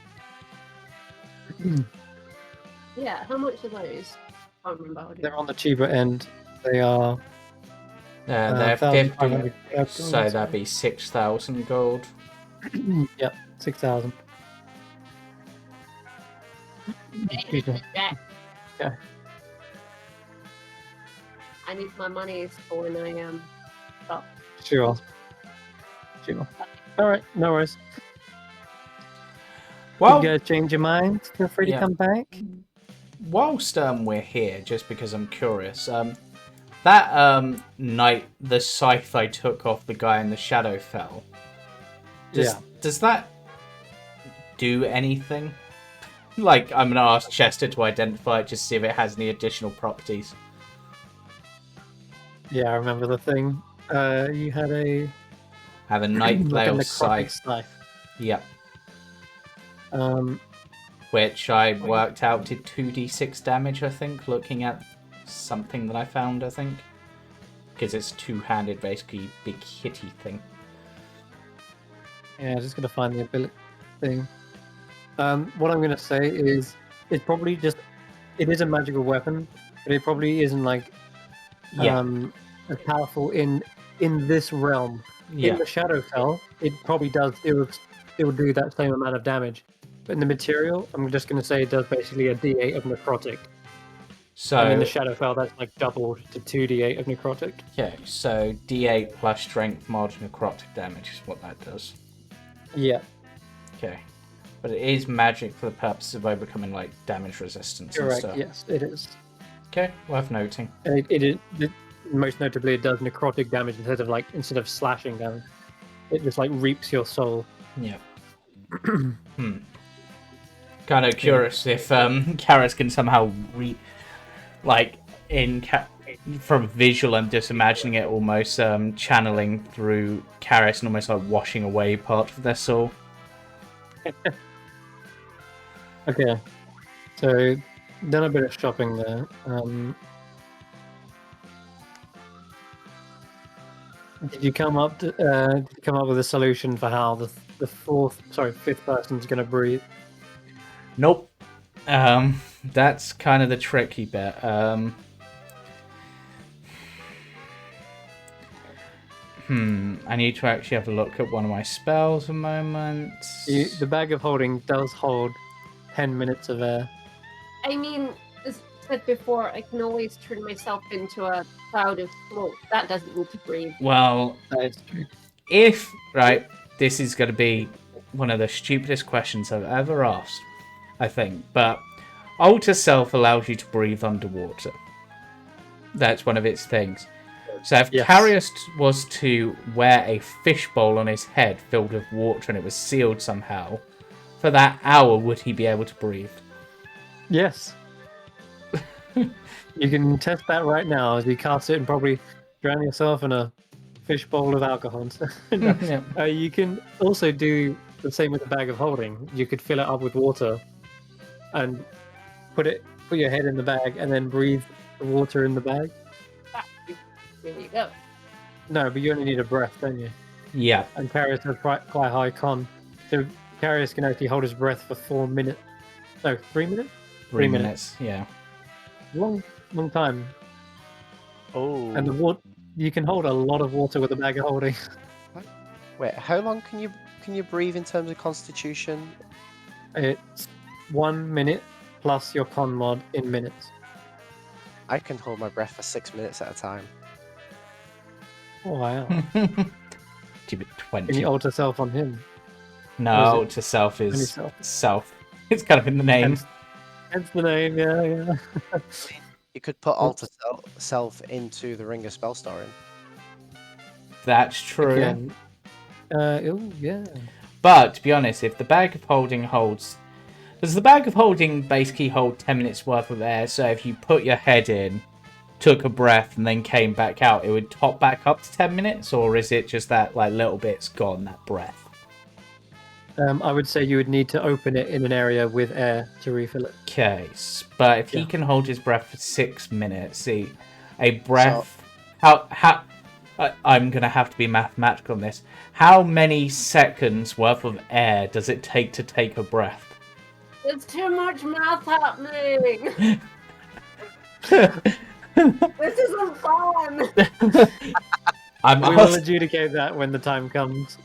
[SPEAKER 4] Yeah, how much are those? I can't remember. How to
[SPEAKER 2] They're on the cheaper end. They are
[SPEAKER 1] they're
[SPEAKER 2] 1,500
[SPEAKER 1] 50, so that'd be 6,000 gold.
[SPEAKER 2] Yep, 6,000. Excuse me.
[SPEAKER 4] Yeah.
[SPEAKER 2] Yeah.
[SPEAKER 4] I need my money for when I stop.
[SPEAKER 2] Sure. Alright, no worries.
[SPEAKER 1] Well,
[SPEAKER 2] If you guys change your mind, feel free to
[SPEAKER 1] Yeah.
[SPEAKER 2] come back.
[SPEAKER 1] whilst we're here, just because I'm curious, that night the scythe I took off the guy in the Shadowfell, does that do anything? Like, I'm gonna ask Chester to identify it, just see if it has any additional properties.
[SPEAKER 2] Yeah, I remember the thing. You had a
[SPEAKER 1] Have a night
[SPEAKER 2] like a
[SPEAKER 1] flail
[SPEAKER 2] necrotic
[SPEAKER 1] scythe.
[SPEAKER 2] scythe.
[SPEAKER 1] Yep.
[SPEAKER 2] Um,
[SPEAKER 1] Which I worked out did 2d6 damage, I think, looking at something that I found, I think. Because it's two-handed, basically, big hitty thing.
[SPEAKER 2] yeah, just gonna find the ability thing. What I'm gonna say is, it's probably just, it is a magical weapon, but it probably isn't like
[SPEAKER 1] Yeah,
[SPEAKER 2] as powerful in this realm.
[SPEAKER 1] yeah.
[SPEAKER 2] In the Shadowfell, it probably does. It will do that same amount of damage. But in the material, I'm just going to say it does basically a D8 of necrotic. And in the
[SPEAKER 1] So,
[SPEAKER 2] Shadowfell, that's like doubled to 2d8 of necrotic.
[SPEAKER 1] okay, so d8 plus strength mod necrotic damage is what that does.
[SPEAKER 2] Yeah,
[SPEAKER 1] Okay. But it is magic for the purpose of overcoming, like, damage resistance and
[SPEAKER 2] correct.
[SPEAKER 1] stuff.
[SPEAKER 2] Yes, it is.
[SPEAKER 1] Okay, worth noting.
[SPEAKER 2] And most notably, it does necrotic damage instead of slashing damage. It just like reaps your soul.
[SPEAKER 1] Yeah. Kind of curious if Karas can somehow from visual, I'm just imagining it almost channeling through Karas and almost like washing away part of their soul.
[SPEAKER 2] Okay, so done a bit of shopping there. Did you come up with a solution for how the fifth person's going to breathe?
[SPEAKER 1] Nope. That's kind of the tricky bit. I need to actually have a look at one of my spells a moment.
[SPEAKER 2] The bag of holding does hold 10 minutes of air.
[SPEAKER 4] I mean, as said before, I can always turn myself into a cloud of smoke. That doesn't need to breathe.
[SPEAKER 1] Well,
[SPEAKER 2] That is true.
[SPEAKER 1] this is going to be one of the stupidest questions I've ever asked, I think, but Alter Self allows you to breathe underwater. That's one of its things. So if
[SPEAKER 2] Yes.
[SPEAKER 1] Carius was to wear a fishbowl on his head filled with water and it was sealed somehow, for that hour would he be able to breathe?
[SPEAKER 2] Yes. You can test that right now as you cast it and probably drown yourself in a fishbowl of alcohol.
[SPEAKER 1] Yeah.
[SPEAKER 2] You can also do the same with the bag of holding. You could fill it up with water and put your head in the bag and then breathe the water in the bag.
[SPEAKER 4] There you go.
[SPEAKER 2] No, but you only need a breath, don't you?
[SPEAKER 1] Yeah.
[SPEAKER 2] And Carius has quite high con. So Carius can actually hold his breath for 4 minutes. No, 3 minutes?
[SPEAKER 1] 3
[SPEAKER 2] 3
[SPEAKER 1] minutes. Yeah.
[SPEAKER 2] Long time.
[SPEAKER 6] Oh.
[SPEAKER 2] And you can hold a lot of water with a bag of holding.
[SPEAKER 6] Wait, how long can you breathe in terms of constitution?
[SPEAKER 2] It's 1 minute plus your con mod in minutes.
[SPEAKER 6] I can hold my breath for 6 minutes at a time.
[SPEAKER 2] Oh, wow.
[SPEAKER 1] Keep it
[SPEAKER 2] Can
[SPEAKER 1] 20.
[SPEAKER 2] you alter self on him?
[SPEAKER 1] No,
[SPEAKER 2] Or is it
[SPEAKER 1] Alter Self
[SPEAKER 2] only
[SPEAKER 1] is
[SPEAKER 2] self?
[SPEAKER 1] self. It's kind of in the name.
[SPEAKER 2] Hence the name, yeah.
[SPEAKER 6] You could put Alter Self into the Ring of Spellstoring.
[SPEAKER 1] That's true.
[SPEAKER 2] Again. Oh, yeah.
[SPEAKER 1] But to be honest, if the bag of holding holds, does the bag of holding basically hold 10 minutes worth of air? So if you put your head in, took a breath and then came back out, it would top back up to 10 minutes, or is it just that like little bit's gone, that breath?
[SPEAKER 2] I would say you would need to open it in an area with air to refill it.
[SPEAKER 1] Okay, but if he
[SPEAKER 2] Yeah.
[SPEAKER 1] can hold his breath for 6 minutes, see, a breath. How? I'm gonna have to be mathematical on this. How many seconds worth of air does it take to take a breath?
[SPEAKER 4] There's too much math happening. This isn't fun.
[SPEAKER 1] I'm
[SPEAKER 2] We will adjudicate that when the time comes.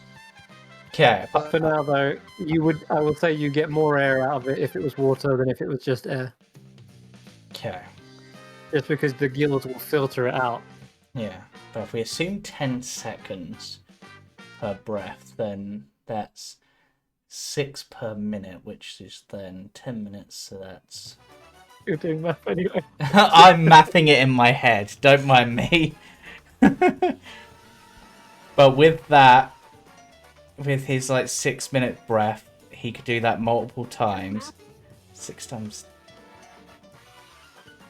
[SPEAKER 1] okay.
[SPEAKER 2] But for now, though, I would say you get more air out of it if it was water than if it was just air.
[SPEAKER 1] Okay.
[SPEAKER 2] Just because the gills will filter it out.
[SPEAKER 1] Yeah, but if we assume 10 seconds per breath, then that's 6 per minute, which is then 10 minutes, so that's...
[SPEAKER 2] You're doing math anyway.
[SPEAKER 1] I'm mathing it in my head, don't mind me. But with that, with his like 6 minute breath, he could do that multiple times. 6 times...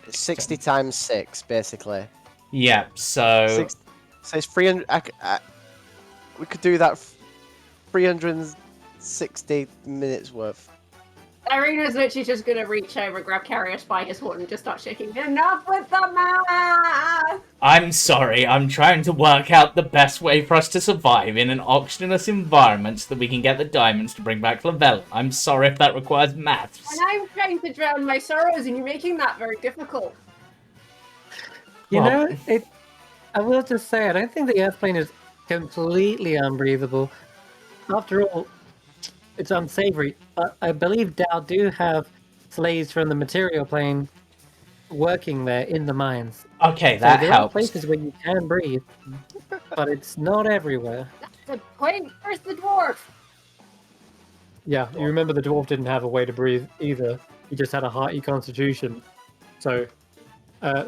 [SPEAKER 6] It's 60 times 6, basically.
[SPEAKER 1] Yeah, so...
[SPEAKER 6] So it's 300... we could do that 360 minutes worth.
[SPEAKER 4] Irina's literally just gonna reach over, grab Carius by his horn, and just start shaking. Enough with the math!
[SPEAKER 1] I'm sorry, I'm trying to work out the best way for us to survive in an oxygenless environment so that we can get the diamonds to bring back Lavelle. I'm sorry if that requires maths.
[SPEAKER 4] And I'm trying to drown my sorrows, and you're making that very difficult.
[SPEAKER 2] You
[SPEAKER 1] Well-
[SPEAKER 2] know, I will just say, I don't think the Earth plane is completely unbreathable. After all, it's unsavory. But I believe Dow do have slaves from the material plane working there in the mines.
[SPEAKER 1] Okay,
[SPEAKER 2] So
[SPEAKER 1] that
[SPEAKER 2] there are
[SPEAKER 1] helps.
[SPEAKER 2] places where you can breathe, but it's not everywhere.
[SPEAKER 4] That's the point. Where's the dwarf?
[SPEAKER 2] Yeah, you remember the dwarf didn't have a way to breathe either. He just had a hearty constitution. So,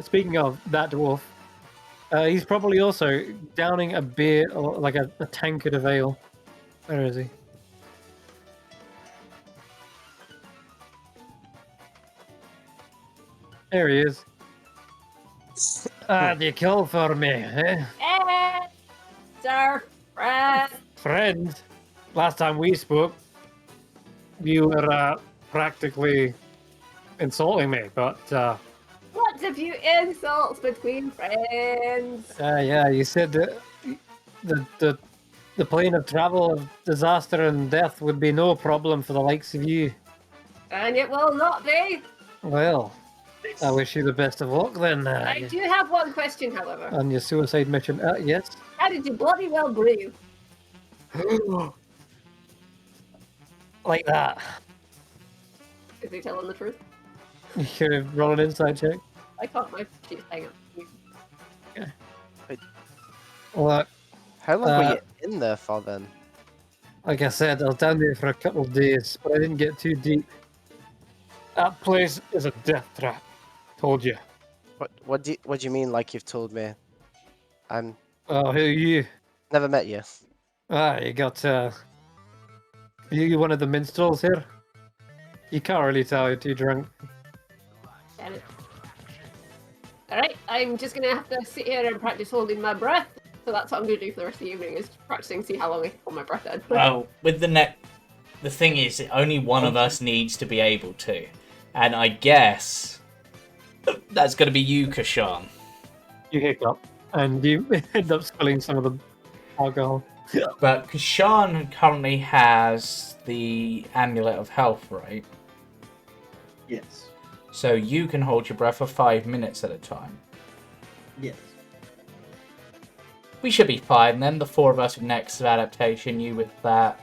[SPEAKER 2] speaking of that dwarf, he's probably also downing a beer or like a tankard of ale. Where is he? There he is. You call for me, eh?
[SPEAKER 4] Hey, sir, friend.
[SPEAKER 2] Friend, last time we spoke, you were practically insulting me, but
[SPEAKER 4] What's a few insults between friends?
[SPEAKER 2] yeah, you said that the plane of travel of disaster and death would be no problem for the likes of you.
[SPEAKER 4] And it will not be.
[SPEAKER 2] Well, I wish you the best of luck then.
[SPEAKER 4] I do have one question, however.
[SPEAKER 2] On your suicide mission. Yes.
[SPEAKER 4] How did you bloody well breathe?
[SPEAKER 2] Like that.
[SPEAKER 4] Is he telling the truth?
[SPEAKER 2] You could roll an inside check.
[SPEAKER 4] I can't. My she's hang on.
[SPEAKER 2] Well,
[SPEAKER 6] How long were you in there for then?
[SPEAKER 2] like I said, I was down there for a couple of days, but I didn't get too deep. That place is a death trap. Told you.
[SPEAKER 6] What do you mean? Like you've told me? I'm
[SPEAKER 2] Oh, who are you?
[SPEAKER 6] never met you.
[SPEAKER 2] You got you one of the minstrels here? You can't really tell you're too drunk.
[SPEAKER 4] Damn it. Alright, I'm just gonna have to sit here and practice holding my breath. So that's what I'm gonna do for the rest of the evening, is practicing, see how long I can hold my breath in.
[SPEAKER 1] Well, with the thing is, only one of us needs to be able to. And I guess that's going to be you, Kashan.
[SPEAKER 2] You hiccup, and you end up spilling some of the alcohol.
[SPEAKER 1] But Kashan currently has the Amulet of Health, right?
[SPEAKER 5] Yes.
[SPEAKER 1] So you can hold your breath for 5 minutes at a time.
[SPEAKER 5] Yes.
[SPEAKER 1] We should be fine then. The four of us with next adaptation, you with that.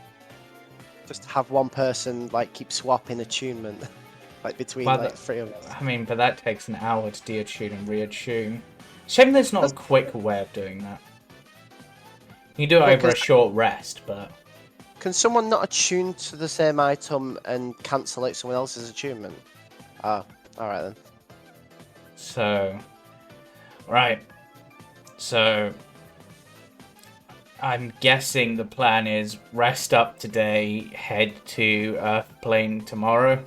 [SPEAKER 6] Just have one person like keep swapping attunement, like between
[SPEAKER 1] Well,
[SPEAKER 6] like three of us.
[SPEAKER 1] I mean, but that takes an hour to deattune and reattune. Shame there's not a quick way of doing that. You can do it over a
[SPEAKER 6] Because-
[SPEAKER 1] short rest, but...
[SPEAKER 6] Can someone not attune to the same item and cancel out someone else's attunement? Ah, alright then.
[SPEAKER 1] So... Right. So... I'm guessing the plan is rest up today, head to Earth Plane tomorrow.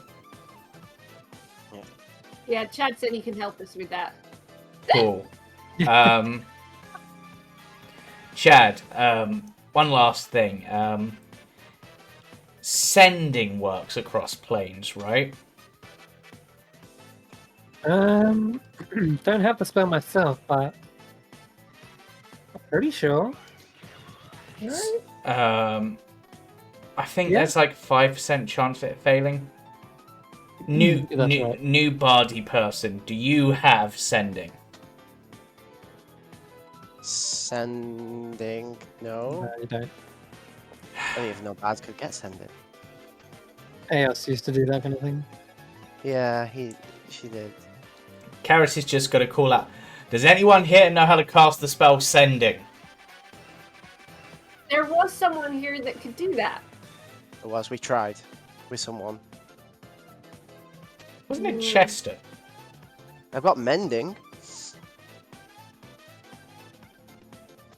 [SPEAKER 4] Yeah, Chad said he can help us with that.
[SPEAKER 1] Cool. Chad, one last thing. Sending works across planes, right?
[SPEAKER 2] Don't have the spell myself, but I'm pretty sure. Right?
[SPEAKER 1] I think
[SPEAKER 2] Yeah.
[SPEAKER 1] there's like 5% chance of it failing.
[SPEAKER 2] That's right.
[SPEAKER 1] New Bardy person, do you have sending?
[SPEAKER 6] Sending? No.
[SPEAKER 2] No, you don't.
[SPEAKER 6] I don't even know Baz could get sending.
[SPEAKER 2] AOS used to do that kind of thing.
[SPEAKER 6] Yeah, she did.
[SPEAKER 1] Karis has just got to call out. Does anyone here know how to cast the spell sending?
[SPEAKER 4] There was someone here that could do that.
[SPEAKER 6] It was. We tried with someone.
[SPEAKER 1] Wasn't it Chester?
[SPEAKER 6] I've got mending.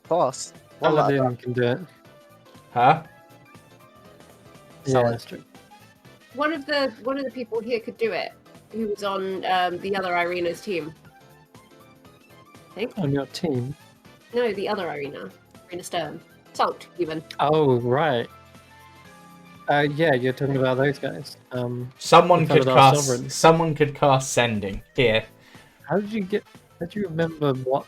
[SPEAKER 6] Boss.
[SPEAKER 2] Paladin can do it.
[SPEAKER 1] Huh?
[SPEAKER 2] Yeah,
[SPEAKER 6] Solid.
[SPEAKER 2] that's true.
[SPEAKER 4] One of the people here could do it. Who was on the other Irina's team? I think.
[SPEAKER 2] On your team.
[SPEAKER 4] No, the other Irina Stern. Salt, even.
[SPEAKER 2] Oh, right. Yeah, you're talking about those guys.
[SPEAKER 1] Someone
[SPEAKER 2] Untitled
[SPEAKER 1] could cast.
[SPEAKER 2] Sovereign.
[SPEAKER 1] Someone could cast sending here.
[SPEAKER 2] How did you remember what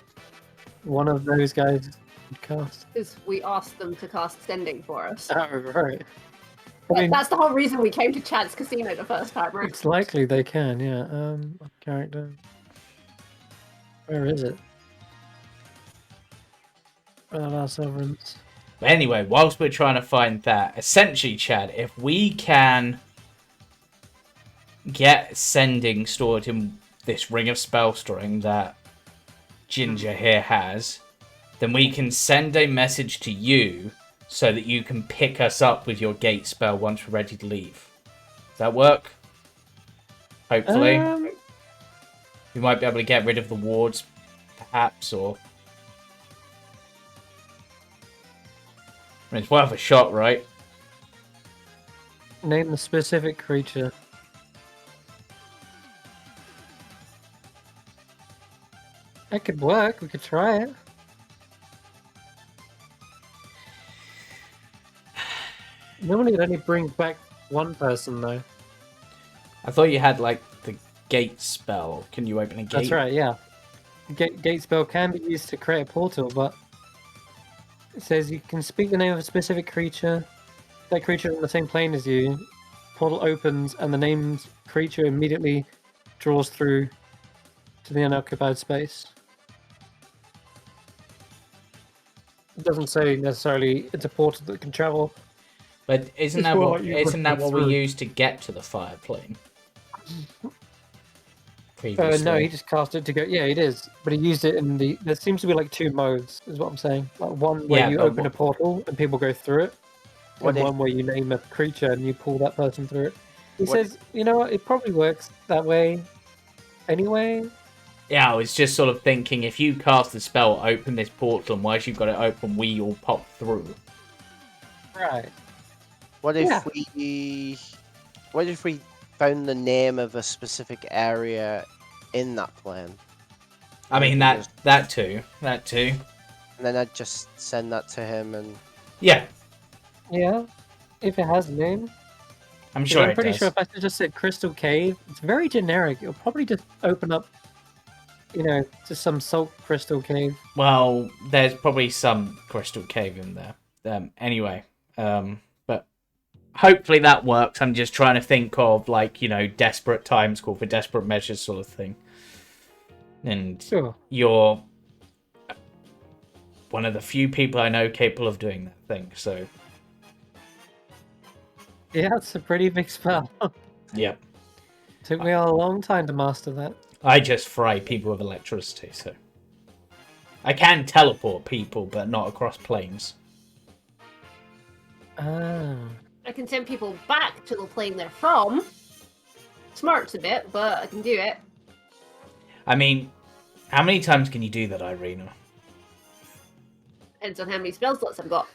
[SPEAKER 2] one of those guys would cast?
[SPEAKER 4] Because we asked them to cast sending for us.
[SPEAKER 2] Oh, right. I mean,
[SPEAKER 4] That's the whole reason we came to Chad's Casino the first time, right?
[SPEAKER 2] it's likely they can, yeah. Character. Where is it? Our sovereigns.
[SPEAKER 1] But anyway, whilst we're trying to find that, essentially, Chad, if we can get sending stored in this ring of spell storing that Ginger here has, then we can send a message to you so that you can pick us up with your gate spell once we're ready to leave. Does that work? Hopefully. We might be able to get rid of the wards, perhaps, or... I mean, it's worth a shot, right?
[SPEAKER 2] Name the specific creature. That could work. We could try it. Normally, it only brings back one person, though.
[SPEAKER 1] I thought you had, like, the gate spell. Can you open a gate?
[SPEAKER 2] That's right, yeah. Gate spell can be used to create a portal, but it says you can speak the name of a specific creature. That creature is on the same plane as you. Portal opens, and the named creature immediately draws through to the unoccupied space. It doesn't say necessarily it's a portal that can travel.
[SPEAKER 1] But isn't
[SPEAKER 2] It's
[SPEAKER 1] that
[SPEAKER 2] more
[SPEAKER 1] what
[SPEAKER 2] like you
[SPEAKER 1] isn't that
[SPEAKER 2] put
[SPEAKER 1] what we
[SPEAKER 2] through.
[SPEAKER 1] used to get to the fire plane? Previously.
[SPEAKER 2] No, he just cast it to go. Yeah, it is, but he used it in the. There seems to be like two modes, is what I'm saying. Like one where
[SPEAKER 1] Yeah,
[SPEAKER 2] you
[SPEAKER 1] but
[SPEAKER 2] open a portal and people go through it,
[SPEAKER 6] What
[SPEAKER 2] and
[SPEAKER 6] if-
[SPEAKER 2] one where you name a creature and you pull that person through it. He
[SPEAKER 6] What-
[SPEAKER 2] says, you know what? It probably works that way. Anyway,
[SPEAKER 1] Yeah, I was just sort of thinking, if you cast the spell, open this portal, and once you've got it open, we all pop through.
[SPEAKER 2] right?
[SPEAKER 6] What if
[SPEAKER 2] Yeah.
[SPEAKER 6] What if we found the name of a specific area in that plane?
[SPEAKER 1] I mean,
[SPEAKER 6] Maybe
[SPEAKER 1] that too.
[SPEAKER 6] And then I'd just send that to him and...
[SPEAKER 1] Yeah,
[SPEAKER 2] Yeah, if it has a name.
[SPEAKER 1] I'm
[SPEAKER 2] 'Cause
[SPEAKER 1] sure
[SPEAKER 2] I'm
[SPEAKER 1] it
[SPEAKER 2] pretty
[SPEAKER 1] does.
[SPEAKER 2] sure if I just said Crystal Cave, it's very generic. It'll probably just open up, just some salt crystal cave.
[SPEAKER 1] Well, there's probably some crystal cave in there. Anyway, but hopefully that works. I'm just trying to think of, like, desperate times call for desperate measures sort of thing. And
[SPEAKER 2] Sure.
[SPEAKER 1] you're one of the few people I know capable of doing that thing, so
[SPEAKER 2] Yeah, it's a pretty big spell.
[SPEAKER 1] yep.
[SPEAKER 2] Took me a long time to master that.
[SPEAKER 1] I just fry people with electricity, so I can teleport people, but not across planes.
[SPEAKER 2] Ah.
[SPEAKER 4] I can send people back to the plane they're from. Smarts a bit, but I can do it.
[SPEAKER 1] I mean, how many times can you do that, Irina?
[SPEAKER 4] Depends on how many spell slots I've got.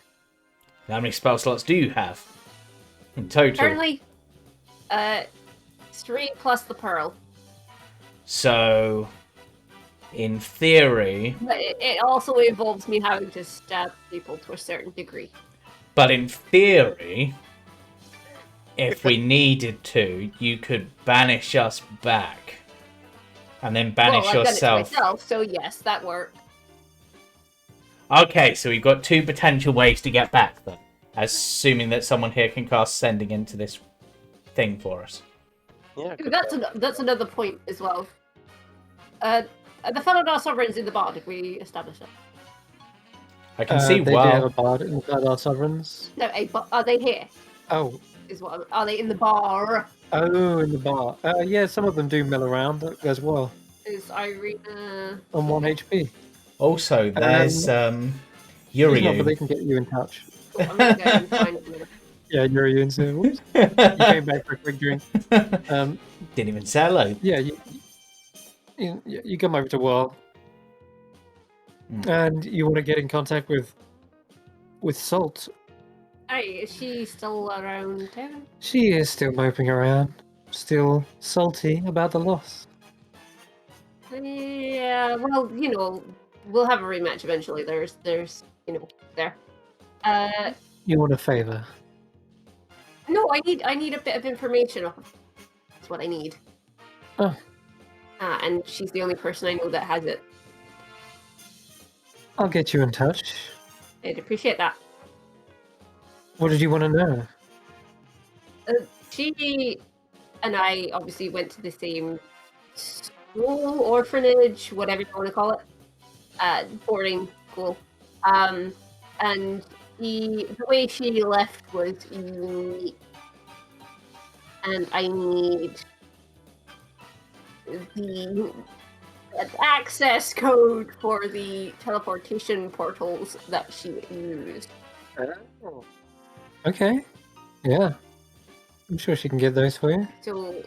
[SPEAKER 1] How many spell slots do you have in total?
[SPEAKER 4] Currently, 3 plus the pearl.
[SPEAKER 1] So In theory,
[SPEAKER 4] But it also involves me having to stab people to a certain degree.
[SPEAKER 1] but in theory, if we needed to, you could banish us back. And then banish
[SPEAKER 4] Well, I've done it to
[SPEAKER 1] yourself.
[SPEAKER 4] myself, so yes, that worked.
[SPEAKER 1] Okay, so we've got two potential ways to get back then. Assuming that someone here can cast sending into this thing for us.
[SPEAKER 6] Yeah. good
[SPEAKER 4] That's another point as well. The Felidar Sovereign's in the bar. Did we establish that?
[SPEAKER 1] I can see
[SPEAKER 2] They do have a
[SPEAKER 1] why.
[SPEAKER 2] bard inside our sovereigns.
[SPEAKER 4] No, are they here?
[SPEAKER 2] Oh,
[SPEAKER 4] Are they in the bar?
[SPEAKER 2] in the bar. Yeah, some of them do mill around as well.
[SPEAKER 4] Is Irina
[SPEAKER 2] On 1 HP.
[SPEAKER 1] Also, there's
[SPEAKER 2] She's not, but
[SPEAKER 1] Yuryu.
[SPEAKER 2] they can get you in touch.
[SPEAKER 4] Cool, I'm gonna go and find them.
[SPEAKER 2] Yeah, you're in. So, whoops. You came back for a quick drink.
[SPEAKER 1] Didn't even say hello.
[SPEAKER 2] Yeah, you come over to Well, and you want to get in contact with Salt.
[SPEAKER 4] Hey, is she still around town?
[SPEAKER 2] She is still moping around, still salty about the loss.
[SPEAKER 4] Yeah, well, we'll have a rematch eventually. There's, there.
[SPEAKER 2] You want a favor?
[SPEAKER 4] No, I need a bit of information. That's what I need.
[SPEAKER 2] Oh.
[SPEAKER 4] And she's the only person I know that has it.
[SPEAKER 2] I'll get you in touch.
[SPEAKER 4] I'd appreciate that.
[SPEAKER 2] What did you want to know?
[SPEAKER 4] She and I obviously went to the same school, orphanage, whatever you want to call it, boarding school. And the way she left was unique. And I need the access code for the teleportation portals that she used.
[SPEAKER 2] Oh. Okay. Yeah. I'm sure she can get those for you.
[SPEAKER 4] So,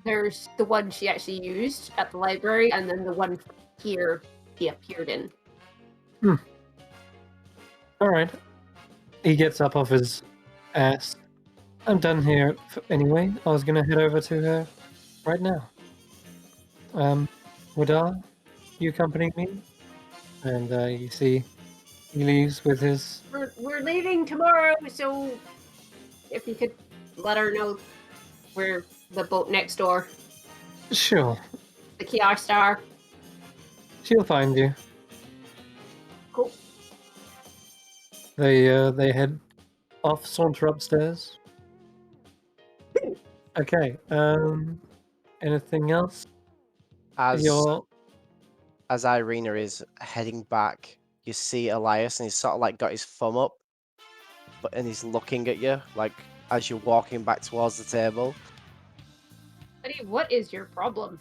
[SPEAKER 4] there's the one she actually used at the library, and then the one here he appeared in.
[SPEAKER 2] Alright. He gets up off his ass. I'm done here anyway. I was gonna head over to her right now. Wadar, you accompanying me? And you see he leaves with his...
[SPEAKER 4] We're leaving tomorrow, so if you could let her know we're the boat next door,
[SPEAKER 2] Sure.
[SPEAKER 4] the Kiar Star.
[SPEAKER 2] She'll find you.
[SPEAKER 4] Cool.
[SPEAKER 2] They head off, saunter upstairs. Okay. Anything else?
[SPEAKER 6] As
[SPEAKER 2] You're...
[SPEAKER 6] as Irina is heading back, you see Elias, and he's sort of like got his thumb up, and he's looking at you, like as you're walking back towards the table.
[SPEAKER 4] Buddy, what is your problem?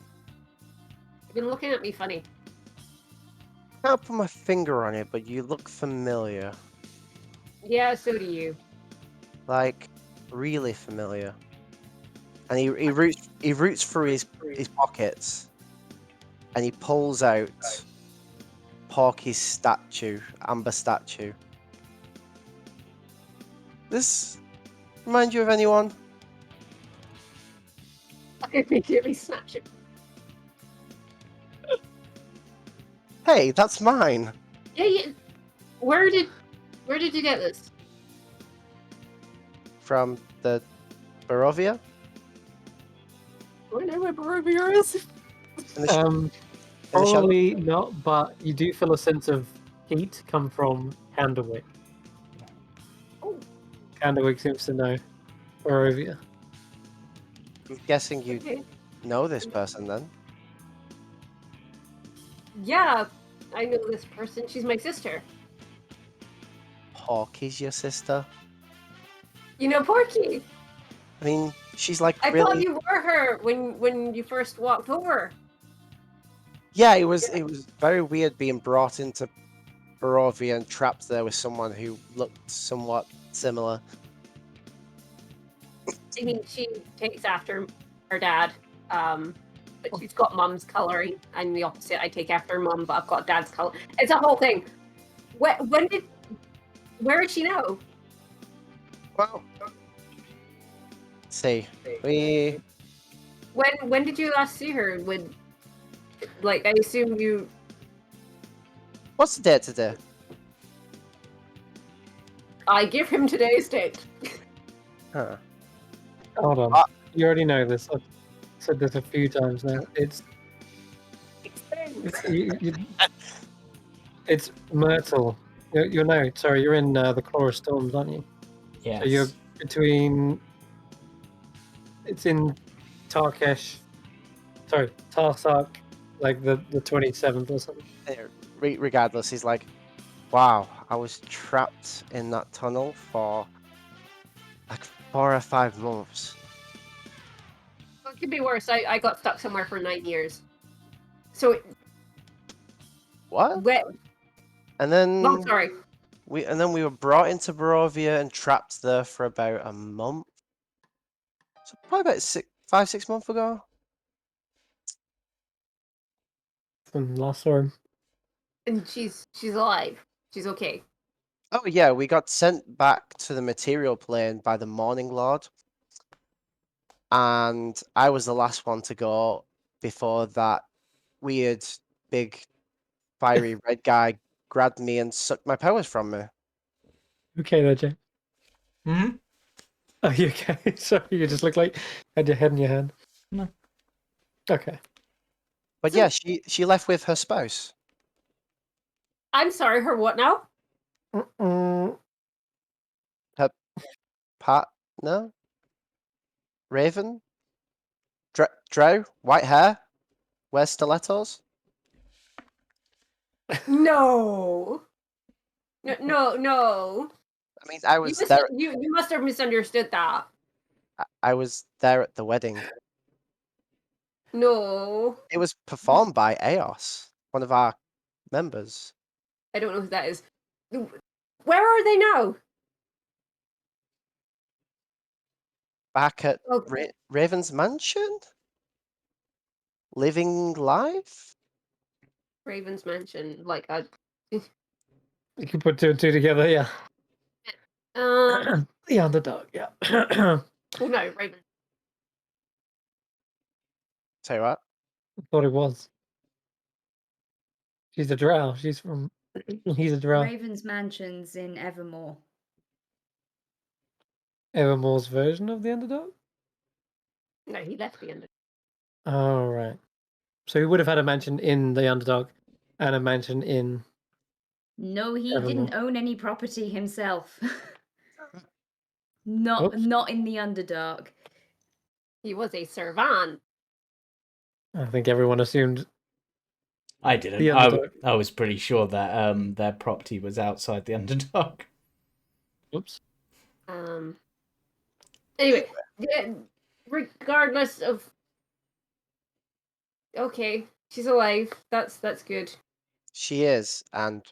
[SPEAKER 4] You've been looking at me funny.
[SPEAKER 6] Can't put my finger on it, but you look familiar.
[SPEAKER 4] Yeah, so do you.
[SPEAKER 6] Like, really familiar. And he roots through his pockets, and he pulls out Porky's statue, amber statue. This remind you of anyone?
[SPEAKER 4] I immediately snatch it.
[SPEAKER 6] Hey, that's mine.
[SPEAKER 4] Yeah. Where did you get this?
[SPEAKER 6] From the Barovia?
[SPEAKER 7] I know where Barovia is.
[SPEAKER 6] In the shadow?
[SPEAKER 2] Probably not, but you do feel a sense of heat come from Candlewick.
[SPEAKER 4] Oh.
[SPEAKER 2] Candlewick seems to know Barovia.
[SPEAKER 6] I'm guessing you
[SPEAKER 4] Okay.
[SPEAKER 6] know this person then.
[SPEAKER 4] Yeah, I know this person. She's my sister.
[SPEAKER 6] Porky's your sister?
[SPEAKER 4] You know Porky?
[SPEAKER 6] I mean, she's like
[SPEAKER 4] I
[SPEAKER 6] really...
[SPEAKER 4] thought you were her when you first walked over.
[SPEAKER 6] Yeah, it was very weird being brought into Barovia and trapped there with someone who looked somewhat similar.
[SPEAKER 4] I mean, she takes after her dad, but she's got mum's coloring. I'm the opposite. I take after mum, but I've got dad's color. It's a whole thing. Where is she now?
[SPEAKER 6] Well, let's see. We
[SPEAKER 4] When did you last see her? Like, I assume you.
[SPEAKER 6] What's the date today?
[SPEAKER 4] I give him today's date.
[SPEAKER 6] Huh.
[SPEAKER 2] Hold on.
[SPEAKER 6] Ah.
[SPEAKER 2] You already know this. I've said this a few times now. It's it's Myrtle. You're no, sorry, you're in the Claw of Storms, aren't you?
[SPEAKER 1] Yes.
[SPEAKER 2] So you're between. It's in Tarkesh. Sorry, Tarsak, like the 27th or something.
[SPEAKER 6] Regardless, he's like, wow, I was trapped in that tunnel for like 4 or 5 months.
[SPEAKER 4] Well, it could be worse. I got stuck somewhere for 9 years. So,
[SPEAKER 6] What? And then
[SPEAKER 4] no, sorry.
[SPEAKER 6] we were brought into Barovia and trapped there for about a month. So probably about 5-6 months ago.
[SPEAKER 2] From last saw him.
[SPEAKER 4] And she's alive. She's okay.
[SPEAKER 6] Oh yeah, we got sent back to the material plane by the Morning Lord. And I was the last one to go before that weird, big, fiery red guy grabbed me and sucked my powers from me.
[SPEAKER 2] Okay there, Jay.
[SPEAKER 1] Hmm?
[SPEAKER 2] Are you okay? Sorry, you just look like you had your head in your hand.
[SPEAKER 1] No.
[SPEAKER 2] Okay.
[SPEAKER 6] But
[SPEAKER 4] So-
[SPEAKER 6] yeah, she left with her spouse.
[SPEAKER 4] I'm sorry, her what now?
[SPEAKER 6] Her partner? Raven? Drow? White hair? Wears stilettos?
[SPEAKER 4] No. No.
[SPEAKER 6] I mean, I
[SPEAKER 4] You
[SPEAKER 6] was
[SPEAKER 4] must,
[SPEAKER 6] there.
[SPEAKER 4] you must have misunderstood that.
[SPEAKER 6] I was there at the wedding.
[SPEAKER 4] No.
[SPEAKER 6] It was performed by Eos, one of our members.
[SPEAKER 4] I don't know who that is. Where are they now?
[SPEAKER 6] Back at
[SPEAKER 4] Oh,
[SPEAKER 6] Raven's mansion? Living life?
[SPEAKER 4] Raven's Mansion. Like,
[SPEAKER 2] You can put 2 and 2 together, yeah. The underdog, yeah.
[SPEAKER 4] oh no, Raven.
[SPEAKER 6] Tell you what,
[SPEAKER 2] Thought it was. She's a drow. She's from. He's a drow.
[SPEAKER 3] Raven's Mansion's in Evermore.
[SPEAKER 2] Evermore's version of the underdog.
[SPEAKER 4] No, he left the end.
[SPEAKER 2] Oh right. So he would have had a mansion in the underdog, and a mansion in.
[SPEAKER 3] No, he
[SPEAKER 2] Evermore.
[SPEAKER 3] didn't own any property himself. Not
[SPEAKER 2] Oops.
[SPEAKER 3] not in the Underdark.
[SPEAKER 4] He was a servant.
[SPEAKER 2] I think everyone assumed.
[SPEAKER 1] I didn't.
[SPEAKER 2] The Underdark.
[SPEAKER 1] I was pretty sure that their property was outside the Underdark.
[SPEAKER 2] Oops.
[SPEAKER 4] Anyway, yeah, regardless of. Okay, she's alive. That's good.
[SPEAKER 6] she is, and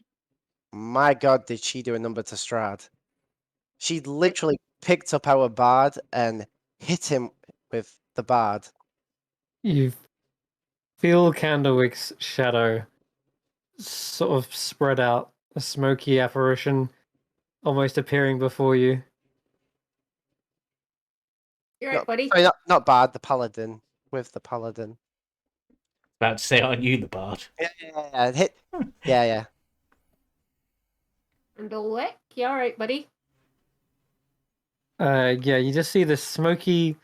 [SPEAKER 6] my god, did she do a number to Strahd. She literally picked up our bard and hit him with the bard.
[SPEAKER 2] You feel Candlewick's shadow sort of spread out, a smoky apparition almost appearing before you.
[SPEAKER 4] You're right, buddy.
[SPEAKER 6] Sorry, not bard, the paladin. With the paladin.
[SPEAKER 1] About to say, aren't you the bard?
[SPEAKER 6] Yeah, hit. Yeah.
[SPEAKER 4] And a lick. Yeah, all right, buddy.
[SPEAKER 2] Yeah, you just see this smoky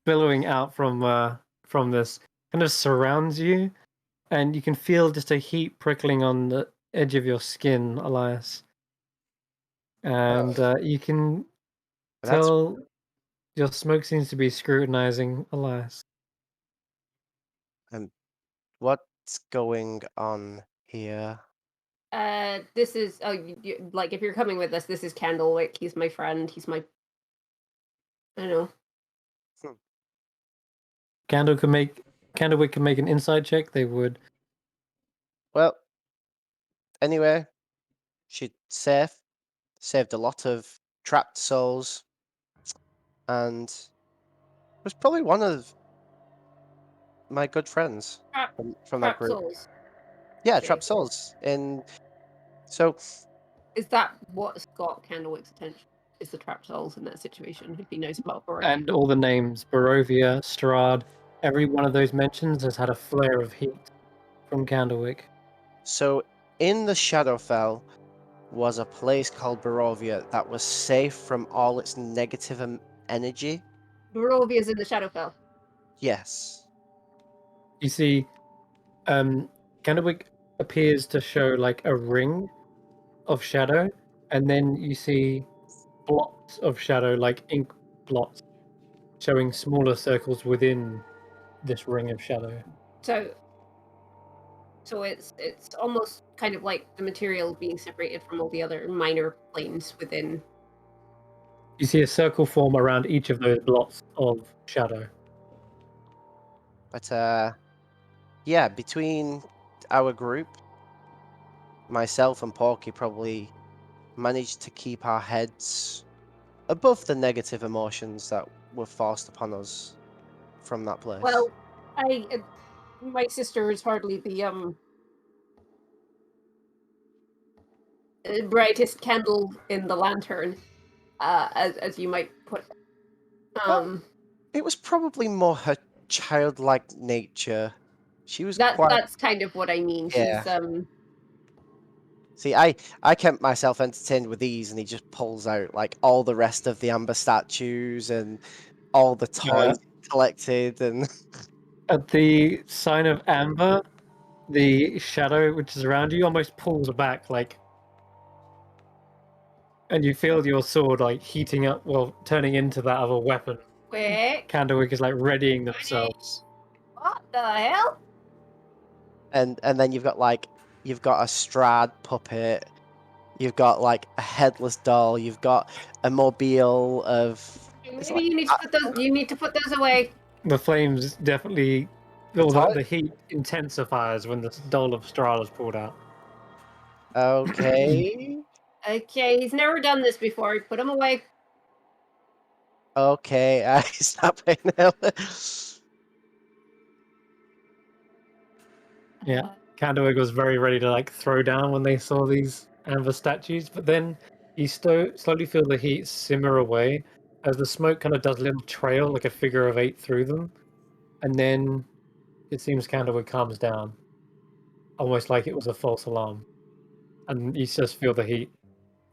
[SPEAKER 2] billowing out from this, kind of surrounds you, and you can feel just a heat prickling on the edge of your skin, Elias. And you can
[SPEAKER 6] That's
[SPEAKER 2] tell your smoke seems to be scrutinizing Elias.
[SPEAKER 6] what's going on here.
[SPEAKER 4] This is like if you're coming with us, this is Candlewick. He's my friend. He's my. I don't know.
[SPEAKER 2] Candlewick can make an inside check. They would.
[SPEAKER 6] Well, anyway, she saved a lot of trapped souls, and was probably one of my good friends from that
[SPEAKER 4] Trap
[SPEAKER 6] group.
[SPEAKER 4] souls.
[SPEAKER 6] Yeah,
[SPEAKER 4] Okay.
[SPEAKER 6] trapped souls. So
[SPEAKER 4] Is that what's got Candlewick's attention? Is the trap souls in that situation? If he knows about Barovia.
[SPEAKER 2] And all the names, Barovia, Strahd, every one of those mentions has had a flare of heat. from Candlewick.
[SPEAKER 6] So in the Shadowfell was a place called Barovia that was safe from all its negative energy.
[SPEAKER 4] Barovia's in the Shadowfell.
[SPEAKER 6] Yes.
[SPEAKER 2] You see, Candlewick appears to show like a ring of shadow, and then you see blots of shadow, like ink blots, showing smaller circles within this ring of shadow.
[SPEAKER 4] So it's almost kind of like the material being separated from all the other minor planes within.
[SPEAKER 2] You see a circle form around each of those blots of shadow.
[SPEAKER 6] But yeah, between our group, myself and Porky probably managed to keep our heads above the negative emotions that were forced upon us from that place.
[SPEAKER 4] Well, my sister is hardly the brightest candle in the lantern, as you might put.
[SPEAKER 6] It was probably more her childlike nature. She was quite.
[SPEAKER 4] That's kind of what I mean.
[SPEAKER 6] Yeah.
[SPEAKER 4] She's
[SPEAKER 6] See, I kept myself entertained with these, and he just pulls out like all the rest of the amber statues and all the toys collected, and
[SPEAKER 2] At the sign of amber, the shadow which is around you almost pulls back, like, and you feel your sword like heating up, well, turning into that of a weapon.
[SPEAKER 4] quick.
[SPEAKER 2] Candlewick is like readying themselves.
[SPEAKER 4] What the hell?
[SPEAKER 6] and then you've got a Strad puppet, you've got like a headless doll, you've got a mobile of. It's
[SPEAKER 4] Maybe
[SPEAKER 6] like,
[SPEAKER 4] you need to put those. You need to put those away.
[SPEAKER 2] The flames definitely, the heat intensifies when the doll of Strahd is pulled out.
[SPEAKER 6] okay,
[SPEAKER 4] Okay, he's never done this before. Put them away.
[SPEAKER 6] okay, I stop it now.
[SPEAKER 2] Yeah, Candlewick was very ready to like throw down when they saw these amber statues, but then you slowly feel the heat simmer away as the smoke kind of does a little trail, like a figure of 8 through them, and then it seems Candlewick calms down, almost like it was a false alarm, and you just feel the heat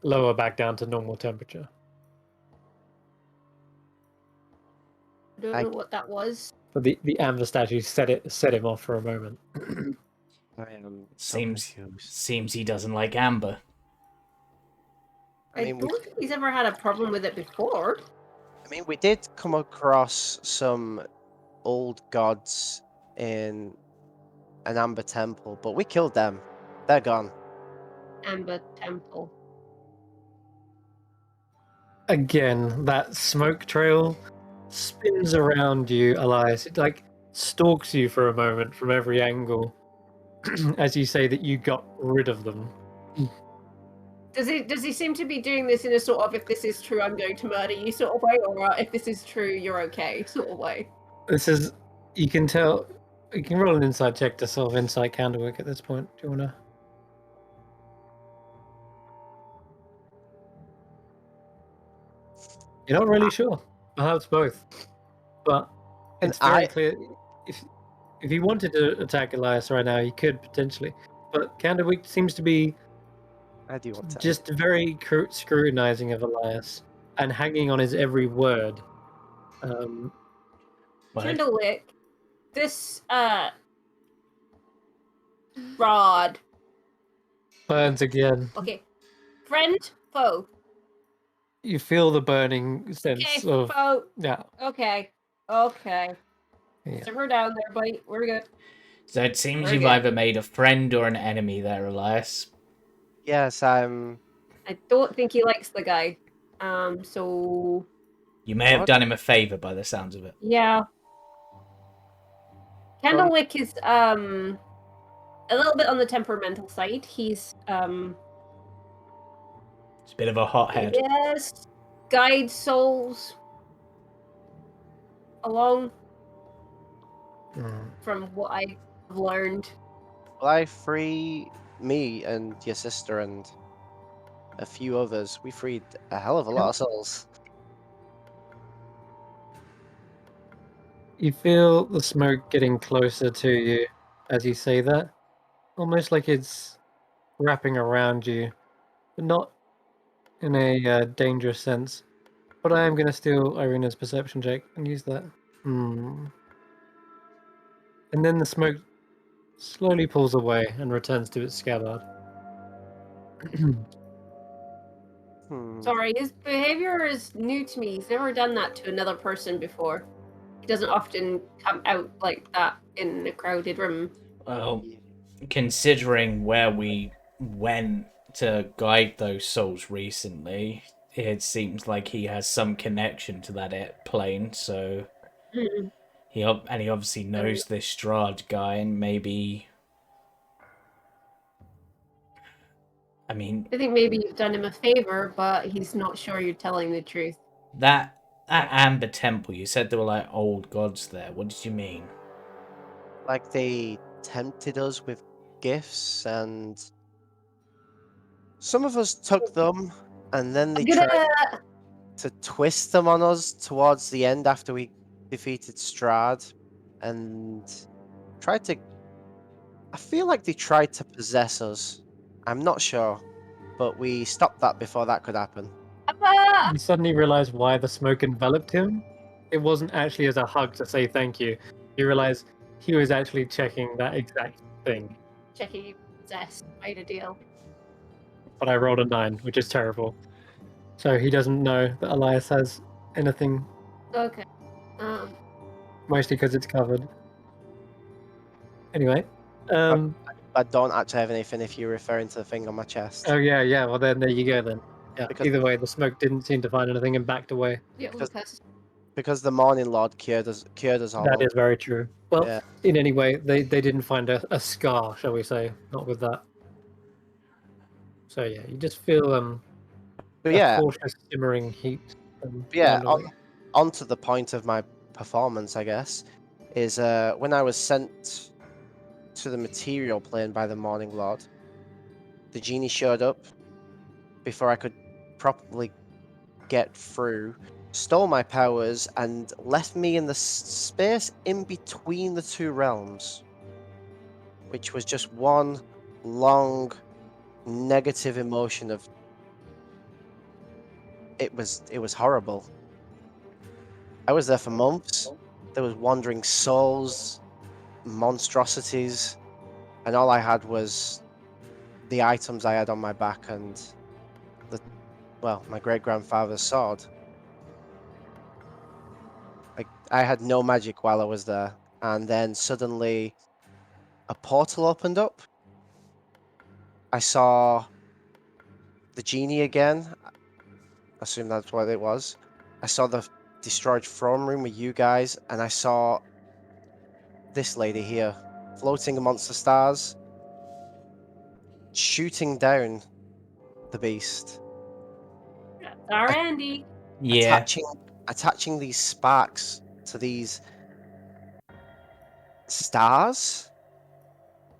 [SPEAKER 2] lower back down to normal temperature.
[SPEAKER 4] I don't know what that was.
[SPEAKER 2] But the amber statue set him off for a moment.
[SPEAKER 6] I am so
[SPEAKER 1] Seems
[SPEAKER 6] confused.
[SPEAKER 1] seems he doesn't like amber.
[SPEAKER 6] I mean,
[SPEAKER 4] don't think he's ever had a problem with it before.
[SPEAKER 6] we did come across some old gods in an amber temple, but we killed them. They're gone.
[SPEAKER 4] Amber Temple.
[SPEAKER 2] Again, that smoke trail spins around you, Elias. It like stalks you for a moment from every angle as you say that you got rid of them.
[SPEAKER 4] Does he seem to be doing this in a sort of, if this is true, I'm going to murder you sort of way, or if this is true, you're okay sort of way?
[SPEAKER 2] This is, you can tell, you can roll an insight check to solve insight Candlewick at this point. Do you want to? You're not really sure. Perhaps both. But
[SPEAKER 6] And
[SPEAKER 2] it's very clear. If he wanted to attack Elias right now, he could potentially. But Candlewick seems to be
[SPEAKER 6] I do want to.
[SPEAKER 2] just very scrutinizing of Elias and hanging on his every word.
[SPEAKER 4] Candlewick, this rod.
[SPEAKER 2] Burns again.
[SPEAKER 4] Okay, friend, foe.
[SPEAKER 2] You feel the burning sense
[SPEAKER 4] Okay,
[SPEAKER 2] of
[SPEAKER 4] foe.
[SPEAKER 2] yeah.
[SPEAKER 4] Okay.
[SPEAKER 2] Yeah.
[SPEAKER 4] Simmer down there, buddy. We're good.
[SPEAKER 1] So it seems
[SPEAKER 4] We're
[SPEAKER 1] you've
[SPEAKER 4] good.
[SPEAKER 1] either made a friend or an enemy there, Elias.
[SPEAKER 6] Yes, I'm.
[SPEAKER 4] I don't think he likes the guy. So
[SPEAKER 1] You may have
[SPEAKER 6] What?
[SPEAKER 1] done him a favor by the sounds of it.
[SPEAKER 4] yeah. Candlewick is a little bit on the temperamental side. He's
[SPEAKER 1] It's a bit of a hothead.
[SPEAKER 4] yes, guide souls along from what I've learned.
[SPEAKER 6] Will I free me and your sister and a few others? We freed a hell of a lot of souls.
[SPEAKER 2] You feel the smoke getting closer to you as you say that, almost like it's wrapping around you, but not in a dangerous sense. But I am going to steal Irina's perception check and use that. And then the smoke slowly pulls away and returns to its scabbard.
[SPEAKER 4] Sorry, his behavior is new to me. He's never done that to another person before. He doesn't often come out like that in a crowded room.
[SPEAKER 1] Well, considering where we went to guide those souls recently, it seems like he has some connection to that plane. So he obviously knows this Strahd guy, and maybe. I mean,
[SPEAKER 4] I think maybe you've done him a favor, but he's not sure you're telling the truth.
[SPEAKER 1] that Amber Temple, you said there were like old gods there. What did you mean?
[SPEAKER 6] Like they tempted us with gifts, and some of us took them, and then they tried to twist them on us towards the end after we defeated Strahd, and tried to. I feel like they tried to possess us. I'm not sure, but we stopped that before that could happen.
[SPEAKER 2] You suddenly realize why the smoke enveloped him. It wasn't actually as a hug to say thank you. You realize he was actually checking that exact thing.
[SPEAKER 4] Checking you possessed, made a deal.
[SPEAKER 2] But I rolled a 9, which is terrible. So he doesn't know that Elias has anything,
[SPEAKER 4] Okay.
[SPEAKER 2] mostly because it's covered. Anyway.
[SPEAKER 6] I don't actually have anything if you're referring to the thing on my chest.
[SPEAKER 2] Oh, yeah. Well, then there you go, then. Yeah,
[SPEAKER 6] Because-
[SPEAKER 2] either way, the smoke didn't seem to find anything and backed away.
[SPEAKER 4] Yeah,
[SPEAKER 6] Because the Morning Lord cured us all.
[SPEAKER 2] That is very true. Well,
[SPEAKER 6] Yeah.
[SPEAKER 2] in any way, they didn't find a scar, shall we say, not with that. So yeah, you just feel
[SPEAKER 6] But
[SPEAKER 2] a
[SPEAKER 6] yeah,
[SPEAKER 2] cautious simmering heat.
[SPEAKER 6] yeah.
[SPEAKER 2] around it.
[SPEAKER 6] On to the point of my performance, I guess, is when I was sent to the material plane by the Morning Lord, the genie showed up before I could properly get through, stole my powers, and left me in the space in between the two realms, which was just one long negative emotion of it was horrible. I was there for months. There was wandering souls, monstrosities, and all I had was the items I had on my back and my great-grandfather's sword. Like, I had no magic while I was there, and then suddenly a portal opened up. I saw the genie again. I assume that's what it was. I saw the destroyed throne room with you guys, and I saw this lady here, floating amongst the stars,
[SPEAKER 4] shooting
[SPEAKER 6] down the beast.
[SPEAKER 4] Our Andy.
[SPEAKER 1] Yeah.
[SPEAKER 6] Attaching these sparks to these stars,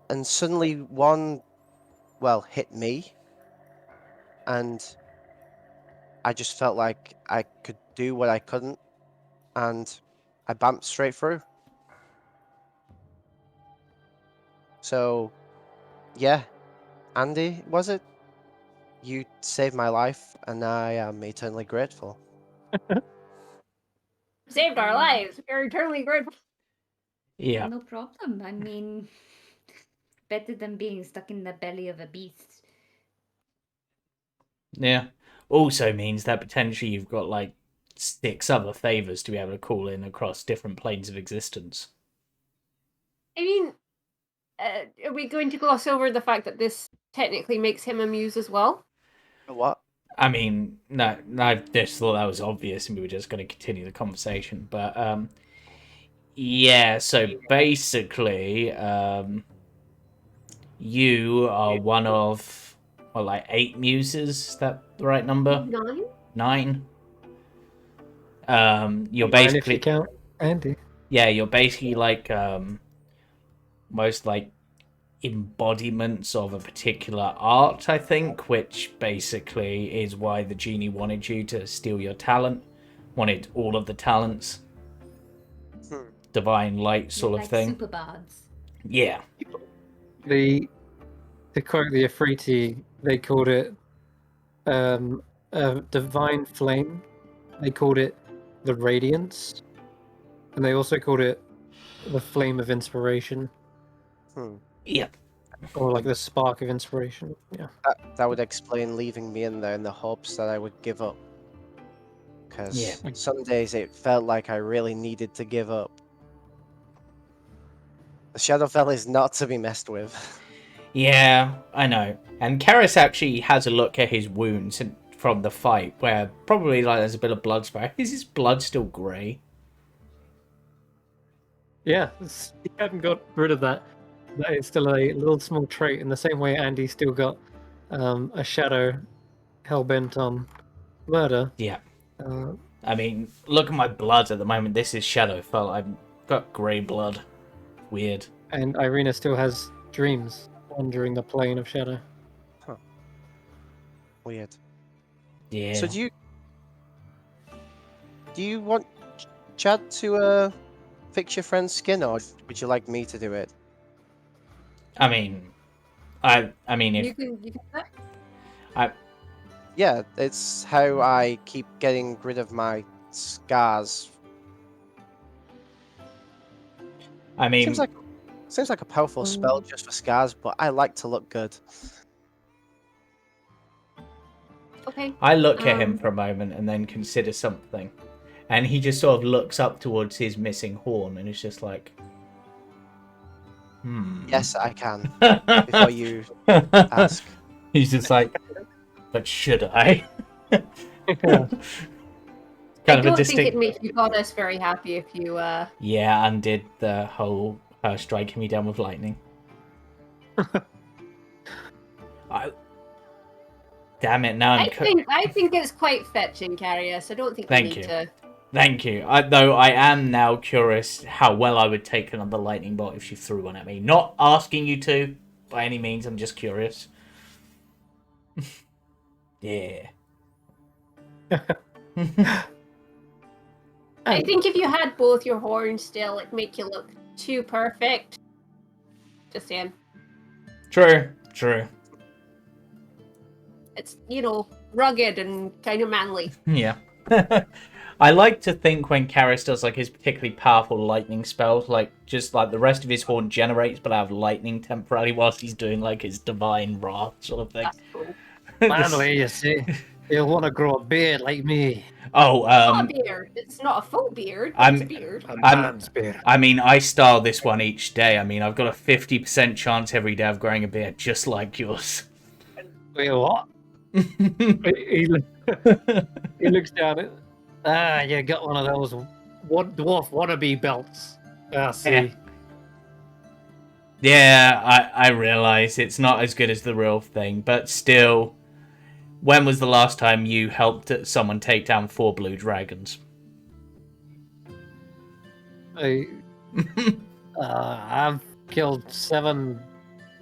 [SPEAKER 6] and suddenly one, hit me, and I just felt like I could do what I couldn't, and I bumped straight through. So, yeah, Andy, was it? You saved my life, and I am eternally grateful.
[SPEAKER 4] Saved our lives. We're eternally grateful.
[SPEAKER 1] Yeah.
[SPEAKER 3] No problem. I mean, better than being stuck in the belly of a beast.
[SPEAKER 1] Yeah. Also means that potentially you've got like 6 other favors to be able to call in across different planes of existence.
[SPEAKER 4] I mean, are we going to gloss over the fact that this technically makes him a muse as well?
[SPEAKER 6] What?
[SPEAKER 1] I mean, no, I just thought that was obvious and we were just going to continue the conversation. But, yeah, so basically, you are one of, 8 muses? Is that the right number?
[SPEAKER 4] 9?
[SPEAKER 1] 9? You're
[SPEAKER 2] 9
[SPEAKER 1] basically...
[SPEAKER 2] if you count Andy.
[SPEAKER 1] Yeah, you're basically like, most, embodiments of a particular art, I think, which basically is why the genie wanted you to steal your talent, wanted all of the talents, divine light sort of thing.
[SPEAKER 3] Super bards.
[SPEAKER 1] Yeah.
[SPEAKER 2] The To quote the Afriti, they called it a divine flame. They called it the radiance, and they also called it the flame of inspiration,
[SPEAKER 1] Yep.
[SPEAKER 2] or like the spark of inspiration. Yeah.
[SPEAKER 6] That would explain leaving me in there in the hopes that I would give up. Because
[SPEAKER 1] Yeah.
[SPEAKER 6] some days it felt like I really needed to give up. The Shadowfell is not to be messed with.
[SPEAKER 1] Yeah, I know. And Karis actually has a look at his wounds from the fight, where probably like there's a bit of blood spray. Is his blood still grey?
[SPEAKER 2] Yeah, he hadn't got rid of that. That is still a little small trait. In the same way, Andy still got a shadow hell-bent on murder.
[SPEAKER 1] Yeah.
[SPEAKER 2] Uh,
[SPEAKER 1] I mean, look at my blood at the moment. This is Shadowfell. I've got grey blood. Weird.
[SPEAKER 2] and Irina still has dreams wandering the plane of shadow.
[SPEAKER 6] Weird.
[SPEAKER 1] Yeah.
[SPEAKER 6] So do you want Chad to fix your friend's skin, or would you like me to do it?
[SPEAKER 1] I mean, I mean,
[SPEAKER 4] You
[SPEAKER 1] if
[SPEAKER 4] can do that.
[SPEAKER 6] Yeah, it's how I keep getting rid of my scars.
[SPEAKER 1] I mean,
[SPEAKER 6] Seems like a powerful spell just for scars, but I like to look good.
[SPEAKER 4] Okay.
[SPEAKER 1] I look at him for a moment and then consider something, and he just sort of looks up towards his missing horn and is just like,
[SPEAKER 6] Yes, I can. Before you ask.
[SPEAKER 1] He's just like, but should I?
[SPEAKER 4] I
[SPEAKER 1] Kind of a
[SPEAKER 4] don't think
[SPEAKER 1] distinct.
[SPEAKER 4] it'd make you goddess very happy if you
[SPEAKER 1] Yeah, undid the whole striking me down with lightning. Damn it! Now
[SPEAKER 4] I think it's quite fetching, Carius. I don't think
[SPEAKER 1] Thank
[SPEAKER 4] you need
[SPEAKER 1] you.
[SPEAKER 4] to.
[SPEAKER 1] Thank you. Though I am now curious how well I would take another lightning bolt if she threw one at me. Not asking you to, by any means. I'm just curious. Yeah.
[SPEAKER 4] I think if you had both your horns still, it'd make you look too perfect. Just saying.
[SPEAKER 1] True. True.
[SPEAKER 4] It's, rugged and kind of manly.
[SPEAKER 1] Yeah. I like to think when Karis does like his particularly powerful lightning spells, like just like the rest of his horn generates, but out of lightning temporarily whilst he's doing like his divine wrath sort of thing.
[SPEAKER 4] That's cool.
[SPEAKER 2] Manly, you see. You'll want to grow a beard like me.
[SPEAKER 1] Oh,
[SPEAKER 4] It's not a beard. It's not a full beard, but it's a beard.
[SPEAKER 2] A man's beard.
[SPEAKER 1] I mean, I style this one each day. I mean, I've got a 50% chance every day of growing a beard just like yours.
[SPEAKER 2] Wait, what? he looks down at. You got one of those dwarf wannabe belts. See.
[SPEAKER 1] Yeah, I realise it's not as good as the real thing, but still, when was the last time you helped someone take down 4 blue dragons?
[SPEAKER 2] I've killed 7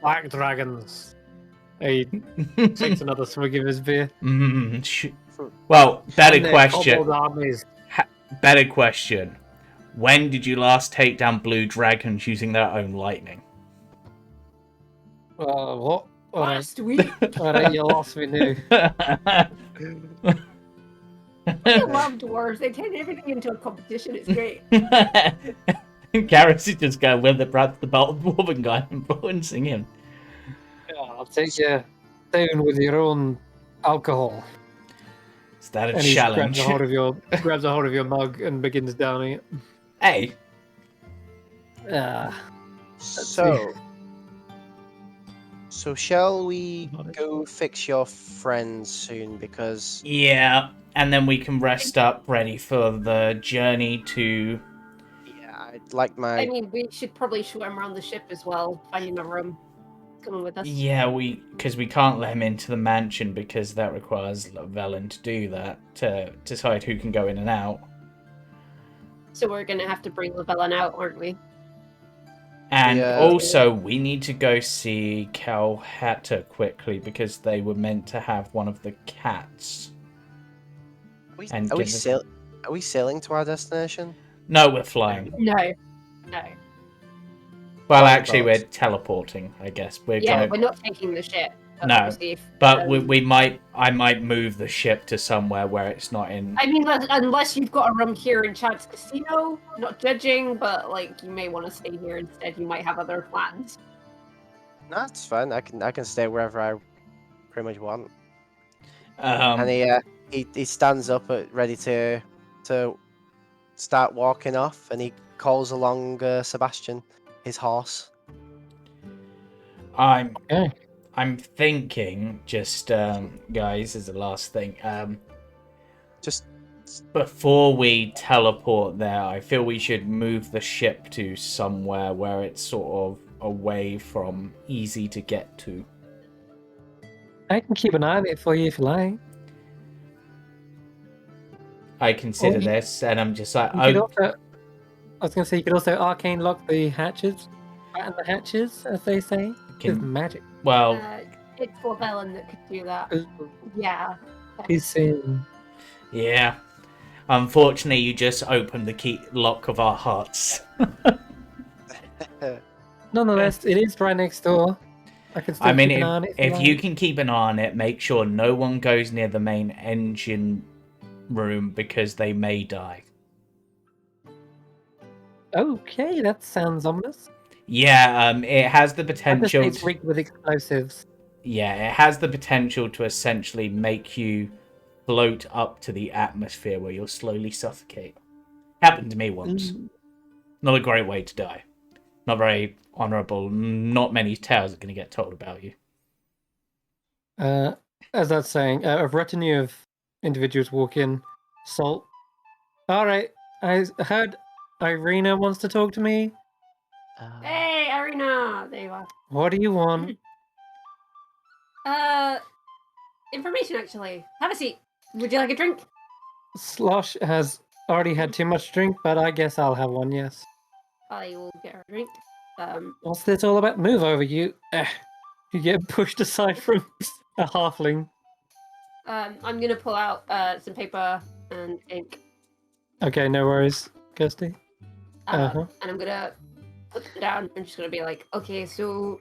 [SPEAKER 2] black dragons. He takes another swig of his beer.
[SPEAKER 1] Well, better
[SPEAKER 2] And they're
[SPEAKER 1] question.
[SPEAKER 2] hobbled armies.
[SPEAKER 1] Better question. When did you last take down blue dragons using their own lightning?
[SPEAKER 2] What?
[SPEAKER 4] Last week.
[SPEAKER 2] Alright, you lost me now.
[SPEAKER 4] I love dwarves. They turn everything into a competition. It's great.
[SPEAKER 1] Garrus is just going with the Brad the Belt Dwarven guy and influencing him.
[SPEAKER 2] Yeah, I'll take you down with your own alcohol.
[SPEAKER 1] Is that a
[SPEAKER 2] And he
[SPEAKER 1] challenge?
[SPEAKER 2] grabs a hold of your mug and begins downing it.
[SPEAKER 1] Hey,
[SPEAKER 6] So shall we go fix your friend soon? Because
[SPEAKER 1] yeah, and then we can rest up, ready for the journey to.
[SPEAKER 6] yeah, I'd like my.
[SPEAKER 4] I mean, we should probably show him around the ship as well, find him a room. Coming with us.
[SPEAKER 1] Yeah, because we can't let him into the mansion because that requires Velen to do that to decide who can go in and out.
[SPEAKER 4] So we're gonna have to bring Llewellyn out, aren't we?
[SPEAKER 1] And
[SPEAKER 6] Yeah.
[SPEAKER 1] also, we need to go see Cal Hatter quickly because they were meant to have one of the cats. And
[SPEAKER 6] Are we
[SPEAKER 1] give us-
[SPEAKER 6] sailing to our destination?
[SPEAKER 1] No, we're flying.
[SPEAKER 4] No.
[SPEAKER 1] Well,
[SPEAKER 6] Both
[SPEAKER 1] actually, we're
[SPEAKER 6] boats.
[SPEAKER 1] teleporting. I guess we're
[SPEAKER 4] Yeah,
[SPEAKER 1] going.
[SPEAKER 4] we're not taking the ship. But
[SPEAKER 1] No,
[SPEAKER 4] obviously if,
[SPEAKER 1] But we might. I might move the ship to somewhere where it's not in.
[SPEAKER 4] I mean, unless you've got a room here in Chad's Casino, not judging, but like you may want to stay here instead. You might have other plans.
[SPEAKER 6] No, it's fine. I can stay wherever I pretty much want. And he stands up ready to start walking off, and he calls along Sebastian, his horse.
[SPEAKER 2] Okay.
[SPEAKER 1] I'm thinking, just guys, as the last thing.
[SPEAKER 6] Just
[SPEAKER 1] Before we teleport there, I feel we should move the ship to somewhere where it's sort of away from easy to get to.
[SPEAKER 2] I can keep an eye on it for you if you like.
[SPEAKER 1] I consider
[SPEAKER 2] Oh, you-
[SPEAKER 1] this, and I'm just like,
[SPEAKER 2] You could
[SPEAKER 1] oh,
[SPEAKER 2] also, I was going to say, you could also arcane lock the hatches. Batten the hatches, as they say. With
[SPEAKER 1] can,
[SPEAKER 2] magic.
[SPEAKER 1] well,
[SPEAKER 4] It's Flavellin that could do that.
[SPEAKER 2] Ooh,
[SPEAKER 4] Yeah.
[SPEAKER 2] too soon.
[SPEAKER 1] yeah. Unfortunately, you just opened the key lock of our hearts.
[SPEAKER 2] Nonetheless, it is right next door. I can still
[SPEAKER 1] I mean,
[SPEAKER 2] keep an eye on it
[SPEAKER 1] if
[SPEAKER 2] you
[SPEAKER 1] you
[SPEAKER 2] like.
[SPEAKER 1] can keep an eye on it, make sure no one goes near the main engine room because they may die.
[SPEAKER 2] Okay, that sounds ominous.
[SPEAKER 1] Yeah, it has the
[SPEAKER 2] And the
[SPEAKER 1] potential.
[SPEAKER 2] state's rigged with explosives.
[SPEAKER 1] Yeah, it has the potential to essentially make you float up to the atmosphere where you'll slowly suffocate. Happened to me once.
[SPEAKER 2] Mm.
[SPEAKER 1] Not a great way to die. Not very honourable. Not many tales are going to get told about you.
[SPEAKER 2] As that's saying, a retinue of individuals walk in. Salt. All right, I heard Irina wants to talk to me.
[SPEAKER 4] Hey, Arena! There you are.
[SPEAKER 2] What do you want?
[SPEAKER 4] Information actually. Have a seat. Would you like a drink?
[SPEAKER 2] Slosh has already had too much drink, but I guess I'll have one, yes.
[SPEAKER 4] I will get her a drink.
[SPEAKER 2] What's this all about? Move over, you. You get pushed aside from a halfling.
[SPEAKER 4] I'm gonna pull out some paper and ink.
[SPEAKER 2] Okay, no worries, Kirsty.
[SPEAKER 4] And I'm gonna put them down. I'm just gonna be like, okay, so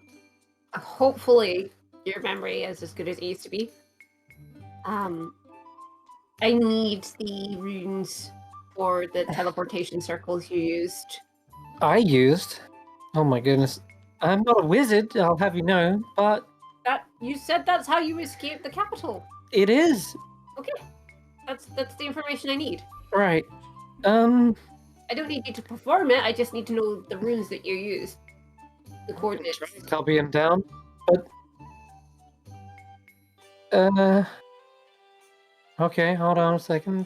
[SPEAKER 4] hopefully your memory is as good as it used to be. I need the runes for the teleportation circles you used.
[SPEAKER 2] I used. Oh my goodness. I'm not a wizard, I'll have you know, but
[SPEAKER 4] That you said that's how you escaped the capital.
[SPEAKER 2] it is.
[SPEAKER 4] Okay, that's the information I need.
[SPEAKER 2] Right.
[SPEAKER 4] I don't need you to perform it. I just need to know the runes that you used, the coordinates.
[SPEAKER 2] Copy him down. But okay, hold on a second.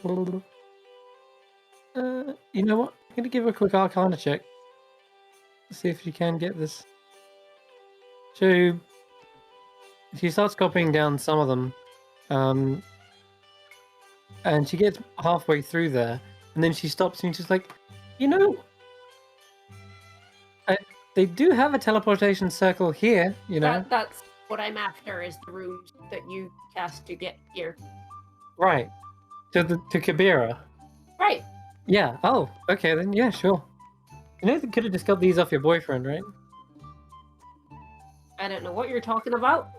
[SPEAKER 2] You know what? I'm gonna give her a quick arcana check. See if you can get this. She starts copying down some of them. And she gets halfway through there, and then she stops and she's like, you know, they do have a teleportation circle here, you know.
[SPEAKER 4] That's what I'm after is the runes that you cast to get here.
[SPEAKER 2] Right. To Kabira.
[SPEAKER 4] Right.
[SPEAKER 2] Yeah. Oh, okay then. Yeah, sure. You know, they could have just got these off your boyfriend, right?
[SPEAKER 4] I don't know what you're talking about.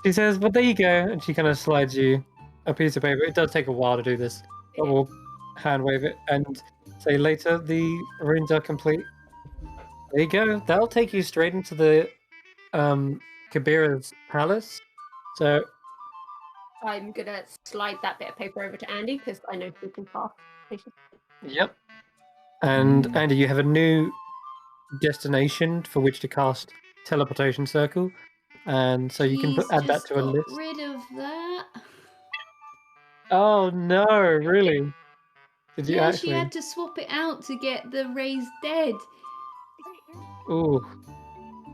[SPEAKER 2] She says, "But there you go," and she kind of slides you a piece of paper. It does take a while to do this, but we'll hand wave it and say later the runes are complete. There you go. That'll take you straight into the Kabira's palace. So
[SPEAKER 4] I'm gonna slide that bit of paper over to Andy because I know who can cast.
[SPEAKER 2] yep. And Andy, you have a new destination for which to cast teleportation circle, and so you can
[SPEAKER 3] He's
[SPEAKER 2] add that
[SPEAKER 3] just
[SPEAKER 2] to a
[SPEAKER 3] got
[SPEAKER 2] list.
[SPEAKER 3] rid of that.
[SPEAKER 2] Oh no! Really? Did you
[SPEAKER 3] Yeah,
[SPEAKER 2] actually?
[SPEAKER 3] she had to swap it out to get the raised dead.
[SPEAKER 2] Ooh.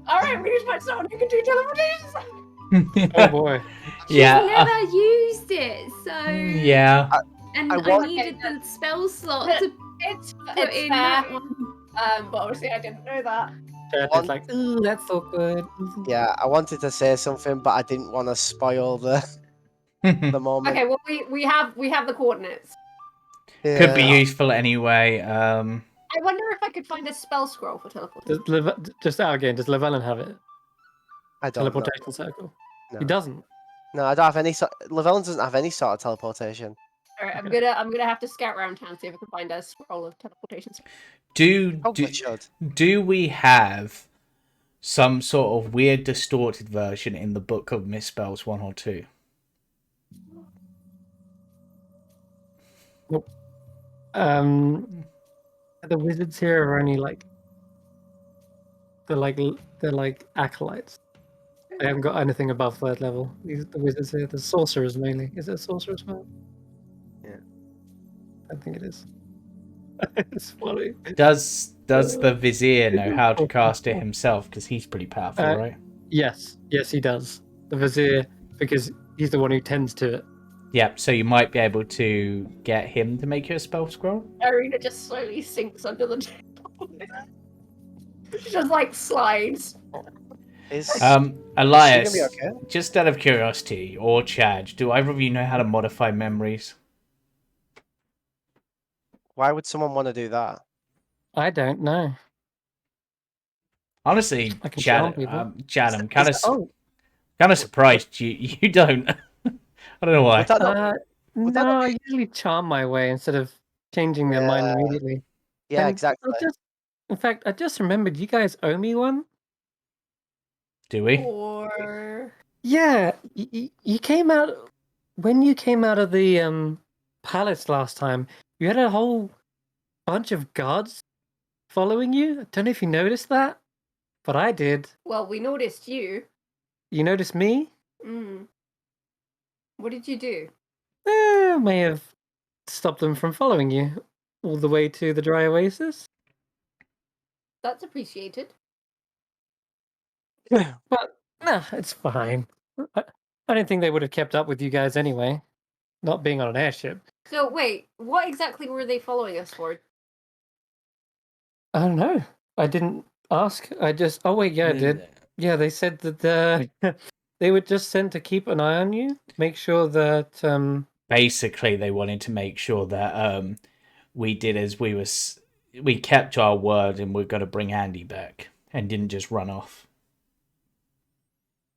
[SPEAKER 4] All right, where's my son? You can do teleportation.
[SPEAKER 2] Oh boy.
[SPEAKER 3] She's
[SPEAKER 1] Yeah.
[SPEAKER 3] never used it, so
[SPEAKER 1] Yeah.
[SPEAKER 3] and
[SPEAKER 6] I
[SPEAKER 3] I,
[SPEAKER 6] want-
[SPEAKER 3] needed the spell slot to
[SPEAKER 4] It's
[SPEAKER 3] put
[SPEAKER 4] it's
[SPEAKER 3] in
[SPEAKER 4] fair.
[SPEAKER 3] that one.
[SPEAKER 4] But obviously I didn't know that.
[SPEAKER 2] It's like, ooh, that's so good.
[SPEAKER 6] Yeah, I wanted to say something, but I didn't want to spoil the moment.
[SPEAKER 4] Okay, well we have the coordinates.
[SPEAKER 1] Could be
[SPEAKER 6] Yeah.
[SPEAKER 1] useful anyway.
[SPEAKER 4] I wonder if I could find a spell scroll for teleportation.
[SPEAKER 2] Just out again, does Llewellyn have it?
[SPEAKER 6] I don't know.
[SPEAKER 2] Teleportation circle.
[SPEAKER 6] No.
[SPEAKER 2] He doesn't.
[SPEAKER 6] No, I don't have any sort. Llewellyn doesn't have any sort of teleportation.
[SPEAKER 4] All right,
[SPEAKER 2] Okay.
[SPEAKER 4] I'm gonna have to scout around town, see if I can find a scroll of teleportation.
[SPEAKER 6] Probably should.
[SPEAKER 1] Do we have some sort of weird distorted version in the Book of Misspells 1 or 2?
[SPEAKER 2] The wizards here are only like they're like acolytes. They haven't got anything above 3rd level. The wizards here, the sorcerers mainly. Is it a sorcerer as well?
[SPEAKER 6] Yeah.
[SPEAKER 2] I think it is. It's funny.
[SPEAKER 1] Does the Vizier know how to cast it himself? Because he's pretty powerful,
[SPEAKER 2] Uh,
[SPEAKER 1] right?
[SPEAKER 2] Yes, he does. The vizier, because he's the one who tends to it.
[SPEAKER 1] Yep, so you might be able to get him to make you a spell scroll?
[SPEAKER 4] Irina just slowly sinks under the table. She just like slides.
[SPEAKER 6] Is
[SPEAKER 1] Elias,
[SPEAKER 6] Is she gonna be okay?
[SPEAKER 1] just out of curiosity, or Chad, do either of you know how to modify memories?
[SPEAKER 6] Why would someone want to do that?
[SPEAKER 2] I don't know.
[SPEAKER 1] Honestly,
[SPEAKER 2] I can charm
[SPEAKER 1] Chad,
[SPEAKER 2] people.
[SPEAKER 1] Chad, I'm kind
[SPEAKER 2] Oh,
[SPEAKER 1] of surprised you don't. I don't know why.
[SPEAKER 6] Would that not- would that
[SPEAKER 2] no,
[SPEAKER 6] not
[SPEAKER 2] I usually charm my way instead of changing their mind
[SPEAKER 6] Yeah.
[SPEAKER 2] immediately.
[SPEAKER 6] Yeah,
[SPEAKER 2] And
[SPEAKER 6] exactly.
[SPEAKER 2] in fact, I just remembered you guys owe me one.
[SPEAKER 1] Do we?
[SPEAKER 4] Or
[SPEAKER 2] Yeah, you came out when you came out of the palace last time. You had a whole bunch of guards following you. I don't know if you noticed that, but I did.
[SPEAKER 4] well, we noticed you.
[SPEAKER 2] You noticed me?
[SPEAKER 4] Mm. What did you do?
[SPEAKER 2] May have stopped them from following you all the way to the dry oasis.
[SPEAKER 4] That's appreciated.
[SPEAKER 2] But no, it's fine. I don't think they would have kept up with you guys anyway. Not being on an airship.
[SPEAKER 4] So wait, what exactly were they following us for?
[SPEAKER 2] I don't know. I didn't ask. I just. Oh wait, yeah, I did. Yeah, they said that they were just sent to keep an eye on you, make sure that
[SPEAKER 1] Basically, they wanted to make sure that we did as we kept our word and we're going to bring Andy back and didn't just run off.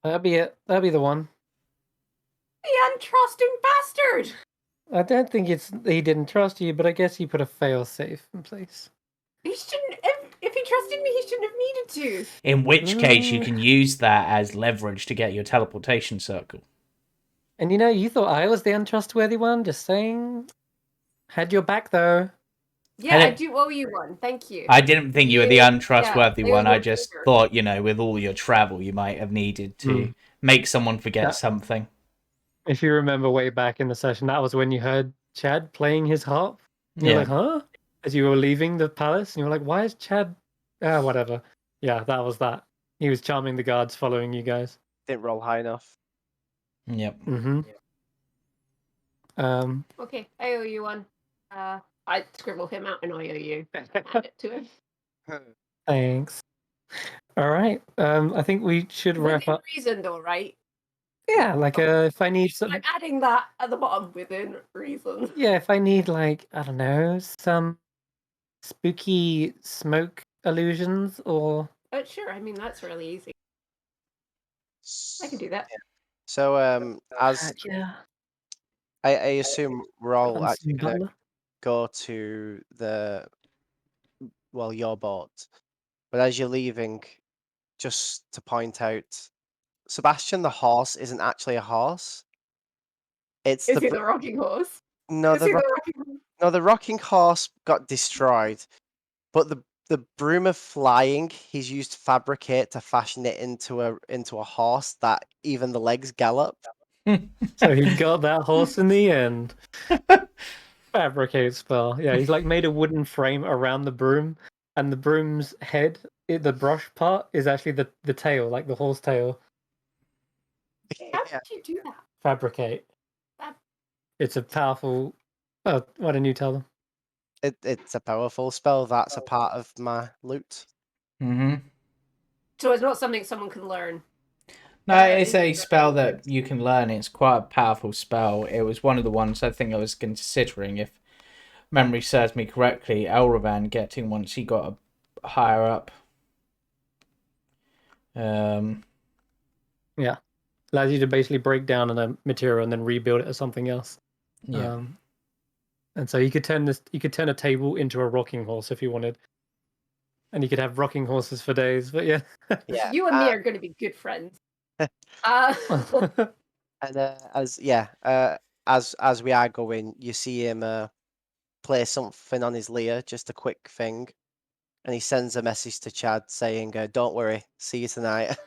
[SPEAKER 2] that'd be it. That'd be the one.
[SPEAKER 4] The untrusting bastard!
[SPEAKER 2] I don't think he didn't trust you, but I guess he put a fail safe in place.
[SPEAKER 4] He shouldn't. If he trusted me, he shouldn't have needed to.
[SPEAKER 1] In which case, you can use that as leverage to get your teleportation circle.
[SPEAKER 2] And you thought I was the untrustworthy one. Just saying. Had your back though.
[SPEAKER 4] Yeah,
[SPEAKER 1] And
[SPEAKER 4] I
[SPEAKER 1] it-
[SPEAKER 4] do owe you one. Thank you.
[SPEAKER 1] I didn't think you were the
[SPEAKER 4] Yeah,
[SPEAKER 1] untrustworthy
[SPEAKER 4] they
[SPEAKER 1] one.
[SPEAKER 4] were
[SPEAKER 1] I just
[SPEAKER 4] favor.
[SPEAKER 1] thought, with all your travel, you might have needed to make someone forget
[SPEAKER 2] Yeah.
[SPEAKER 1] something.
[SPEAKER 2] If you remember way back in the session, that was when you heard Chad playing his harp. And you're
[SPEAKER 1] Yeah.
[SPEAKER 2] like, huh? As you were leaving the palace, and you're like, why is Chad? Whatever. Yeah, that was that. He was charming the guards following you guys.
[SPEAKER 6] Didn't roll high enough.
[SPEAKER 1] Yep.
[SPEAKER 2] Mm-hmm.
[SPEAKER 4] Okay, I owe you one. I scribble him out and I owe you. Hand it to him.
[SPEAKER 2] Thanks. All right. I think we should wrap
[SPEAKER 4] Within
[SPEAKER 2] up.
[SPEAKER 4] reason, though, right?
[SPEAKER 2] Yeah, like if I need some.
[SPEAKER 4] I'm adding that at the bottom within reason.
[SPEAKER 2] Yeah, if I need like I don't know some spooky smoke illusions or
[SPEAKER 4] But sure, I mean that's really easy. I can do that.
[SPEAKER 6] So, as
[SPEAKER 2] yeah.
[SPEAKER 6] I assume we're all
[SPEAKER 2] on
[SPEAKER 6] actually
[SPEAKER 2] some
[SPEAKER 6] gonna
[SPEAKER 2] butler.
[SPEAKER 6] go to your boat, but as you're leaving, just to point out, Sebastian the horse isn't actually a horse. It's
[SPEAKER 4] Is he the rocking horse?
[SPEAKER 6] no
[SPEAKER 4] Is he
[SPEAKER 6] the
[SPEAKER 4] the rocking horse?
[SPEAKER 6] no the rocking horse got destroyed, but the broom of flying he's used to fabricate to fashion it into a horse that even the legs gallop.
[SPEAKER 2] So he got that horse in the end. Fabricate spell. Yeah, he's like made a wooden frame around the broom, and the broom's head, the brush part, is actually the tail, like the horse tail.
[SPEAKER 4] How
[SPEAKER 6] Yeah.
[SPEAKER 4] did you do that?
[SPEAKER 2] Fabricate.
[SPEAKER 4] Fab-
[SPEAKER 2] It's a powerful. Oh, why didn't you tell them?
[SPEAKER 6] It's a powerful spell. That's a part of my loot.
[SPEAKER 1] Mm-hmm.
[SPEAKER 4] So it's not something someone can learn.
[SPEAKER 1] No, it's a spell that you can learn. It's quite a powerful spell. It was one of the ones I think I was considering if memory serves me correctly, Elravan getting once he got higher up.
[SPEAKER 2] Yeah, allows you to basically break down a material and then rebuild it as something else.
[SPEAKER 1] Yeah.
[SPEAKER 2] And so you could turn a table into a rocking horse if you wanted, and you could have rocking horses for days. But yeah,
[SPEAKER 6] Yeah.
[SPEAKER 4] You and me are going to be good friends. Uh,
[SPEAKER 6] And as we are going, you see him play something on his lyre, just a quick thing, and he sends a message to Chad saying, "Don't worry, see you tonight."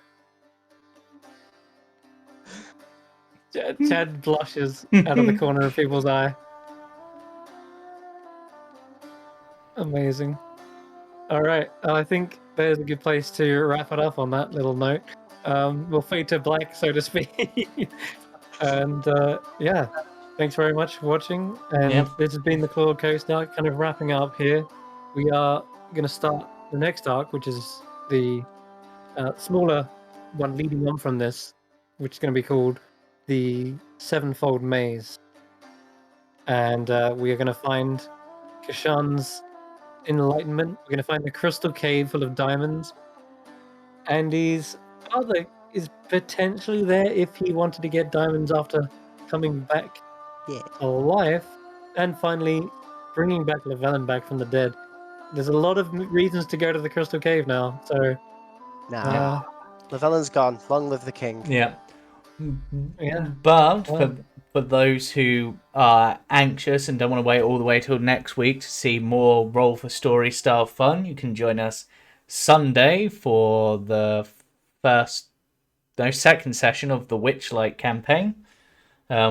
[SPEAKER 2] Chad blushes out of the corner of people's eye. Amazing. All right, I think there's a good place to wrap it up on that little note. We'll fade to black, so to speak. And yeah, thanks very much for watching. And
[SPEAKER 1] Yep.
[SPEAKER 2] this has been the Claw Coast arc, kind of wrapping up here. We are going to start the next arc, which is the smaller one leading on from this, which is going to be called the Sevenfold Maze. And we are going to find Kashan's enlightenment. We're going to find the crystal cave full of diamonds. And his father is potentially there if he wanted to get diamonds after coming back
[SPEAKER 6] Yeah.
[SPEAKER 2] to life. And finally, bringing back Llewellyn back from the dead. There's a lot of reasons to go to the crystal cave now. So,
[SPEAKER 6] Nah, Llewellyn's gone. Long live the king.
[SPEAKER 1] Yeah.
[SPEAKER 2] Yeah.
[SPEAKER 1] But
[SPEAKER 2] Well.
[SPEAKER 1] for those who are anxious and don't want to wait all the way till next week to see more Roll for Story style fun, you can join us Sunday for the second session of the Witchlight campaign,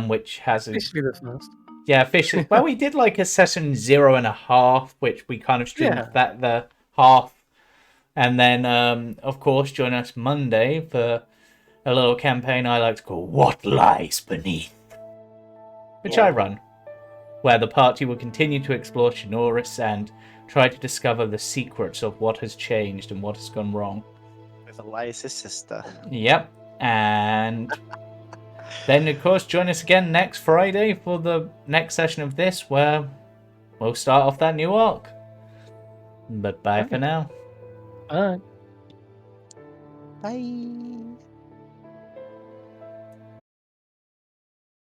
[SPEAKER 1] which has
[SPEAKER 2] Officially the first.
[SPEAKER 1] Yeah, officially. Well, we did like a session 0.5, which we kind of streamed
[SPEAKER 2] Yeah.
[SPEAKER 1] that the half. And then, of course, join us Monday for a little campaign I like to call What Lies Beneath, which I run, where the party will continue to explore Shinoris and try to discover the secrets of what has changed and what has gone wrong.
[SPEAKER 6] With Elias's sister.
[SPEAKER 1] Yep. And then, of course, join us again next Friday for the next session of this, where we'll start off that new arc. But bye for now.
[SPEAKER 2] All right.
[SPEAKER 6] Bye.